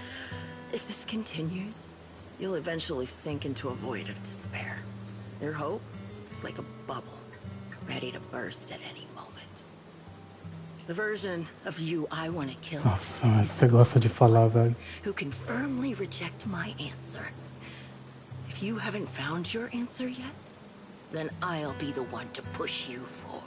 If this continues, you'll eventually sink into a void of despair. Your hope is like a bubble, ready to burst at any moment. The version of you I want to kill Nossa, você gosta de falar, velho. who can firmly reject my answer. If you haven't found your answer yet, then I'll be the one to push you forward.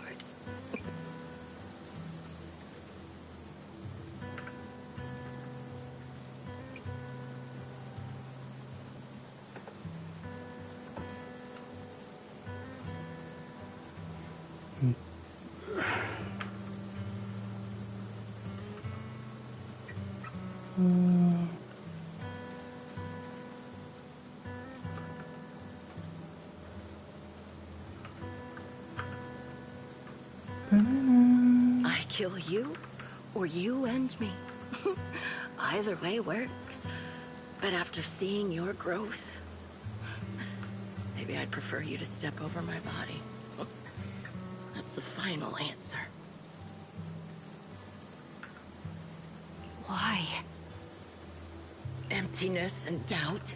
I kill you, or you end me. Either way works. But after seeing your growth, maybe I'd prefer you to step over my body. That's the final answer. Why? Emptiness and doubt.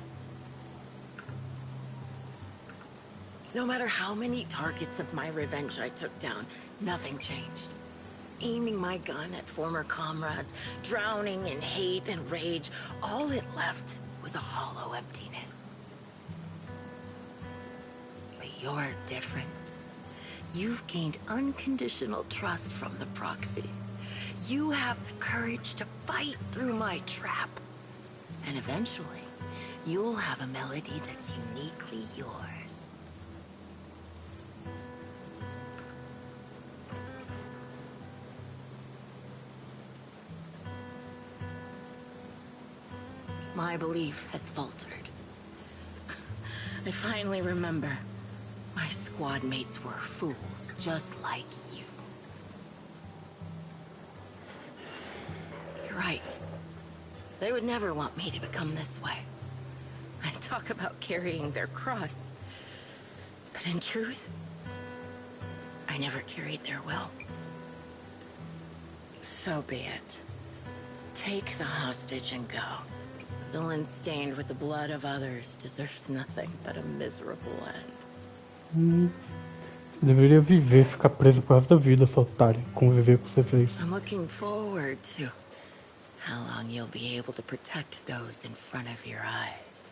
No matter how many targets of my revenge I took down, nothing changed. Aiming my gun at former comrades, drowning in hate and rage, all it left was a hollow emptiness. But you're different. You've gained unconditional trust from the proxy. You have the courage to fight through my trap. And eventually, you'll have a melody that's uniquely yours. My belief has faltered. I finally remember. My squad mates were fools, just like you. You're right. They would never want me to become this way. I talk about carrying their cross. But in truth, I never carried their will. So be it. Take the hostage and go. Villain stained with the blood of others deserves nothing but a miserable end. Deveria viver, ficar preso pro resto da vida, seu otário. Conviver com o que você fez. I'm looking forward to how long you'll be able to protect those in front of your eyes.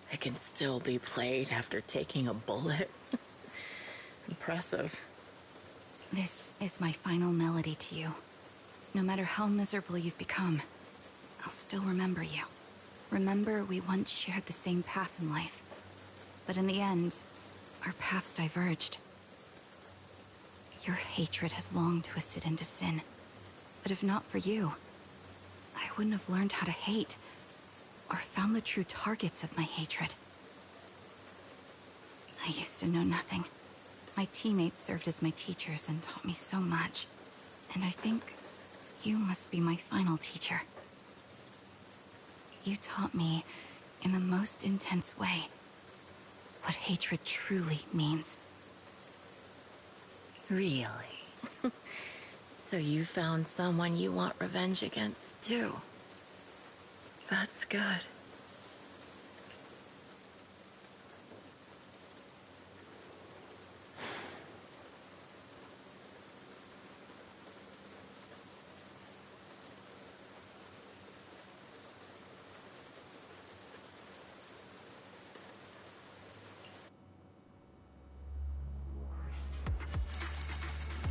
It can still be played after taking a bullet. Impressive. This is my final melody to you. No matter how miserable you've become, I'll still remember you. Remember we once shared the same path in life. But in the end, our paths diverged. Your hatred has long twisted into sin. But if not for you, I wouldn't have learned how to hate, or found the true targets of my hatred. I used to know nothing. My teammates served as my teachers and taught me so much. And I think you must be my final teacher. You taught me, in the most intense way, what hatred truly means. Really? So you found someone you want revenge against, too. That's good.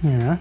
Yeah.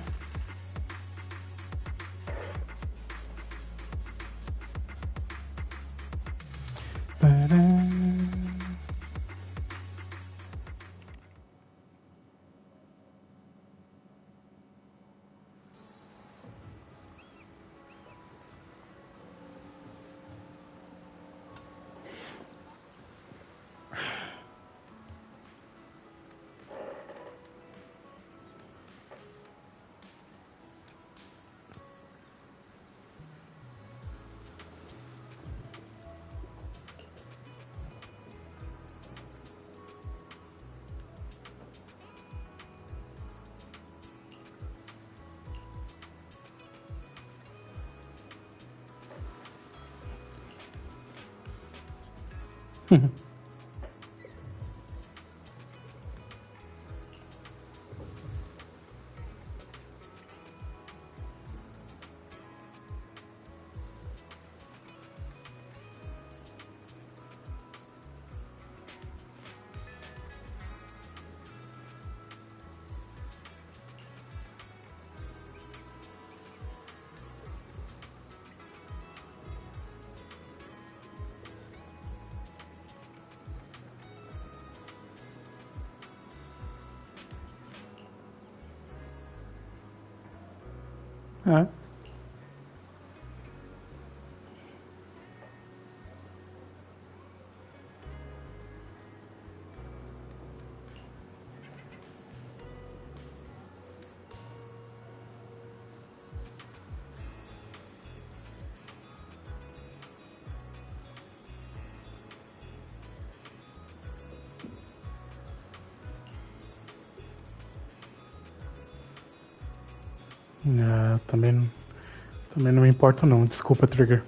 Alright. Também não me importo não, desculpa, Trigger.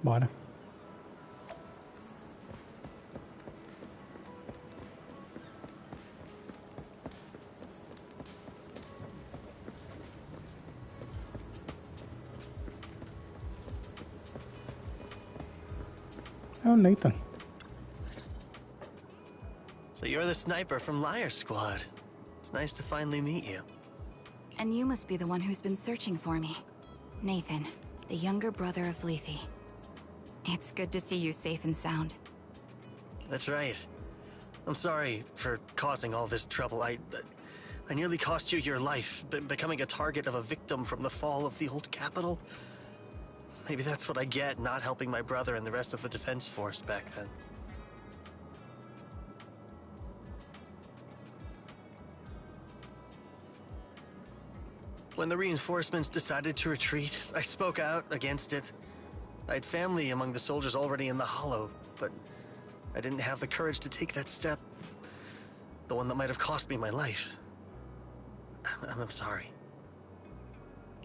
Bora. Oh, Nathan. So you're the sniper from Liar Squad. It's nice to finally meet you. And you must be the one who's been searching for me. Nathan, the younger brother of Lethe. It's good to see you safe and sound. That's right. I'm sorry for causing all this trouble. I nearly cost you your life, becoming a target of a victim from the fall of the old capital. Maybe that's what I get, not helping my brother and the rest of the defense force back then. When the reinforcements decided to retreat, I spoke out against it. I had family among the soldiers already in the Hollow, but I didn't have the courage to take that step. The one that might have cost me my life. I'm sorry.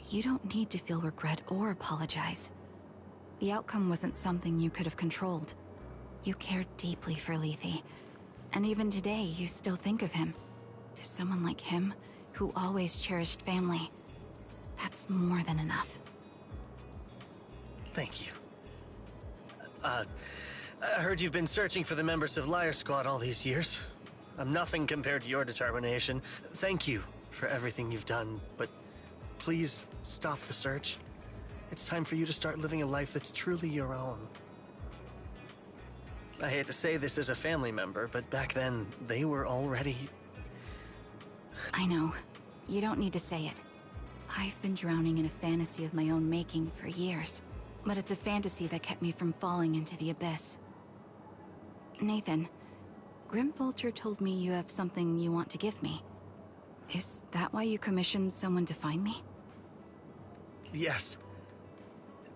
You don't need to feel regret or apologize. The outcome wasn't something you could have controlled. You cared deeply for Lethe, and even today you still think of him. To someone like him, who always cherished family, that's more than enough. Thank you. I heard you've been searching for the members of Liar Squad all these years. I'm nothing compared to your determination. Thank you for everything you've done, but please stop the search. It's time for you to start living a life that's truly your own. I hate to say this as a family member, but back then, they were already... I know. You don't need to say it. I've been drowning in a fantasy of my own making for years, but it's a fantasy that kept me from falling into the abyss. Nathan, Grim Vulture told me you have something you want to give me. Is that why you commissioned someone to find me? Yes.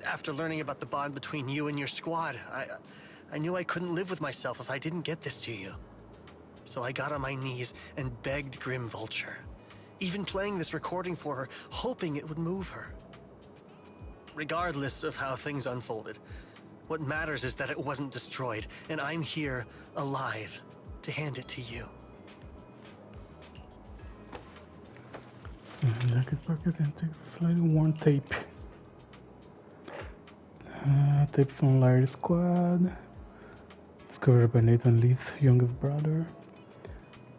After learning about the bond between you and your squad, I knew I couldn't live with myself if I didn't get this to you. So I got on my knees and begged Grim Vulture. Even playing this recording for her, hoping it would move her. regardless of how things unfolded. What matters is that it wasn't destroyed, and I'm here, alive, to hand it to you. Jacket pocket and takes a slightly worn tape. Tape from Larry Squad. Discovered by Nathan Lee's youngest brother.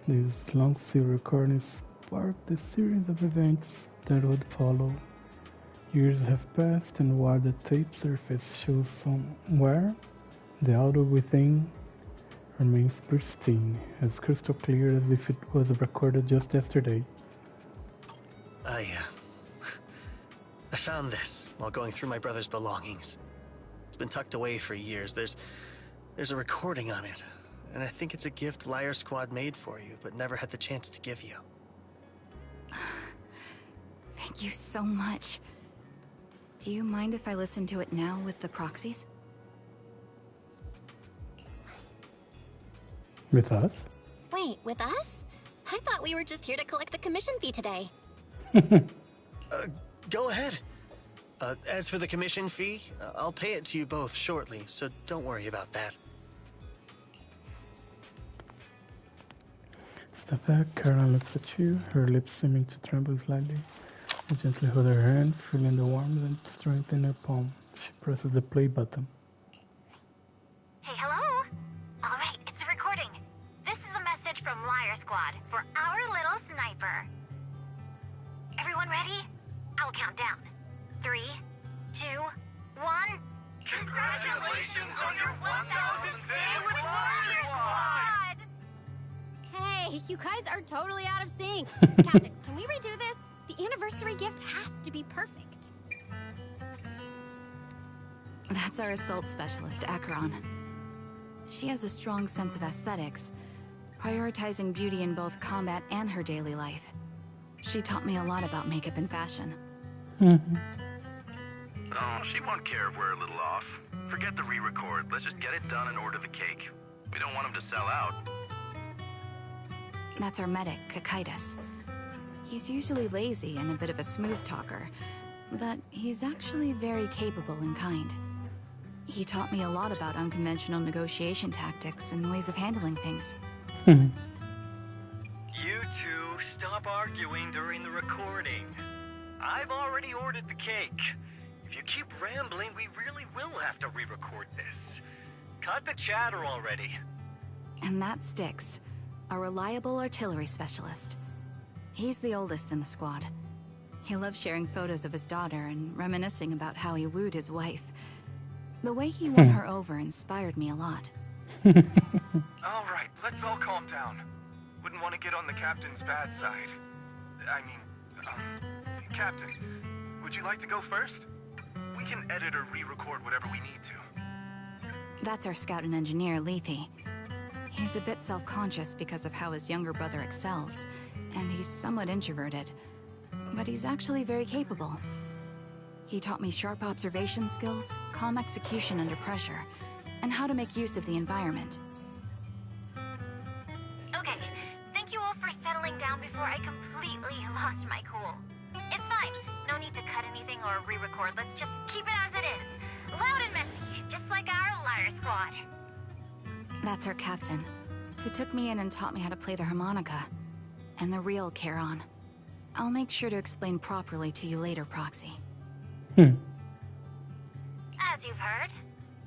This long serial recording sparked a series of events that would follow. Years have passed, and while the tape surface shows somewhere, the audio within remains pristine, as crystal clear as if it was recorded just yesterday. I found this while going through my brother's belongings. It's been tucked away for years. There's a recording on it, and I think it's a gift Liar Squad made for you, but never had the chance to give you. Thank you so much. Do you mind if I listen to it now with the proxies? With us? Wait, with us? I thought we were just here to collect the commission fee today. Go ahead. As for the commission fee, I'll pay it to you both shortly, so don't worry about that. Step back, Caroline looks at you, her lips seeming to tremble slightly. You gently hold her hand, feeling the warmth and strength in her palm. She presses the play button. Hey, hello? Alright, it's a recording. This is a message from Liar Squad for our little sniper. Everyone ready? I'll count down. 3, 2, 1. Congratulations on your 1000th day with Liar Squad! Hey, you guys are totally out of sync. Captain, can we redo this? The anniversary gift has to be perfect. That's our assault specialist, Acheron. She has a strong sense of aesthetics, prioritizing beauty in both combat and her daily life. She taught me a lot about makeup and fashion. Oh, she won't care if we're a little off. Forget the re-record. Let's just get it done and order the cake. We don't want him to sell out. That's our medic, Kakaitis. He's usually lazy and a bit of a smooth talker, but he's actually very capable and kind. He taught me a lot about unconventional negotiation tactics and ways of handling things. You two, stop arguing during the recording. I've already ordered the cake. If you keep rambling, we really will have to re-record this. Cut the chatter already. And that sticks. A reliable artillery specialist. He's the oldest in the squad. He loves sharing photos of his daughter and reminiscing about how he wooed his wife. The way he won her over inspired me a lot. All right, let's all calm down. Wouldn't want to get on the captain's bad side. Captain, would you like to go first? We can edit or re-record whatever we need to. That's our scout and engineer, Lethe. He's a bit self-conscious because of how his younger brother excels, and he's somewhat introverted. But he's actually very capable. He taught me sharp observation skills, calm execution under pressure, and how to make use of the environment. Okay, thank you all for settling down before I completely lost my cool. It's fine. No need to cut anything or re-record. Let's just keep it as it is. Loud and messy, just like our Liar Squad. That's our captain, who took me in and taught me how to play the harmonica. And the real Charon. I'll make sure to explain properly to you later, Proxy. As you've heard,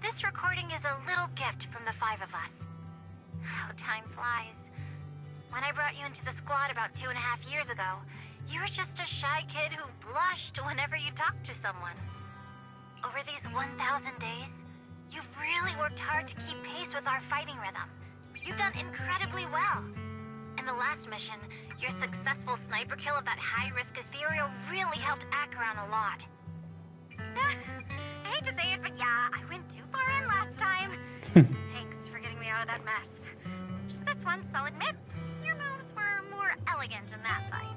this recording is a little gift from the 5 of us. How time flies. When I brought you into the squad about 2.5 years ago, you were just a shy kid who blushed whenever you talked to someone. Over these 1,000 days, you've really worked hard to keep pace with our fighting rhythm. You've done incredibly well. In the last mission, your successful sniper kill of that high-risk ethereal really helped Acheron a lot. I hate to say it, but yeah, I went too far in last time. Thanks for getting me out of that mess. Just this once, I'll admit, your moves were more elegant in that fight.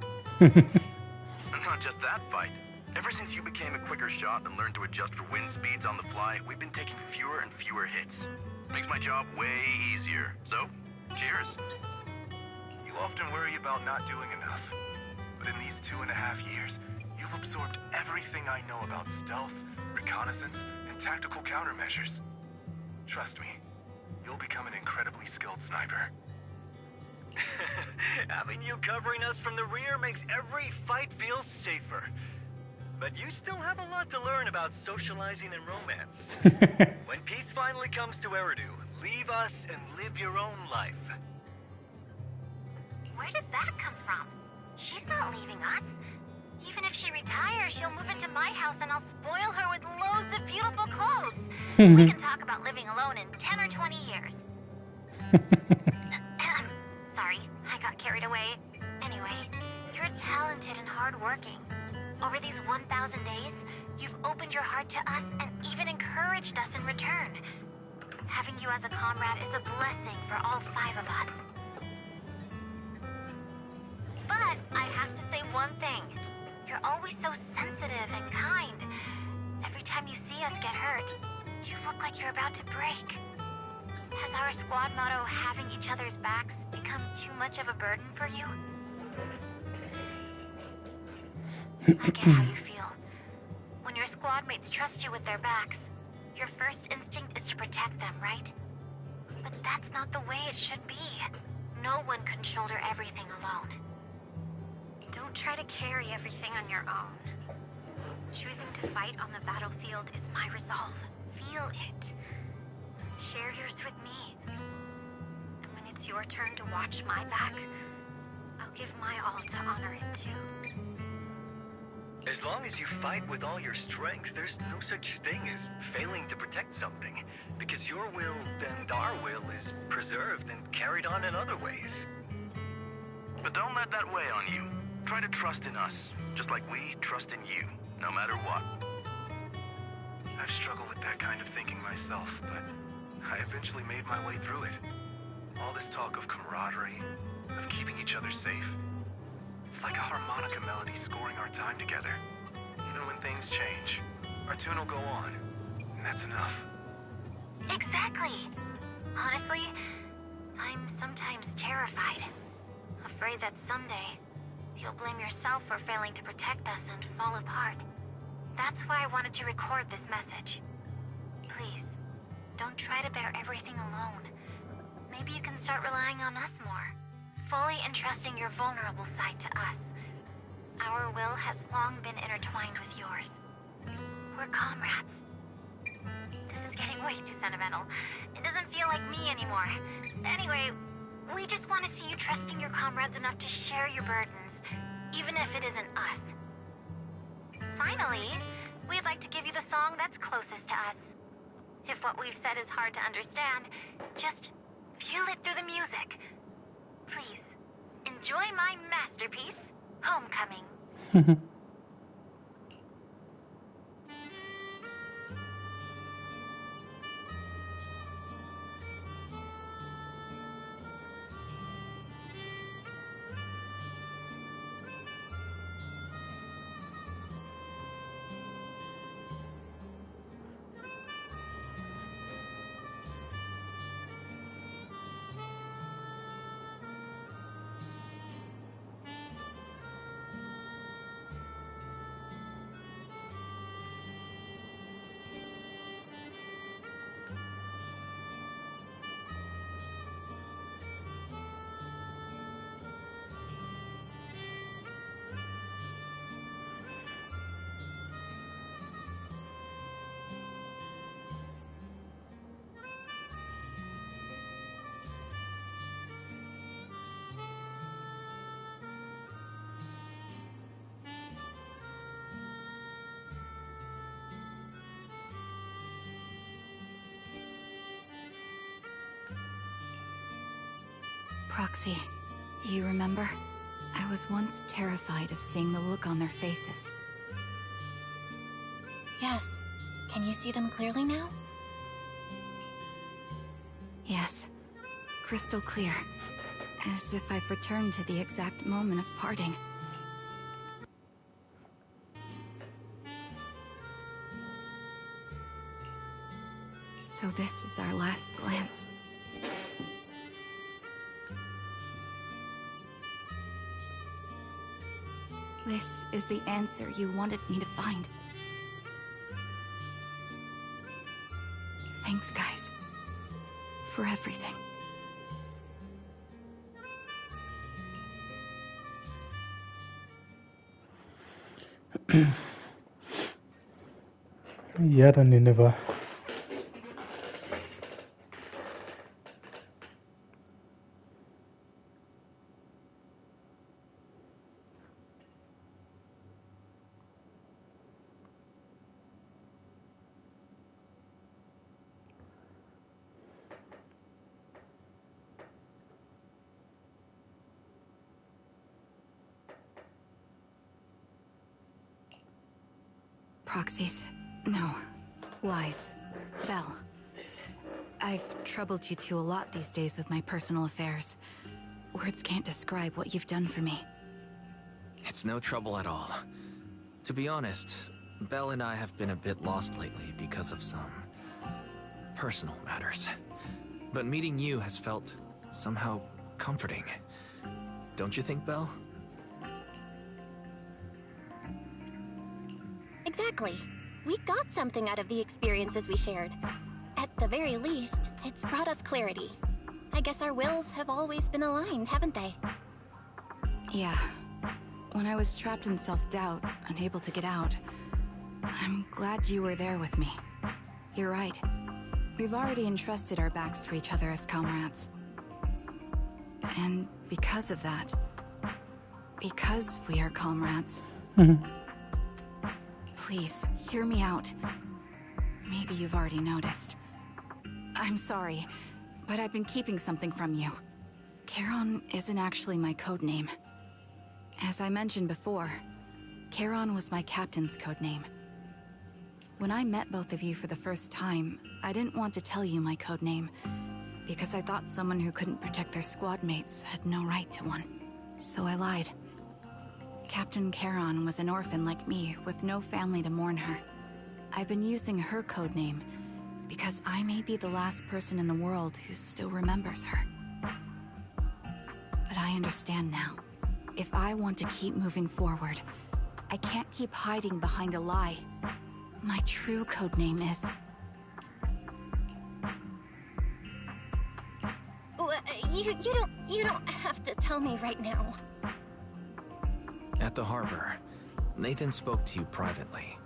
Not just that fight. Ever since you became a quicker shot and learned to adjust for wind speeds on the fly, we've been taking fewer and fewer hits. Makes my job way easier. So, cheers. You often worry about not doing enough. But in these 2.5 years, you've absorbed everything I know about stealth, reconnaissance, and tactical countermeasures. Trust me, you'll become an incredibly skilled sniper. Having you covering us from the rear makes every fight feel safer. But you still have a lot to learn about socializing and romance. When peace finally comes to Eridu, leave us and live your own life. Where did that come from? She's not leaving us. Even if she retires, she'll move into my house and I'll spoil her with loads of beautiful clothes. We can talk about living alone in 10 or 20 years. Sorry, I got carried away. Anyway, you're talented and hardworking. Over these 1,000 days, you've opened your heart to us and even encouraged us in return. Having you as a comrade is a blessing for all 5 of us. But I have to say one thing. You're always so sensitive and kind. Every time you see us get hurt, you look like you're about to break. Has our squad motto, having each other's backs, become too much of a burden for you? I get how you feel. When your squad mates trust you with their backs, your first instinct is to protect them, right? But that's not the way it should be. No one can shoulder everything alone. Don't try to carry everything on your own. Choosing to fight on the battlefield is my resolve. Feel it. Share yours with me. And when it's your turn to watch my back, I'll give my all to honor it too. As long as you fight with all your strength, there's no such thing as failing to protect something, because your will and our will is preserved and carried on in other ways. But don't let that weigh on you. Try to trust in us, just like we trust in you, no matter what. I've struggled with that kind of thinking myself, but I eventually made my way through it. All this talk of camaraderie, of keeping each other safe, it's like a harmonica melody scoring our time together. Even when things change, our tune will go on, and that's enough. Exactly. Honestly, I'm sometimes terrified. Afraid that someday, you'll blame yourself for failing to protect us and fall apart. That's why I wanted to record this message. Please, don't try to bear everything alone. Maybe you can start relying on us more, fully entrusting your vulnerable side to us. Our will has long been intertwined with yours. We're comrades. This is getting way too sentimental. It doesn't feel like me anymore. Anyway, we just want to see you trusting your comrades enough to share your burdens, even if it isn't us. Finally, we'd like to give you the song that's closest to us. If what we've said is hard to understand, just feel it through the music. Please, enjoy my masterpiece, Homecoming. Proxy, do you remember? I was once terrified of seeing the look on their faces. Yes. Can you see them clearly now? Yes. Crystal clear. As if I've returned to the exact moment of parting. So this is our last glance. This is the answer you wanted me to find. Thanks, guys. For everything. Yara Nineveh. Proxies. No. Lies. Belle. I've troubled you two a lot these days with my personal affairs. Words can't describe what you've done for me. It's no trouble at all. To be honest, Belle and I have been a bit lost lately because of some personal matters. But meeting you has felt somehow comforting. Don't you think, Belle? Exactly. We got something out of the experiences we shared. At the very least, it's brought us clarity. I guess our wills have always been aligned, haven't they? Yeah. When I was trapped in self-doubt, unable to get out, I'm glad you were there with me. You're right. We've already entrusted our backs to each other as comrades. And because of that, because we are comrades, please, hear me out. Maybe you've already noticed. I'm sorry, but I've been keeping something from you. Charon isn't actually my code name. As I mentioned before, Charon was my captain's code name. When I met both of you for the first time, I didn't want to tell you my code name, because I thought someone who couldn't protect their squad mates had no right to one. So I lied. Captain Charon was an orphan like me, with no family to mourn her. I've been using her code name because I may be the last person in the world who still remembers her. But I understand now. If I want to keep moving forward, I can't keep hiding behind a lie. My true code name is... You don't have to tell me right now. At the harbor, Nathan spoke to you privately.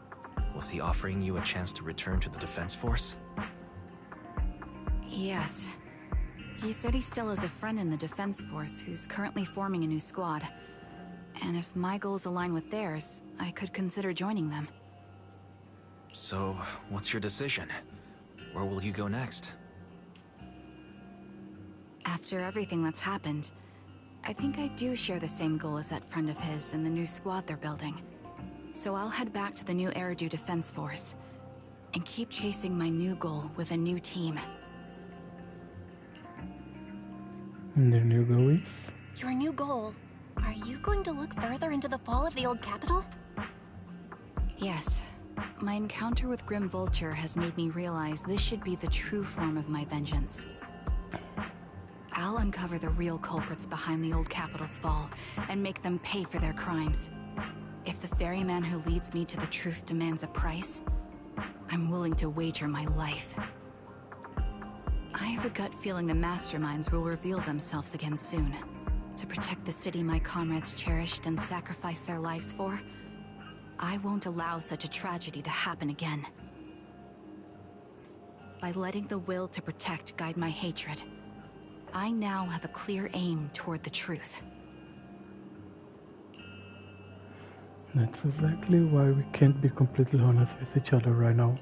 Was he offering you a chance to return to the Defense Force? Yes. He said he still has a friend in the Defense Force who's currently forming a new squad. And if my goals align with theirs, I could consider joining them. So, what's your decision? Where will you go next? After everything that's happened, I think I do share the same goal as that friend of his and the new squad they're building. So I'll head back to the new Eridu Defense Force and keep chasing my new goal with a new team. And their new goal is? Your new goal? Are you going to look further into the fall of the old capital? Yes. My encounter with Grim Vulture has made me realize this should be the true form of my vengeance. I'll uncover the real culprits behind the old capital's fall and make them pay for their crimes. If the ferryman who leads me to the truth demands a price, I'm willing to wager my life. I have a gut feeling the masterminds will reveal themselves again soon. To protect the city my comrades cherished and sacrificed their lives for, I won't allow such a tragedy to happen again. By letting the will to protect guide my hatred, I now have a clear aim toward the truth. That's exactly why we can't be completely honest with each other right now.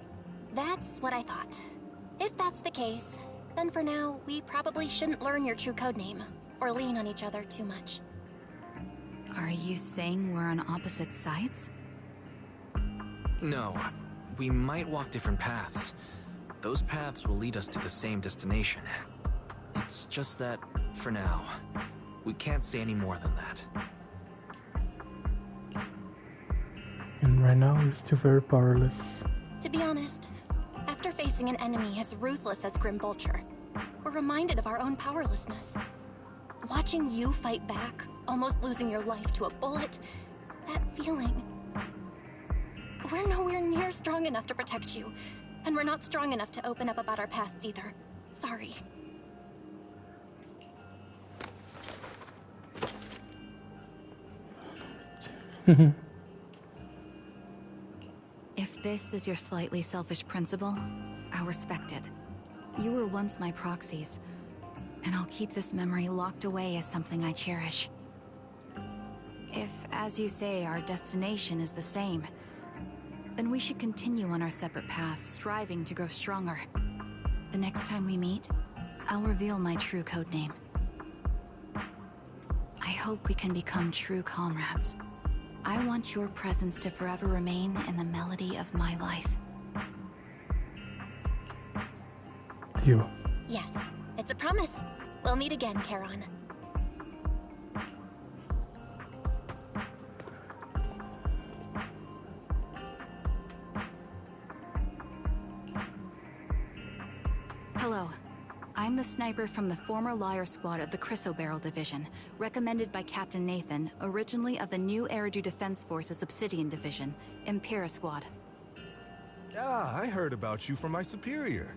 That's what I thought. If that's the case, then for now, we probably shouldn't learn your true codename, or lean on each other too much. Are you saying we're on opposite sides? No. We might walk different paths. Those paths will lead us to the same destination. It's just that, for now, we can't say any more than that. And right now, we're still very powerless. To be honest, after facing an enemy as ruthless as Grim Vulture, we're reminded of our own powerlessness. Watching you fight back, almost losing your life to a bullet, that feeling... We're nowhere near strong enough to protect you, And we're not strong enough to open up about our pasts either. Sorry. If this is your slightly selfish principle, I'll respect it. You were once my proxies, and I'll keep this memory locked away as something I cherish. If, as you say, our destination is the same, then we should continue on our separate paths, striving to grow stronger. The next time we meet, I'll reveal my true codename. I hope we can become true comrades. I want your presence to forever remain in the melody of my life. You. Yes, it's a promise. We'll meet again, Charon. Hello. I'm the sniper from the former Liar Squad of the Chrysoberyl Division, recommended by Captain Nathan, originally of the new Eridu Defense Forces Obsidian Division, Impera Squad. Ah, I heard about you from my superior.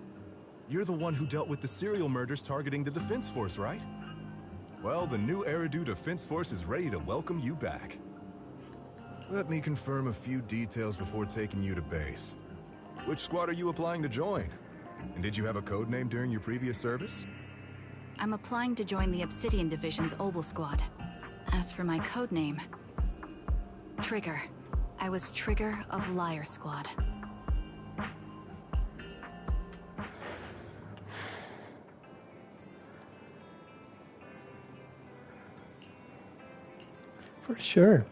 You're the one who dealt with the serial murders targeting the Defense Force, right? Well, the new Eridu Defense Force is ready to welcome you back. Let me confirm a few details before taking you to base. Which squad are you applying to join? And did you have a code name during your previous service? I'm applying to join the Obsidian Division's Obel Squad. As for my codename, Trigger. I was Trigger of Liar Squad. For sure.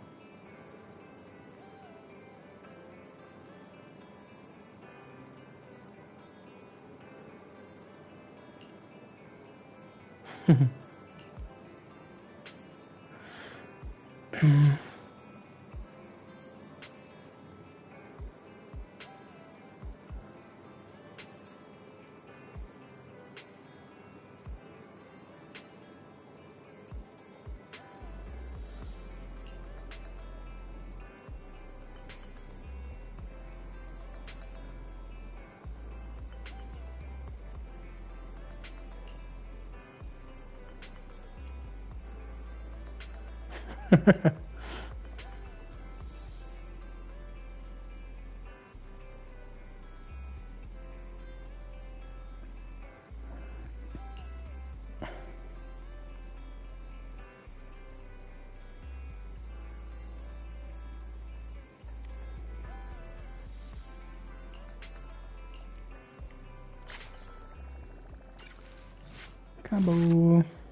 Acabou.